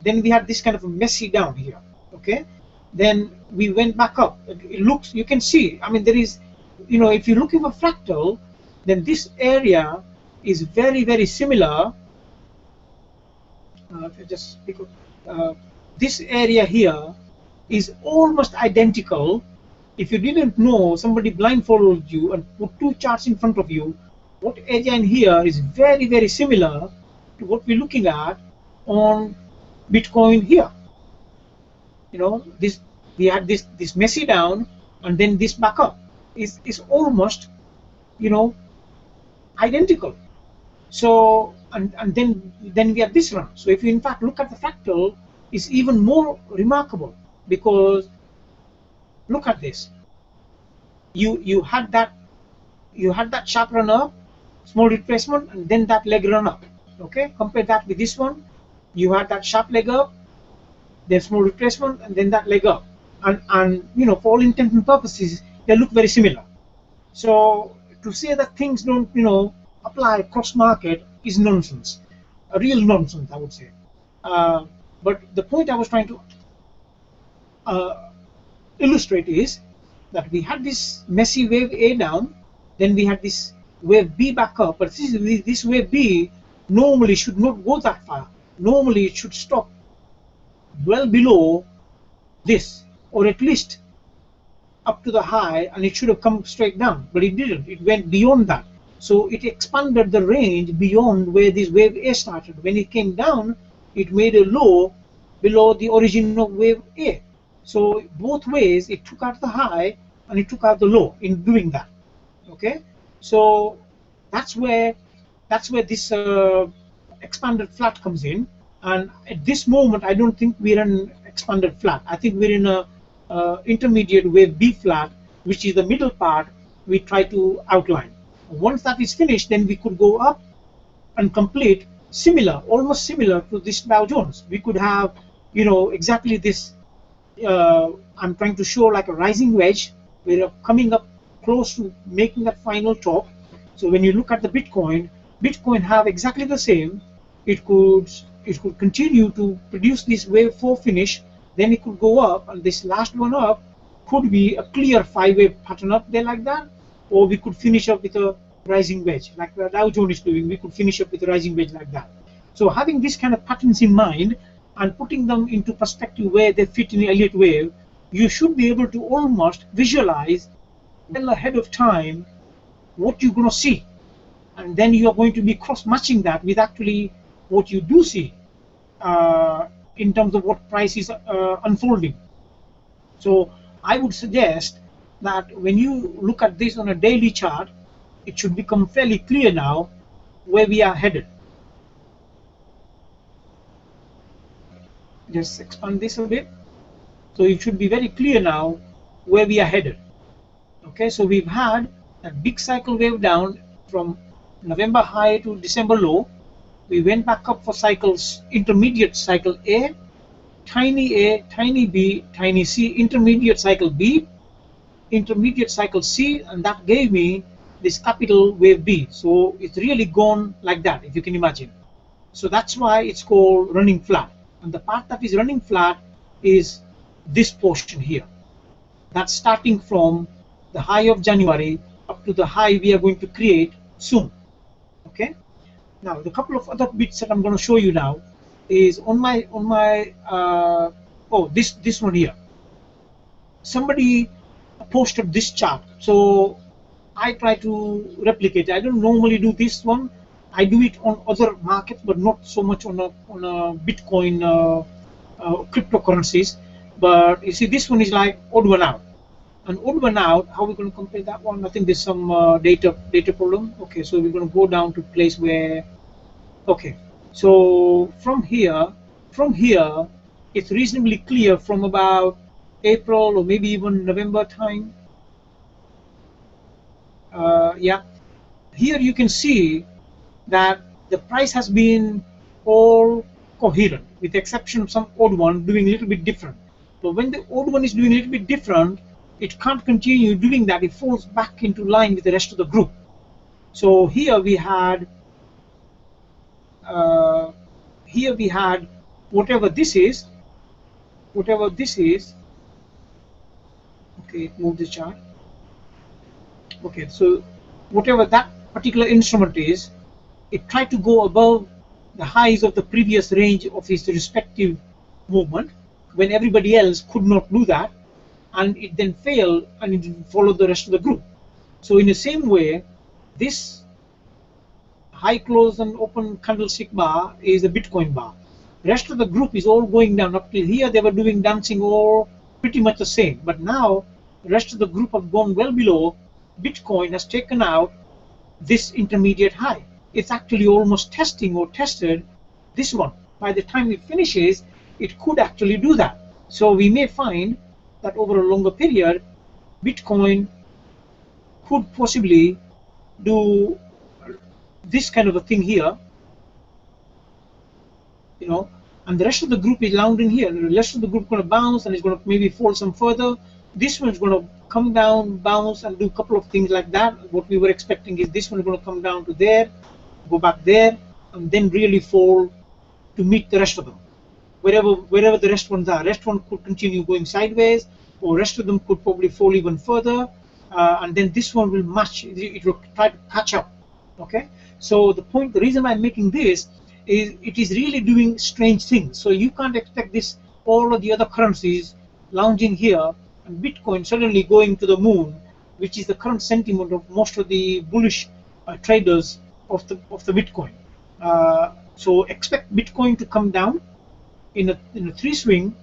Then we had this kind of a messy down here. Okay. Then we went back up. It looks, you can see, I mean, there is, you know, if you're looking for fractal, then this area is very, very similar. If you just this area here is almost identical. If you didn't know, somebody blindfolded you and put two charts in front of you, what area in here is very, very similar to what we're looking at on Bitcoin here. You know, this we had this messy down and then this back up is almost, you know, identical. So and then we have this run. So if you in fact look at the fractal, it's even more remarkable because look at this. You had that sharp run up, small retracement, and then that leg run up. Okay, compare that with this one. You had that sharp leg up, then small retracement, and then that leg up. And you know, for all intents and purposes, they look very similar. So to say that things don't, you know, apply cross market is nonsense, a real nonsense, I would say. But the point I was trying to illustrate is that we had this messy wave A down, then we had this wave B back up, but this wave B normally should not go that far. Normally it should stop well below this, or at least up to the high, and it should have come straight down, but it didn't. It went beyond that. So it expanded the range beyond where this wave A started. When it came down, it made a low below the origin of wave A. So both ways, it took out the high and it took out the low in doing that. Okay, so that's where this expanded flat comes in, and at this moment I don't think we're in expanded flat. I think we're in a intermediate wave B flat, which is the middle part we try to outline. Once that is finished, then we could go up and complete similar, almost similar to this Dow Jones. We could have, you know, exactly this. I'm trying to show like a rising wedge. We're coming up close to making that final top. So when you look at the Bitcoin have exactly the same. It could continue to produce this wave 4 finish, then it could go up, and this last one up could be a clear 5-wave pattern up there like that, or we could finish up with a rising wedge like the Dow Jones is doing. We could finish up with a rising wedge like that. So having these kind of patterns in mind and putting them into perspective where they fit in the Elliott wave, you should be able to almost visualize well ahead of time what you're going to see, and then you are going to be cross-matching that with actually what you do see in terms of what price is unfolding. So I would suggest that when you look at this on a daily chart, it should become fairly clear now where we are headed. Just expand this a bit. So it should be very clear now where we are headed. Okay, so we've had a big cycle wave down from November high to December low. We went back up for cycles, intermediate cycle A, tiny B, tiny C, intermediate cycle B, intermediate cycle C, and that gave me this capital wave B. So it's really gone like that, if you can imagine. So that's why it's called running flat. And the part that is running flat is this portion here. That's starting from the high of January up to the high we are going to create soon. Okay. Now the couple of other bits that I'm going to show you now is on my this one here. Somebody posted this chart, so I try to replicate it. I don't normally do this one. I do it on other markets, but not so much on a Bitcoin cryptocurrencies. But you see, this one is like odd one out. And odd one out, how are we going to compare that one? I think there's some data problem. Okay, so we're going to go down to a place where, okay, so from here, it's reasonably clear from about April or maybe even November time. Yeah, here you can see that the price has been all coherent, with the exception of some odd one doing a little bit different. But when the odd one is doing a little bit different, it can't continue doing that. It falls back into line with the rest of the group. So here we had whatever this is. Okay, move the chart. Okay, so whatever that particular instrument is, it tried to go above the highs of the previous range of its respective movement when everybody else could not do that, and it then failed and it followed the rest of the group. So in the same way, this high close and open candlestick bar is the Bitcoin bar. The rest of the group is all going down. Up till here they were doing dancing all pretty much the same, but now the rest of the group have gone well below. Bitcoin has taken out this intermediate high. It's actually almost testing or tested this one. By the time it finishes, it could actually do that. So we may find that over a longer period, Bitcoin could possibly do this kind of a thing here, you know, and the rest of the group is lounging here. The rest of the group is going to bounce and it's going to maybe fall some further. This one is going to come down, bounce, and do a couple of things like that. What we were expecting is this one is going to come down to there, go back there, and then really fall to meet the rest of them. Wherever the rest ones are, rest one could continue going sideways, or rest of them could probably fall even further, and then this one will match. It will try to catch up. Okay. So the reason I'm making this is it is really doing strange things. So you can't expect this all of the other currencies lounging here and Bitcoin suddenly going to the moon, which is the current sentiment of most of the bullish traders of the Bitcoin. So expect Bitcoin to come down in a 3 swing,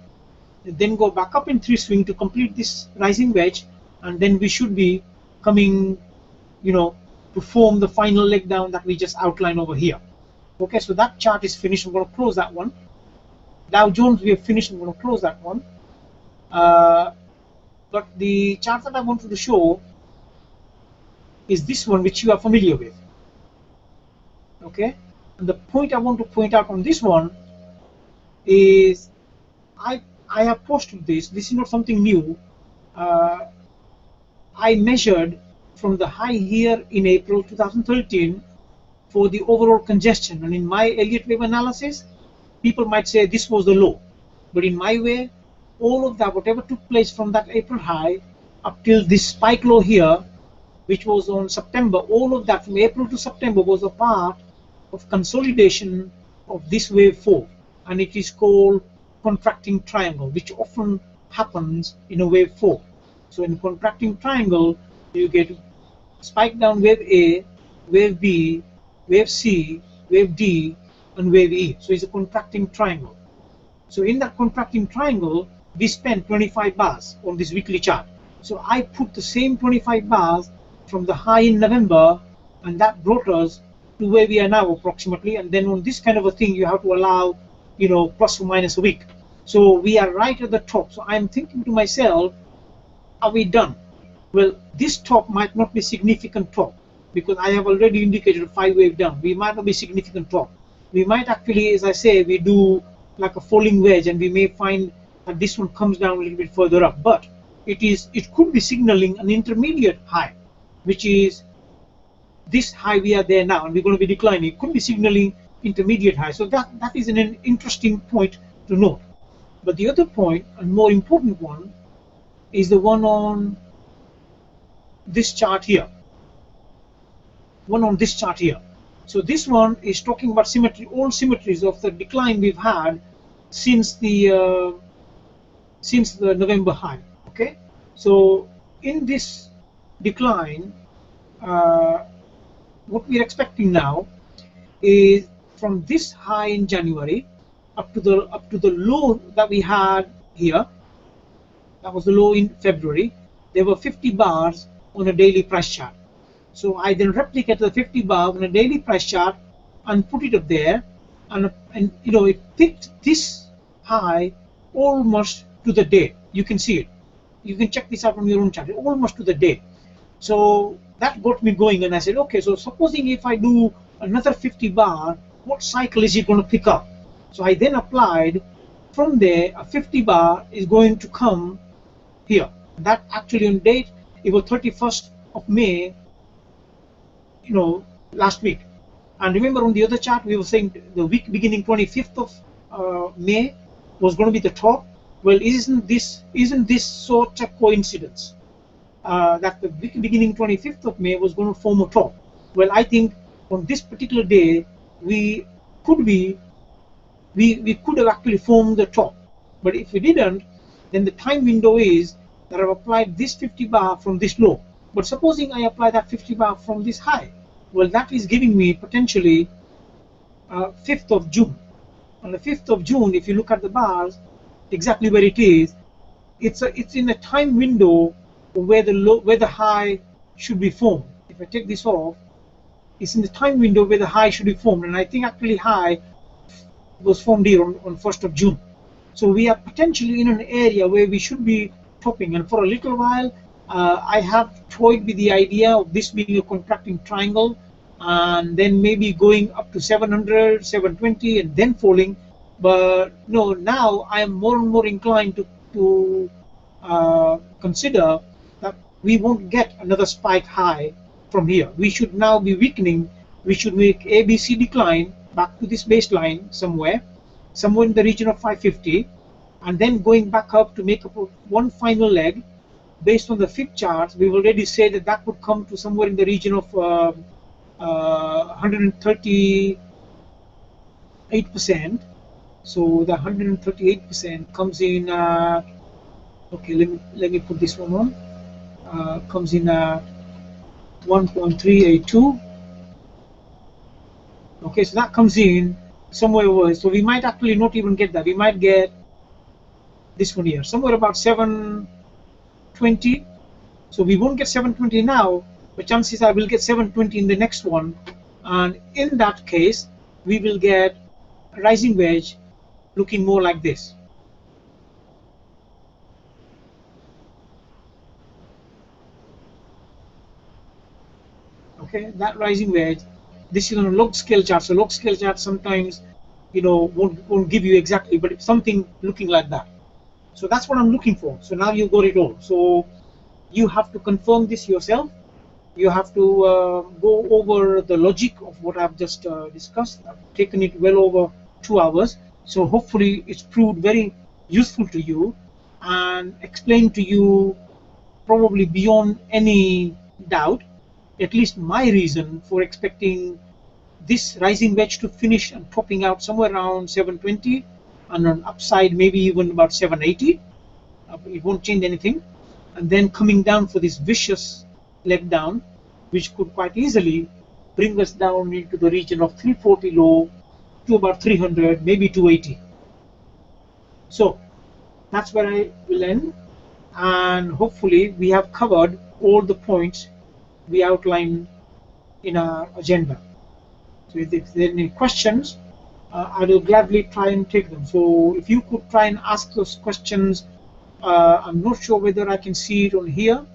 then go back up in 3 swing to complete this rising wedge, and then we should be coming, you know, to form the final leg down that we just outlined over here. Okay, so that chart is finished. I'm going to close that one. Dow Jones, we have finished. I'm going to close that one. But the chart that I wanted to show is this one, which you are familiar with. Okay, and the point I want to point out on this one is I have posted this. This is not something new. I measured from the high here in April 2013 for the overall congestion, and in my Elliott wave analysis, people might say this was the low, but in my way, all of that, whatever took place from that April high up till this spike low here, which was on September, all of that from April to September was a part of consolidation of this wave 4, and it is called contracting triangle, which often happens in a wave 4. So in contracting triangle, you get spike down wave A, wave B, wave C, wave D, and wave E. So it's a contracting triangle. So in that contracting triangle, we spent 25 bars on this weekly chart. So I put the same 25 bars from the high in November, and that brought us to where we are now approximately. And then on this kind of a thing, you have to allow, you know, plus or minus a week. So we are right at the top. So I'm thinking to myself, are we done? Well, this top might not be significant top, because I have already indicated a 5-wave down. We might not be significant top. We might actually, as I say, we do like a falling wedge, and we may find that this one comes down a little bit further up. But it could be signaling an intermediate high, which is this high we are there now, and we're going to be declining. It could be signaling intermediate high. So that is an interesting point to note. But the other point, and more important one, is the one on this chart here. One on this chart here. So this one is talking about symmetry, all symmetries of the decline we've had since the November high. Okay. So in this decline, what we're expecting now is from this high in January up to the low that we had here. That was the low in February. There were 50 bars on a daily price chart. So I then replicated the 50 bar on a daily price chart and put it up there, and you know, it picked this high almost to the day. You can see it. You can check this out on your own chart. Almost to the day. So that got me going, and I said, okay, so supposing if I do another 50 bar, what cycle is it going to pick up? So I then applied from there. A 50 bar is going to come here. That actually on date, it was 31st of May, you know, last week. And remember on the other chart, we were saying the week beginning 25th of May was going to be the top. Well, isn't this such a coincidence that the week beginning 25th of May was going to form a top? Well, I think on this particular day, we could have actually formed the top. But if we didn't, then the time window is that I've applied this 50 bar from this low. But supposing I apply that 50 bar from this high, well, that is giving me potentially 5th of June. On the 5th of June, if you look at the bars, exactly where it is, it's in a time window where the high should be formed. If I take this off, it's in the time window where the high should be formed, and I think actually high was formed here on 1st of June. So we are potentially in an area where we should be topping, and for a little while I have toyed with the idea of this being a contracting triangle, and then maybe going up to 700, 720, and then falling. But no, now I am more and more inclined to consider that we won't get another spike high from here. We should now be weakening. We should make ABC decline back to this baseline somewhere in the region of 550, and then going back up to make up one final leg. Based on the fib charts, we've already said that would come to somewhere in the region of 138%. So the 138% comes in. Okay, let me put this one on. Comes in 1.382. Okay, so that comes in somewhere over. So we might actually not even get that. We might get this one here, somewhere about 720. So we won't get 720 now, but chances are we'll get 720 in the next one. And in that case, we will get a rising wedge looking more like this. Okay, that rising wedge. This is on a log scale chart. So log scale chart sometimes, won't give you exactly, but it's something looking like that. So that's what I'm looking for. So now you got it all. So you have to confirm this yourself. You have to go over the logic of what I've just discussed. I've taken it well over 2 hours. So hopefully it's proved very useful to you and explained to you probably beyond any doubt, at least my reason for expecting this rising wedge to finish and topping out somewhere around 720 and on upside maybe even about 780. It won't change anything, and then coming down for this vicious leg down, which could quite easily bring us down into the region of 340 low to about 300, maybe 280. So that's where I will end, and hopefully we have covered all the points we outlined in our agenda. So if there are any questions, I will gladly try and take them. So if you could try and ask those questions, I'm not sure whether I can see it on here,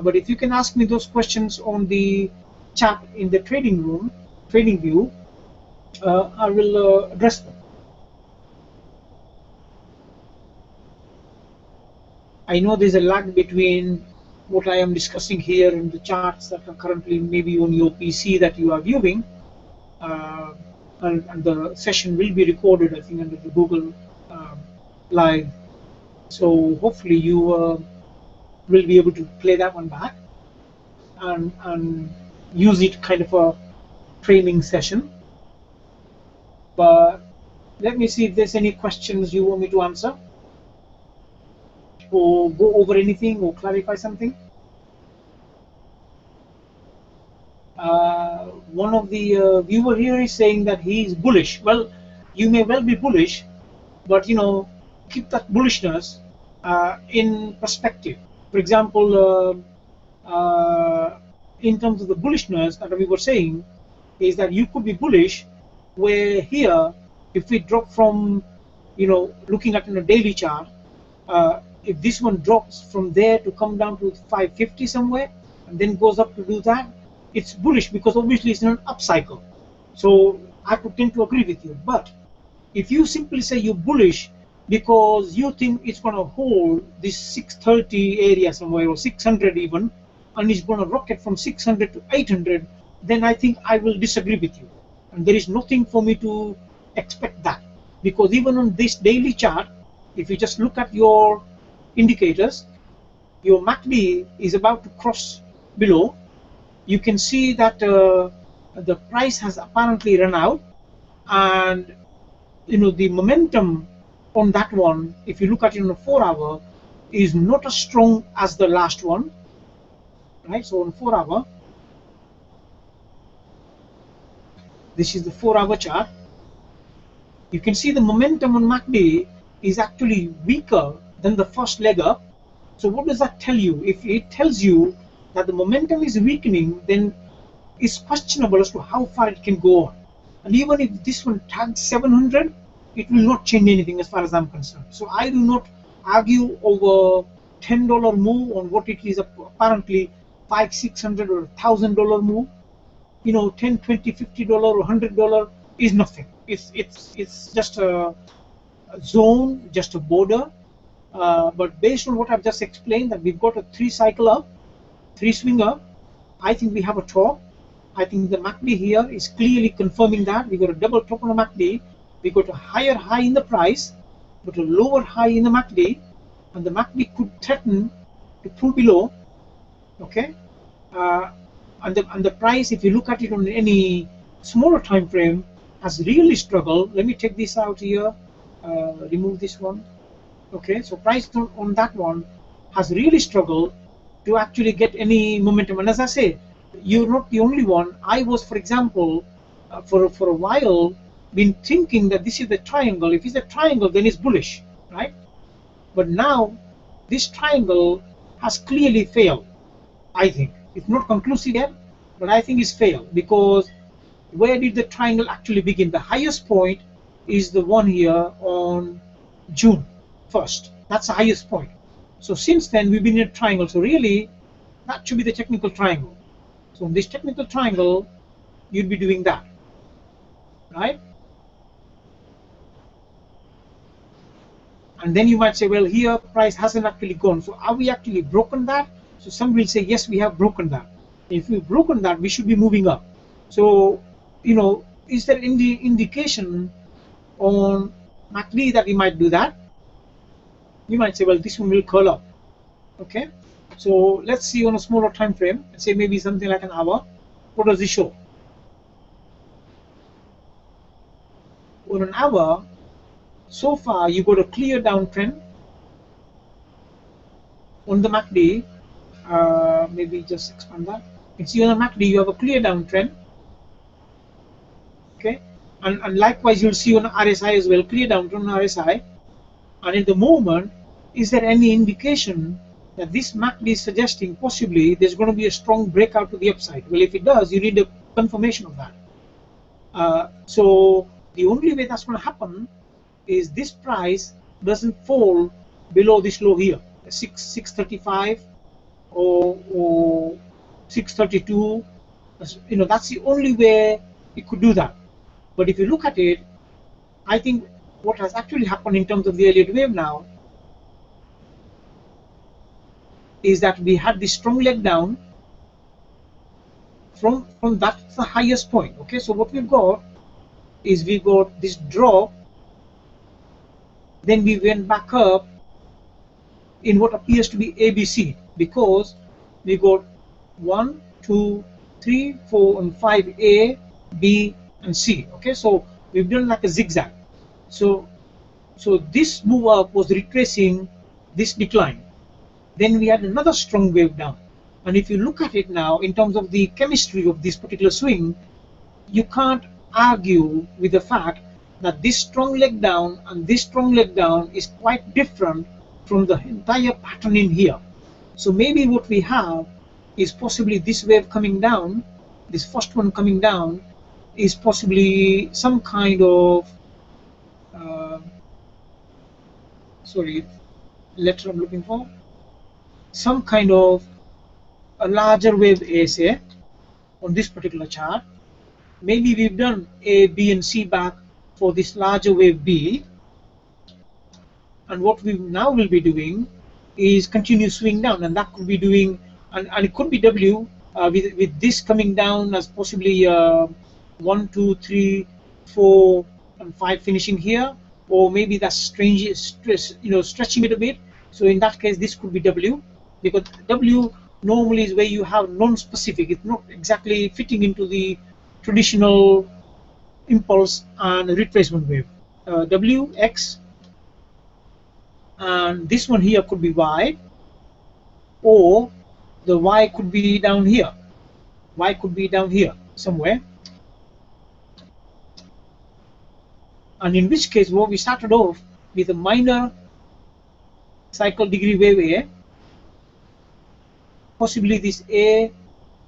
but if you can ask me those questions on the chat in the trading room, trading view, I will address them. I know there's a lag between what I am discussing here and the charts that are currently maybe on your PC that you are viewing, and the session will be recorded, I think, under the Google Live. So hopefully you will be able to play that one back and use it kind of a training session. But let me see if there's any questions you want me to answer, or go over anything, or clarify something. One of the viewer here is saying that he is bullish. Well, you may well be bullish, but keep that bullishness in perspective. For example, in terms of the bullishness that we were saying, is that you could be bullish where here, if we drop from, looking at in a daily chart, if this one drops from there to come down to 550 somewhere and then goes up to do that, it's bullish because obviously it's in an up cycle. So I could tend to agree with you. But if you simply say you're bullish because you think it's going to hold this 630 area somewhere, or 600 even, and it's going to rocket from 600 to 800, then I think I will disagree with you. And there is nothing for me to expect that, because even on this daily chart, if you just look at your indicators, your MACD is about to cross below. You can see that the price has apparently run out, and the momentum on that one, if you look at it on a 4-hour, is not as strong as the last one, right? So on 4-hour, this is the 4-hour chart. You can see the momentum on MACD is actually weaker than the first leg up. So what does that tell you? If it tells you that the momentum is weakening, then it's questionable as to how far it can go on. And even if this one tags 700, it will not change anything as far as I'm concerned. So I do not argue over $10 move on what it is apparently $500, $600 or $1,000 move. $10, $20, $50 or $100 is nothing. It's just a zone, just a border. But based on what I've just explained, that we've got a 3-cycle up, 3-swing up, I think we have a top. I think the MACD here is clearly confirming that. We got a double top on the MACD. We got a higher high in the price, but a lower high in the MACD, and the MACD could threaten to pull below. Okay, and the price, if you look at it on any smaller time frame, has really struggled. Let me take this out here, remove this one. Okay, so price on that one has really struggled to actually get any momentum. And as I say, you're not the only one. I was, for example, for a while, been thinking that this is the triangle. If it's a triangle, then it's bullish, right? But now this triangle has clearly failed. I think it's not conclusive yet, but I think it's failed, because where did the triangle actually begin? The highest point is the one here on June 1st. That's the highest point. So since then we've been in a triangle. So really that should be the technical triangle. So in this technical triangle you'd be doing that, right? And then you might say, well, here price hasn't actually gone. So are we actually broken that? So some will say, yes, we have broken that. If we've broken that, we should be moving up. So, you know, is there any indication on MACD that we might do that? You might say, well, this one will curl up. Okay. So let's see on a smaller time frame. Let's say maybe something like an hour. What does this show? On an hour, so far you got a clear downtrend on the MACD. Maybe just expand that. You can see on the MACD you have a clear downtrend. Okay, and likewise you'll see on the RSI as well, clear downtrend on RSI. And in the moment, is there any indication that this MACD is suggesting possibly there's going to be a strong breakout to the upside? Well, if it does, you need a confirmation of that. So the only way that's going to happen is this price doesn't fall below this low here, 635 or 632. You know, that's the only way it could do that. But if you look at it, I think what has actually happened in terms of the Elliott wave now is that we had this strong leg down from that's the highest point. Okay, so what we've got is we got this drop, then we went back up in what appears to be ABC, because we got 1, 2, 3, 4 and 5 A, B and C. Okay, so we've done like a zigzag. So this move up was retracing this decline. Then we had another strong wave down, and if you look at it now in terms of the chemistry of this particular swing, you can't argue with the fact that this strong leg down and this strong leg down is quite different from the entire pattern in here. So maybe what we have is possibly this wave coming down, this first one coming down, is possibly some kind of letter I'm looking for, some kind of a larger wave ASA on this particular chart. Maybe we've done A, B and C back for this larger wave B, and what we now will be doing is continue swing down, and that could be doing, and it could be W with this coming down as possibly 1, 2, 3, 4 and 5 finishing here, or maybe that's stretching it a bit. So in that case this could be W, because W normally is where you have non-specific, it's not exactly fitting into the traditional impulse and retracement wave. W, X, and this one here could be Y, or the Y could be down here. Y could be down here somewhere. And in which case, what we started off with a minor cycle degree wave A, possibly this A,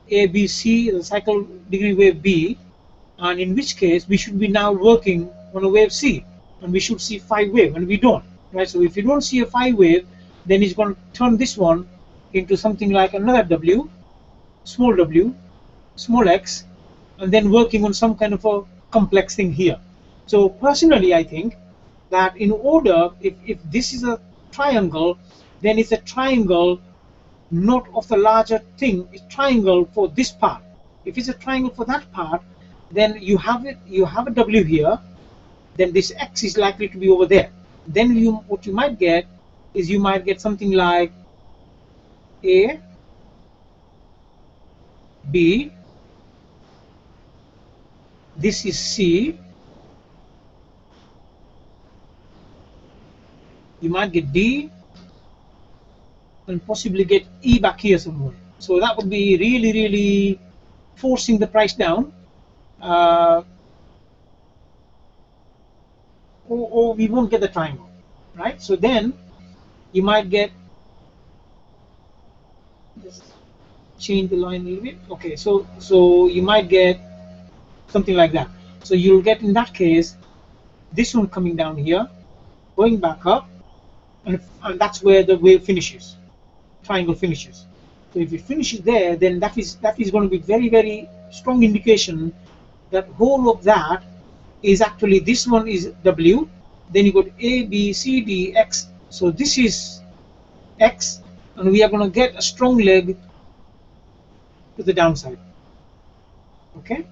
B, C, the cycle degree wave B, and in which case we should be now working on a wave C, and we should see 5 wave, and we don't, right? So if you don't see a 5 wave, then it's going to turn this one into something like another W, small x, and then working on some kind of a complex thing here. So personally, I think that in order, if this is a triangle, then it's a triangle not of the larger thing, it's triangle for this part. If it's a triangle for that part, then you have a W here, then this X is likely to be over there. Then what you might get is you might get something like A, B, this is C, you might get D, and possibly get E back here somewhere. So that would be really, really forcing the price down, or we won't get the triangle, right? So then you might get, just change the line a little bit. Okay, so you might get something like that. So you'll get in that case this one coming down here, going back up, and that's where the wave finishes, triangle finishes. So if it finishes there, then that is going to be very, very strong indication that whole of that is actually, this one is W, then you got A, B, C, D, X. So this is X, and we are going to get a strong leg to the downside. Okay,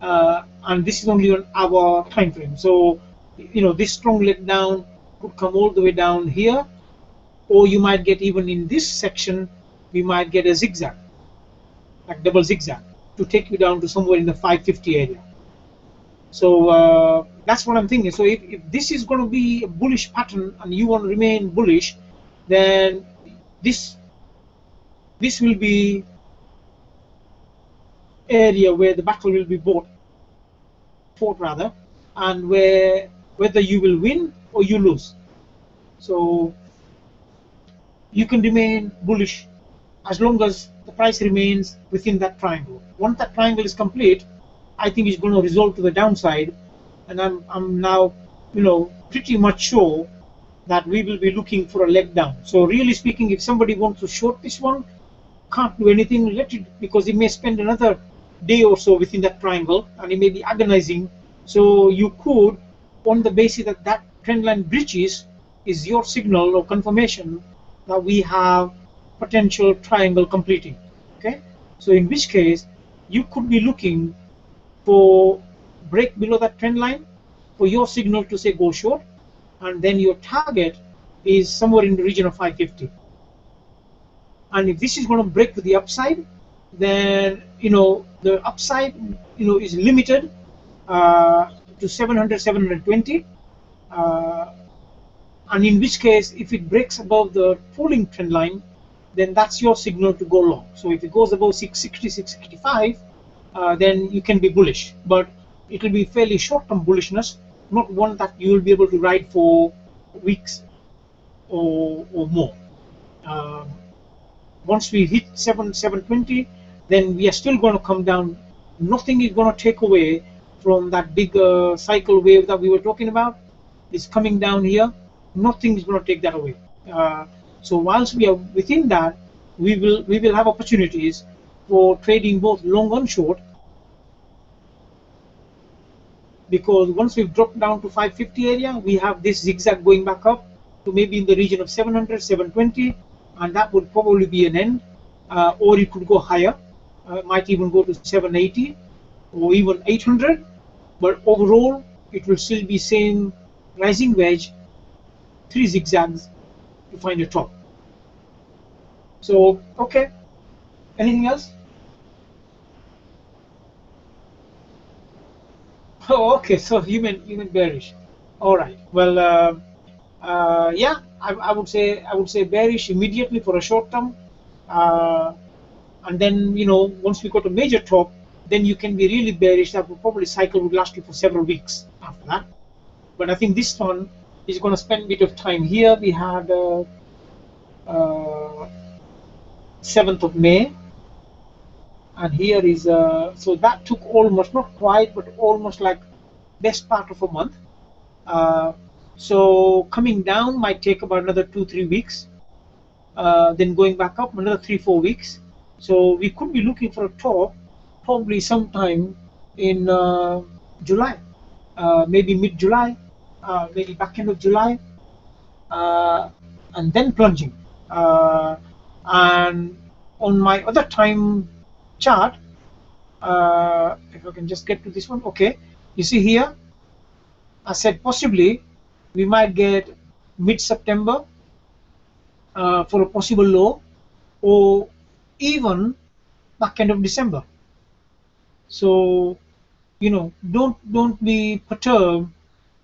and this is only on our time frame. So this strong leg down could come all the way down here, or you might get, even in this section, we might get a zigzag, like double zigzag, to take you down to somewhere in the 550 area. So that's what I'm thinking. So if this is going to be a bullish pattern and you want to remain bullish, then this will be area where the battle will be fought rather, and where whether you will win or you lose. So you can remain bullish as long as the price remains within that triangle. Once that triangle is complete, I think it's going to resolve to the downside, and I'm now pretty much sure that we will be looking for a leg down. So really speaking, if somebody wants to short this one, can't do anything, let it, because it may spend another day or so within that triangle and it may be agonizing. So you could, on the basis that that trend line breaches, is your signal or confirmation that we have potential triangle completing. Okay, so in which case you could be looking for break below that trend line for your signal to say go short, and then your target is somewhere in the region of 550. And if this is going to break to the upside, then the upside is limited to 700, 720, and in which case, if it breaks above the falling trend line, then that's your signal to go long. So if it goes above 660, 665, then you can be bullish, but it will be fairly short-term bullishness, not one that you will be able to ride for weeks or more. Once we hit 720, then we are still going to come down. Nothing is going to take away from that big cycle wave that we were talking about. It's coming down here. Nothing is going to take that away. So whilst we are within that, we will have opportunities for trading both long and short, because once we've dropped down to 550 area, we have this zigzag going back up to maybe in the region of 700, 720, and that would probably be an end, or it could go higher, might even go to 780 or even 800, but overall it will still be same rising wedge, 3 zigzags to find a top. So okay, anything else? Oh, okay. So you mean bearish. All right. Well, yeah, I would say bearish immediately for a short term, and then once we go to major top, then you can be really bearish. That would probably cycle would last you for several weeks after that. But I think this one is going to spend a bit of time here. We had 7th of May. And here is so that took almost, not quite, but almost like best part of a month. So coming down might take about another 2-3 weeks, then going back up another 3-4 weeks. So we could be looking for a top probably sometime in July, maybe mid-July, maybe back end of July, and then plunging. And on my other time chart, if I can just get to this one. Okay, you see here I said possibly we might get mid-September for a possible low, or even back end of December. So don't be perturbed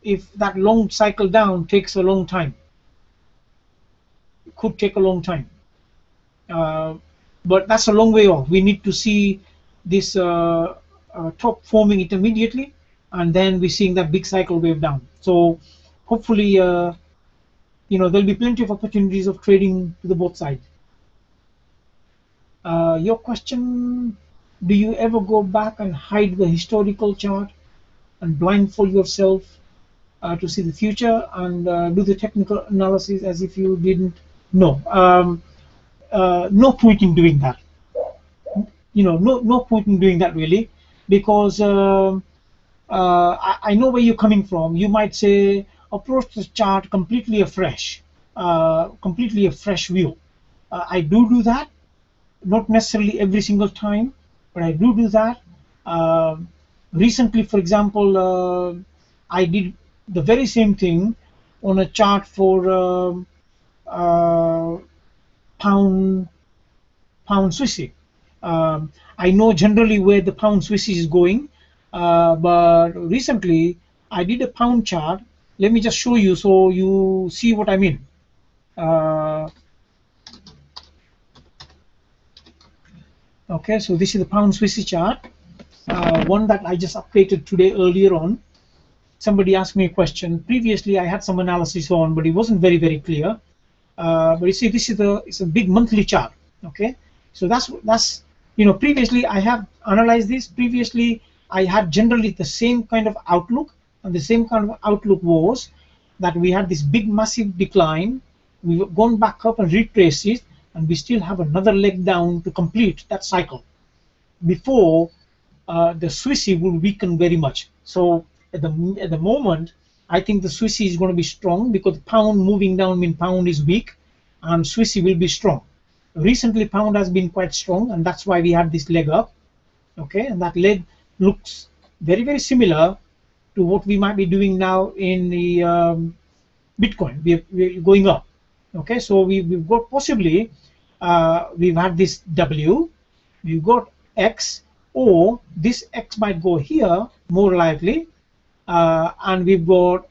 if that long cycle down takes a long time. It could take a long time, but that's a long way off. We need to see this top forming intermediately, and then we're seeing that big cycle wave down. So hopefully there'll be plenty of opportunities of trading to the both sides. Your question, do you ever go back and hide the historical chart and blindfold yourself to see the future and do the technical analysis as if you didn't know? No point in doing that. No point in doing that really, because I know where you're coming from. You might say approach the chart completely a fresh view. I do that, not necessarily every single time, but I do that. Recently, for example, I did the very same thing on a chart for pound Swissy. I know generally where the pound Swissy is going, but recently I did a pound chart. Let me just show you so you see what I mean. Okay, so this is the pound Swissy chart, one that I just updated today earlier on. Somebody asked me a question. Previously, I had some analysis on, but it wasn't very clear. But you see, it's a big monthly chart. Okay, so that's previously I have analyzed this. Previously, I had generally the same kind of outlook, and the same kind of outlook was that we had this big massive decline. We've gone back up and retraced it, and we still have another leg down to complete that cycle before the Swissy will weaken very much. So at the moment, I think the Swissy is going to be strong because pound moving down means pound is weak, and Swissy will be strong. Recently, pound has been quite strong, and that's why we had this leg up. Okay, and that leg looks very similar to what we might be doing now in the Bitcoin. We're going up. Okay, so we've got possibly we've had this W, we've got X, or this X might go here more likely, and we've got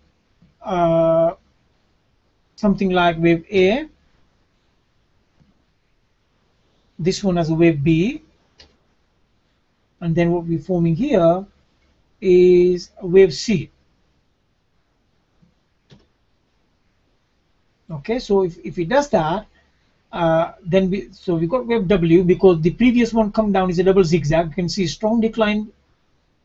something like wave A. This one has a wave B, and then what we're forming here is a wave C. Okay, so if it does that, then we got wave W, because the previous one come down is a double zigzag. You can see strong decline,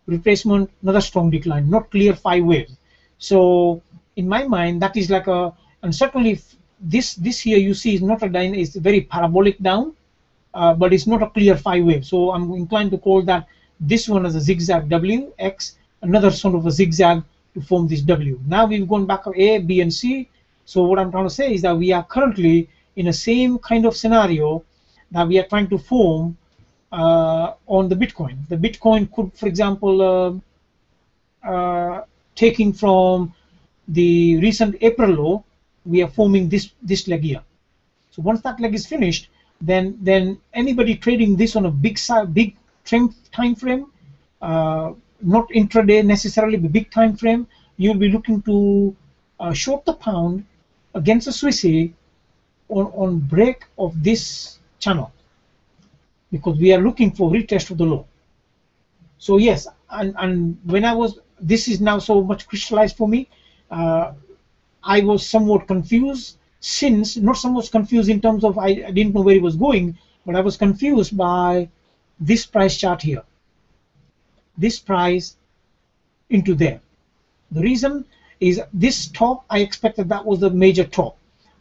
retracement, another strong decline, not clear 5 waves. So in my mind, that is like and certainly this here you see is not a line, it's very parabolic down, but it's not a clear 5 wave. So I'm inclined to call that this one as a zigzag W, X, another sort of a zigzag to form this W. Now we've gone back of A, B, and C. So what I'm trying to say is that we are currently in the same kind of scenario that we are trying to form on the Bitcoin. The Bitcoin could, for example, taking from the recent April low, we are forming this leg here. So once that leg is finished, then anybody trading this on a big time frame, not intraday necessarily, but big time frame, you'll be looking to short the pound against the Swissy on break of this channel, because we are looking for retest of the low. So yes, and when this is now so much crystallized for me. I was somewhat confused, not so much confused in terms of I didn't know where it was going, but I was confused by this price chart here, this price into there. The reason is this top, I expected that was the major top,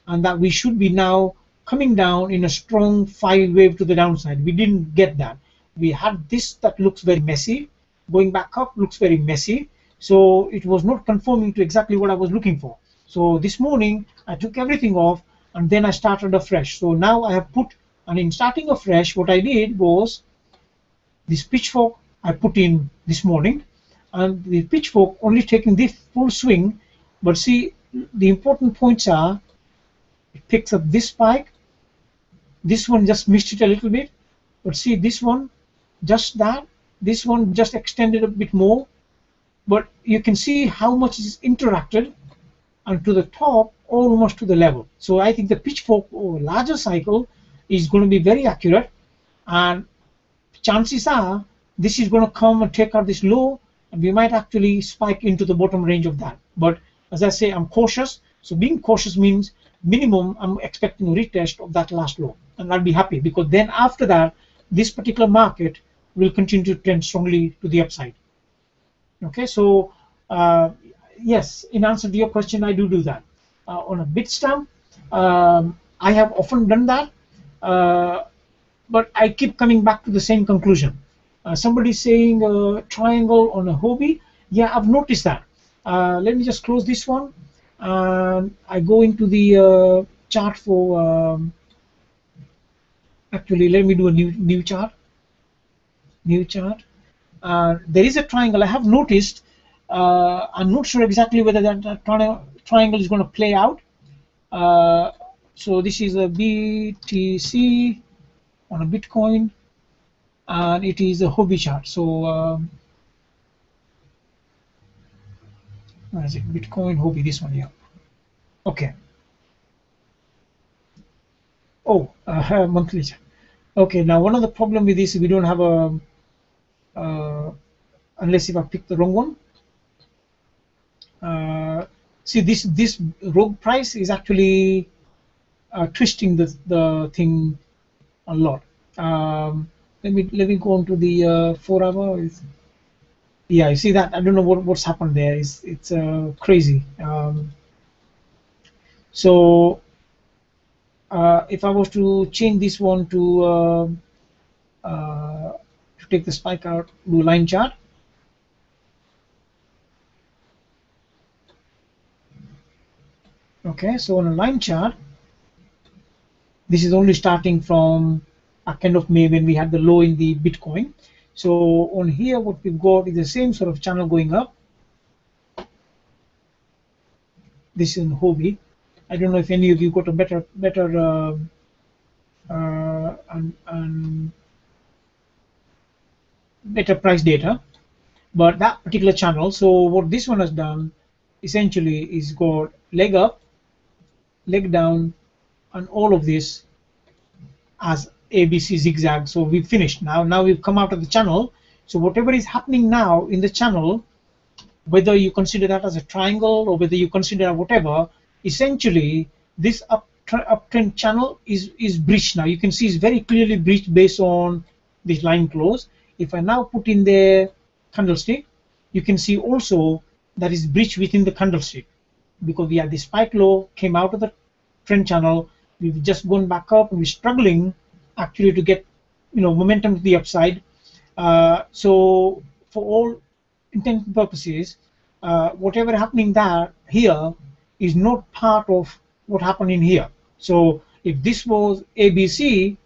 and that we should be now coming down in a strong 5 wave to the downside. We didn't get that. We had this that looks very messy, going back up looks very messy, so it was not conforming to exactly what I was looking for. So this morning I took everything off and then I started afresh. So now I have put, and in starting afresh, what I did was this pitchfork I put in this morning, and the pitchfork only taking this full swing, but see the important points are it picks up this spike, this one just missed it a little bit, but see this one just that, this one just extended a bit more, but you can see how much is interacted, and to the top almost to the level. So I think the pitchfork or larger cycle is going to be very accurate, and chances are this is going to come and take out this low, and we might actually spike into the bottom range of that. But as I say, I'm cautious. So being cautious means minimum I'm expecting a retest of that last low, and I'll be happy, because then after that this particular market will continue to trend strongly to the upside. Okay, so yes, in answer to your question, I do that. On a bit stamp, I have often done that, but I keep coming back to the same conclusion. Somebody saying triangle on a hobby. Yeah, I've noticed that. Let me just close this one, and I go into the chart for. Actually, let me do a new chart. New chart. There is a triangle I have noticed. I'm not sure exactly whether that triangle is going to play out. So this is a BTC on a Bitcoin, and it is a hobby chart. So where is it? Bitcoin hobby. This one here. Okay. Oh, monthly chart. Okay. Now one of the problem with this, we don't have a unless if I pick the wrong one. See this rogue price is actually twisting the thing a lot. Let me go on to the 4 hour. Yeah, you see that? I don't know what's happened there. It's crazy. So if I was to change this one to take the spike out, do line chart. Okay, so on a line chart, this is only starting from a kind of May when we had the low in the Bitcoin. So on here, what we've got is the same sort of channel going up. This is in hobby. I don't know if any of you got a better and better price data, but that particular channel. So what this one has done essentially is got leg up, leg down, and all of this as ABC zigzag. So we've finished now we've come out of the channel. So whatever is happening now in the channel, whether you consider that as a triangle or whether you consider whatever, essentially this uptrend channel is breached now. You can see it's very clearly breached based on this line close. If I now put in the candlestick, you can see also that is breached within the candlestick, because we had the spike low, came out of the trend channel, we've just gone back up, and we're struggling actually to get momentum to the upside. So for all intent and purposes, whatever happening here is not part of what happened in here. So if this was ABC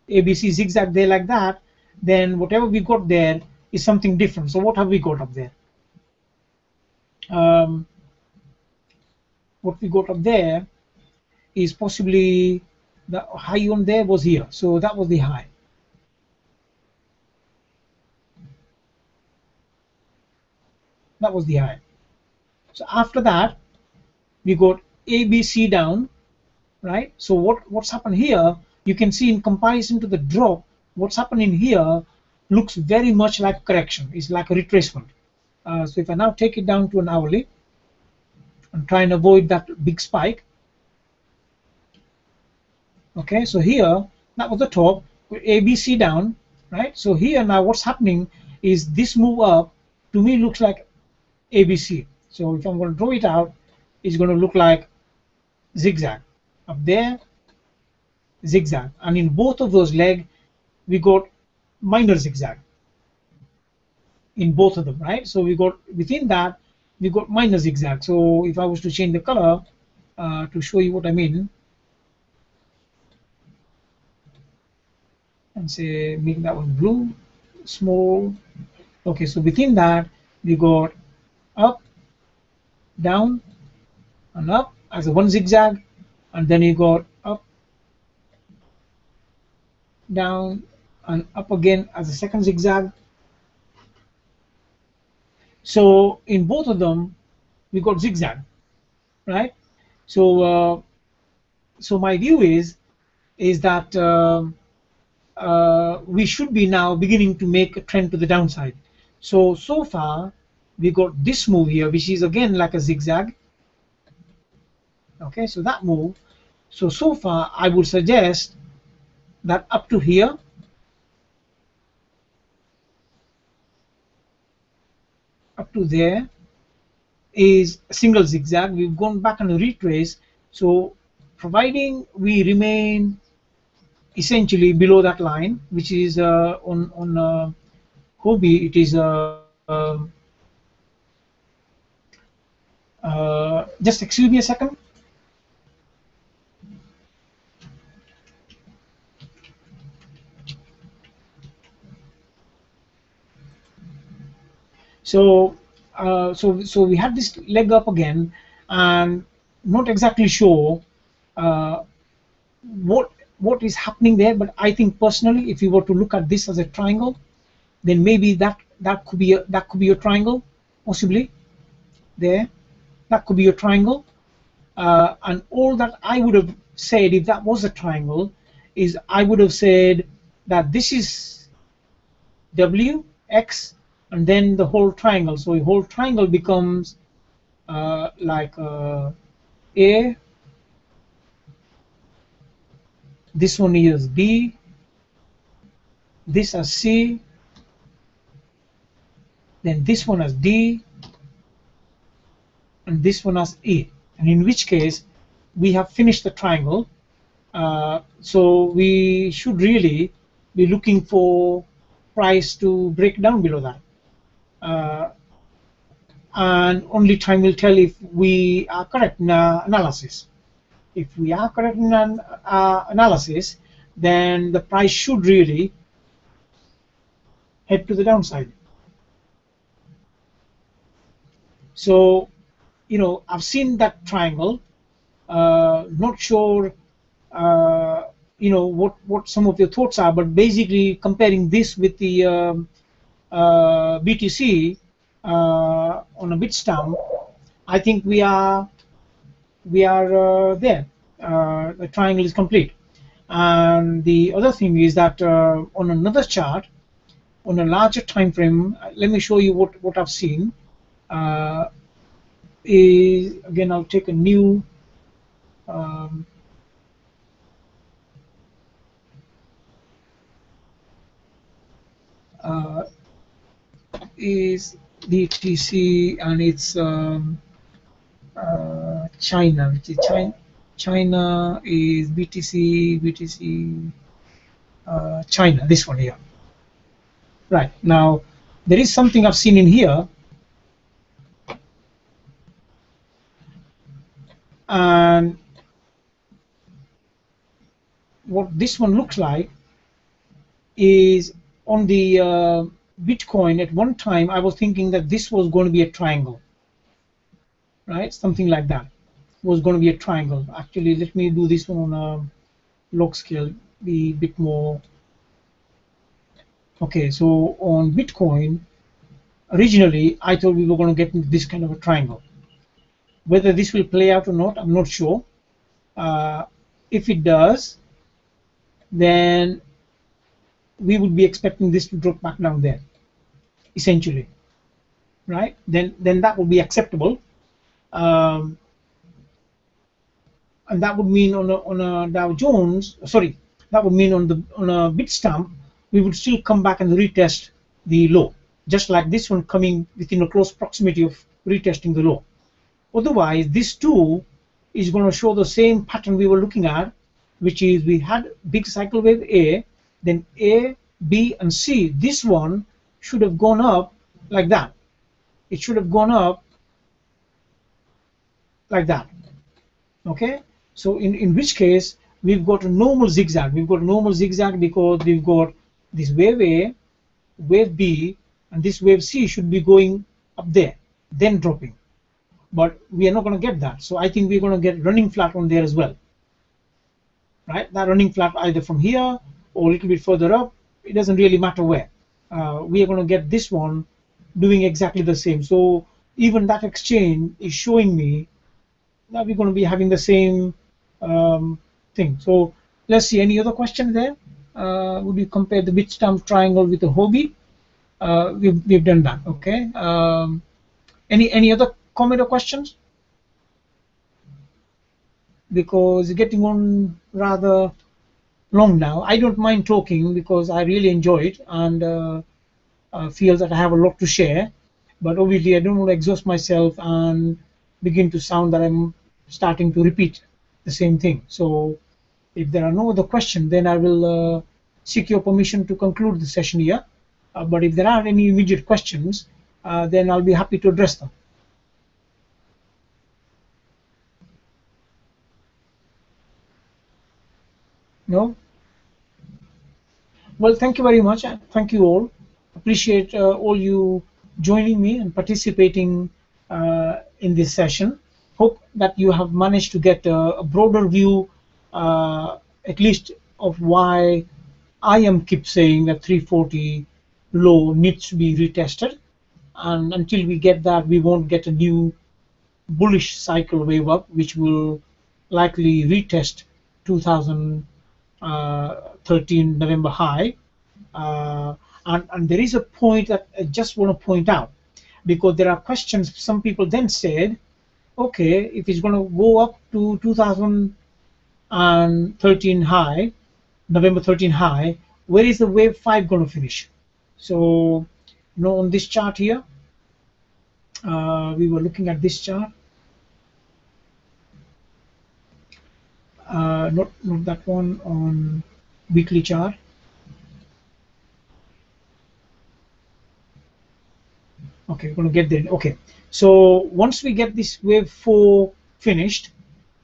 zigzag there like that, then whatever we got there is something different. So what have we got up there? What we got up there is possibly the high on there was here. So that was the high. That was the high. So after that, we got ABC down, right? So what's happened here, you can see in comparison to the drop, what's happening here looks very much like a correction. It's like a retracement. So if I now take it down to an hourly and try and avoid that big spike. Okay, so here, that was the top, ABC down, right? So here now what's happening is this move up, to me, looks like ABC. So if I'm going to draw it out, it's going to look like zigzag. Up there, zigzag. And in both of those legs, we got minor zigzag. In both of them, right? So we got, within that, we got minor zigzag. So if I was to change the color to show you what I mean, and say make that one blue, small. Okay, so within that we got up, down, and up as a one zigzag, and then you got up, down, and up again as a second zigzag. So in both of them we got zigzag, right? So so my view is that we should be now beginning to make a trend to the downside. So far we got this move here, which is again like a zigzag. Okay, so that move. So far I would suggest that up to here up to there is a single zigzag. We've gone back and retrace. So providing we remain essentially below that line, which is on Hobby, it is just excuse me a second. So so we had this leg up again, and not exactly sure what is happening there. But I think personally, if you were to look at this as a triangle, then maybe that could be a triangle, possibly there. That could be a triangle, and all that I would have said if that was a triangle is I would have said that this is W X and then the whole triangle. So the whole triangle becomes like A. This one is B. This as C. Then this one as D. And this one as E. And in which case we have finished the triangle. So we should really be looking for price to break down below that. And only time will tell if we are correct in our analysis. If we are correct in our analysis, then the price should really head to the downside. So, you know, I've seen that triangle. Not sure, you know, what some of your thoughts are, but basically comparing this with the BTC on a bit stamp, I think we are there. The triangle is complete. And the other thing is that on another chart, on a larger time frame, let me show you what I've seen. Is again, I'll take a new is BTC, and it's China, which is China is BTC China, this one here. Right, now there is something I've seen in here, and what this one looks like is on the Bitcoin. At one time I was thinking that this was going to be a triangle, right? Something like that was going to be a triangle. Actually, let me do this one on a log scale, be a bit more. Okay, so on Bitcoin, originally I thought we were going to get this kind of a triangle. Whether this will play out or not, I'm not sure. If it does, then we would be expecting this to drop back down there, essentially, right? Then that would be acceptable, and that would mean on a Dow Jones, sorry, that would mean on a Bitstamp, we would still come back and retest the low, just like this one coming within a close proximity of retesting the low. Otherwise, this too is going to show the same pattern we were looking at, which is we had big cycle wave A, then A, B, and C. This one should have gone up like that. It should have gone up like that. Okay? So in which case, we've got a normal zigzag. We've got a normal zigzag because we've got this wave A, wave B, and this wave C should be going up there, then dropping. But we are not going to get that. So I think we're going to get running flat on there as well. Right? That running flat either from here or a little bit further up, it doesn't really matter where. We are going to get this one doing exactly the same. So even that exchange is showing me that we're going to be having the same thing. So let's see, any other question there? Would you compare the Bitstamp triangle with the Hobby? We've done that. Okay. Any other comment or questions? Because it's getting on rather long now. I don't mind talking because I really enjoy it and feel that I have a lot to share. But obviously I don't want to exhaust myself and begin to sound that I'm starting to repeat the same thing. So if there are no other questions, then I will seek your permission to conclude the session here. But if there are any immediate questions, then I'll be happy to address them. No? Well, thank you very much. Thank you all. Appreciate all you joining me and participating in this session. Hope that you have managed to get a broader view, at least, of why I am keep saying that 340 low needs to be retested, and until we get that, we won't get a new bullish cycle wave up, which will likely retest 2013 November high. Uh, and there is a point that I just want to point out, because there are questions. Some people then said, okay, if it's going to go up to 2013 high, November 13 high, where is the wave 5 going to finish? So, on this chart here, we were looking at this chart. Not that one, on weekly chart. Okay, we're going to get there. Okay, so once we get this wave 4 finished,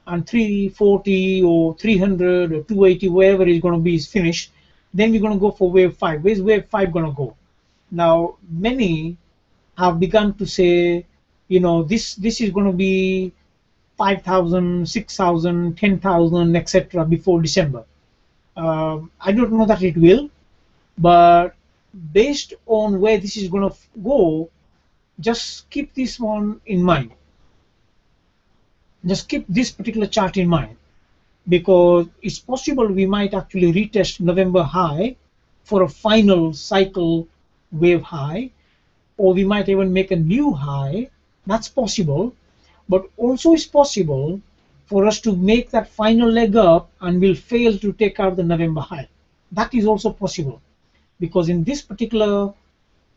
and 340 or 300 or 280, wherever it's going to be, is finished, then we're going to go for wave 5. Where's wave 5 going to go? Now, many have begun to say, this is going to be 5,000, 6,000, 10,000, etc. before December. I don't know that it will, but based on where this is going to go, just keep this one in mind. Just keep this particular chart in mind, because it's possible we might actually retest November high for a final cycle wave high, or we might even make a new high. That's possible. But also it's possible for us to make that final leg up and we'll fail to take out the November high. That is also possible, because in this particular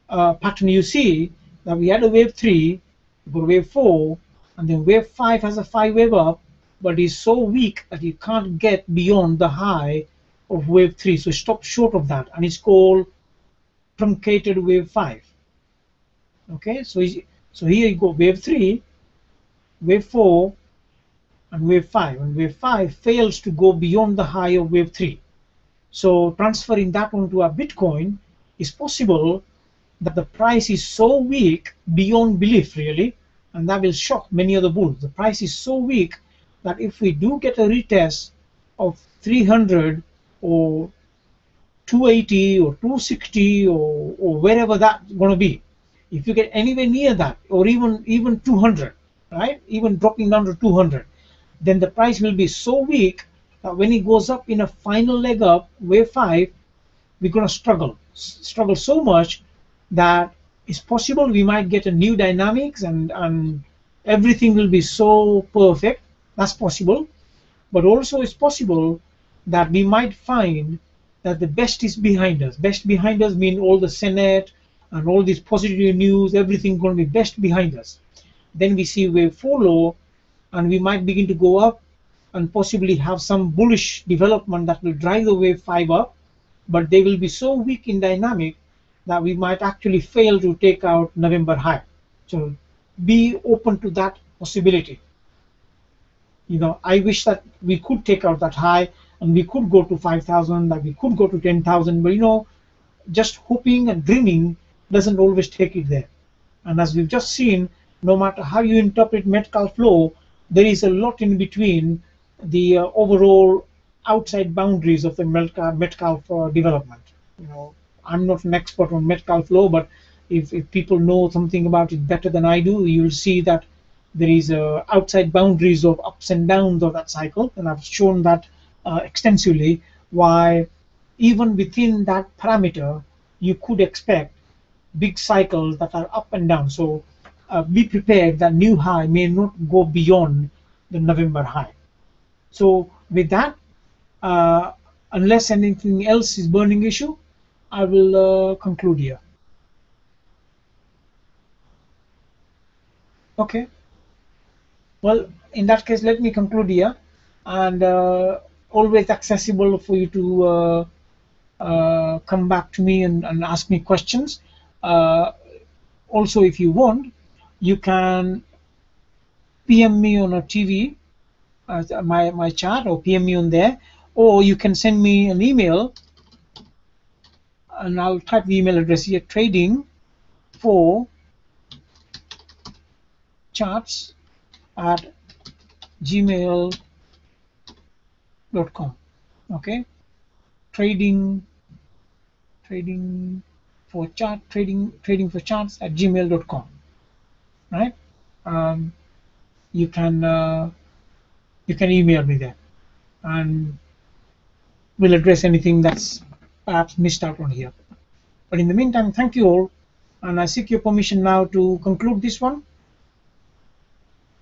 pattern you see that we had a wave 3, we got wave 4, and then wave 5 has a 5 wave up, but is so weak that you can't get beyond the high of wave 3. So it stops short of that, and it's called truncated wave 5. Okay, so here you go, wave 3, wave 4, and wave 5. And wave 5 fails to go beyond the high of wave 3. So transferring that onto a Bitcoin is possible, that the price is so weak beyond belief, really, and that will shock many other bulls. The price is so weak that if we do get a retest of 300 or 280 or 260 or wherever that's going to be, if you get anywhere near that, or even 200, right, even dropping down to 200, then the price will be so weak that when it goes up in a final leg up, wave 5, we're going to struggle so much that it's possible we might get a new dynamics, and everything will be so perfect. That's possible. But also it's possible that we might find that the best is behind us. Best behind us mean all the Senate and all these positive news, everything going to be best behind us. Then we see wave 4 low, and we might begin to go up and possibly have some bullish development that will drive the wave 5 up, but they will be so weak in dynamic that we might actually fail to take out November high. So be open to that possibility. I wish that we could take out that high and we could go to 5,000, that we could go to 10,000, but just hoping and dreaming doesn't always take it there. And as we've just seen, no matter how you interpret Metcalfe flow, there is a lot in between the overall outside boundaries of the Metcalfe development. I'm not an expert on Metcalfe flow, but if people know something about it better than I do, you'll see that there is outside boundaries of ups and downs of that cycle, and I've shown that extensively, why even within that parameter you could expect big cycles that are up and down. So be prepared that new high may not go beyond the November high. So with that, unless anything else is burning issue, I will conclude here. Okay. Well, in that case, let me conclude here, and always accessible for you to come back to me and ask me questions. Uh, Also, if you want, you can PM me on a TV, my chat, or PM me on there, or you can send me an email, and I'll type the email address here: trading for charts at gmail.com. Okay, trading trading trading for charts at gmail.com. Right? Um, you can email me there, and we'll address anything that's perhaps missed out on here. But in the meantime, thank you all, and I seek your permission now to conclude this one.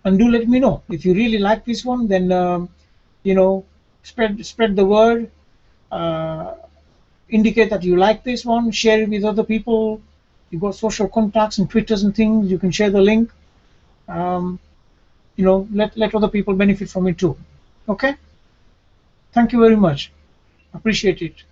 And do let me know if you really like this one. Then you know, spread the word. Uh, Indicate that you like this one. Share it with other people. You've got social contacts and Twitters and things. You can share the link. Um, let other people benefit from it too. Okay. Thank you very much. Appreciate it.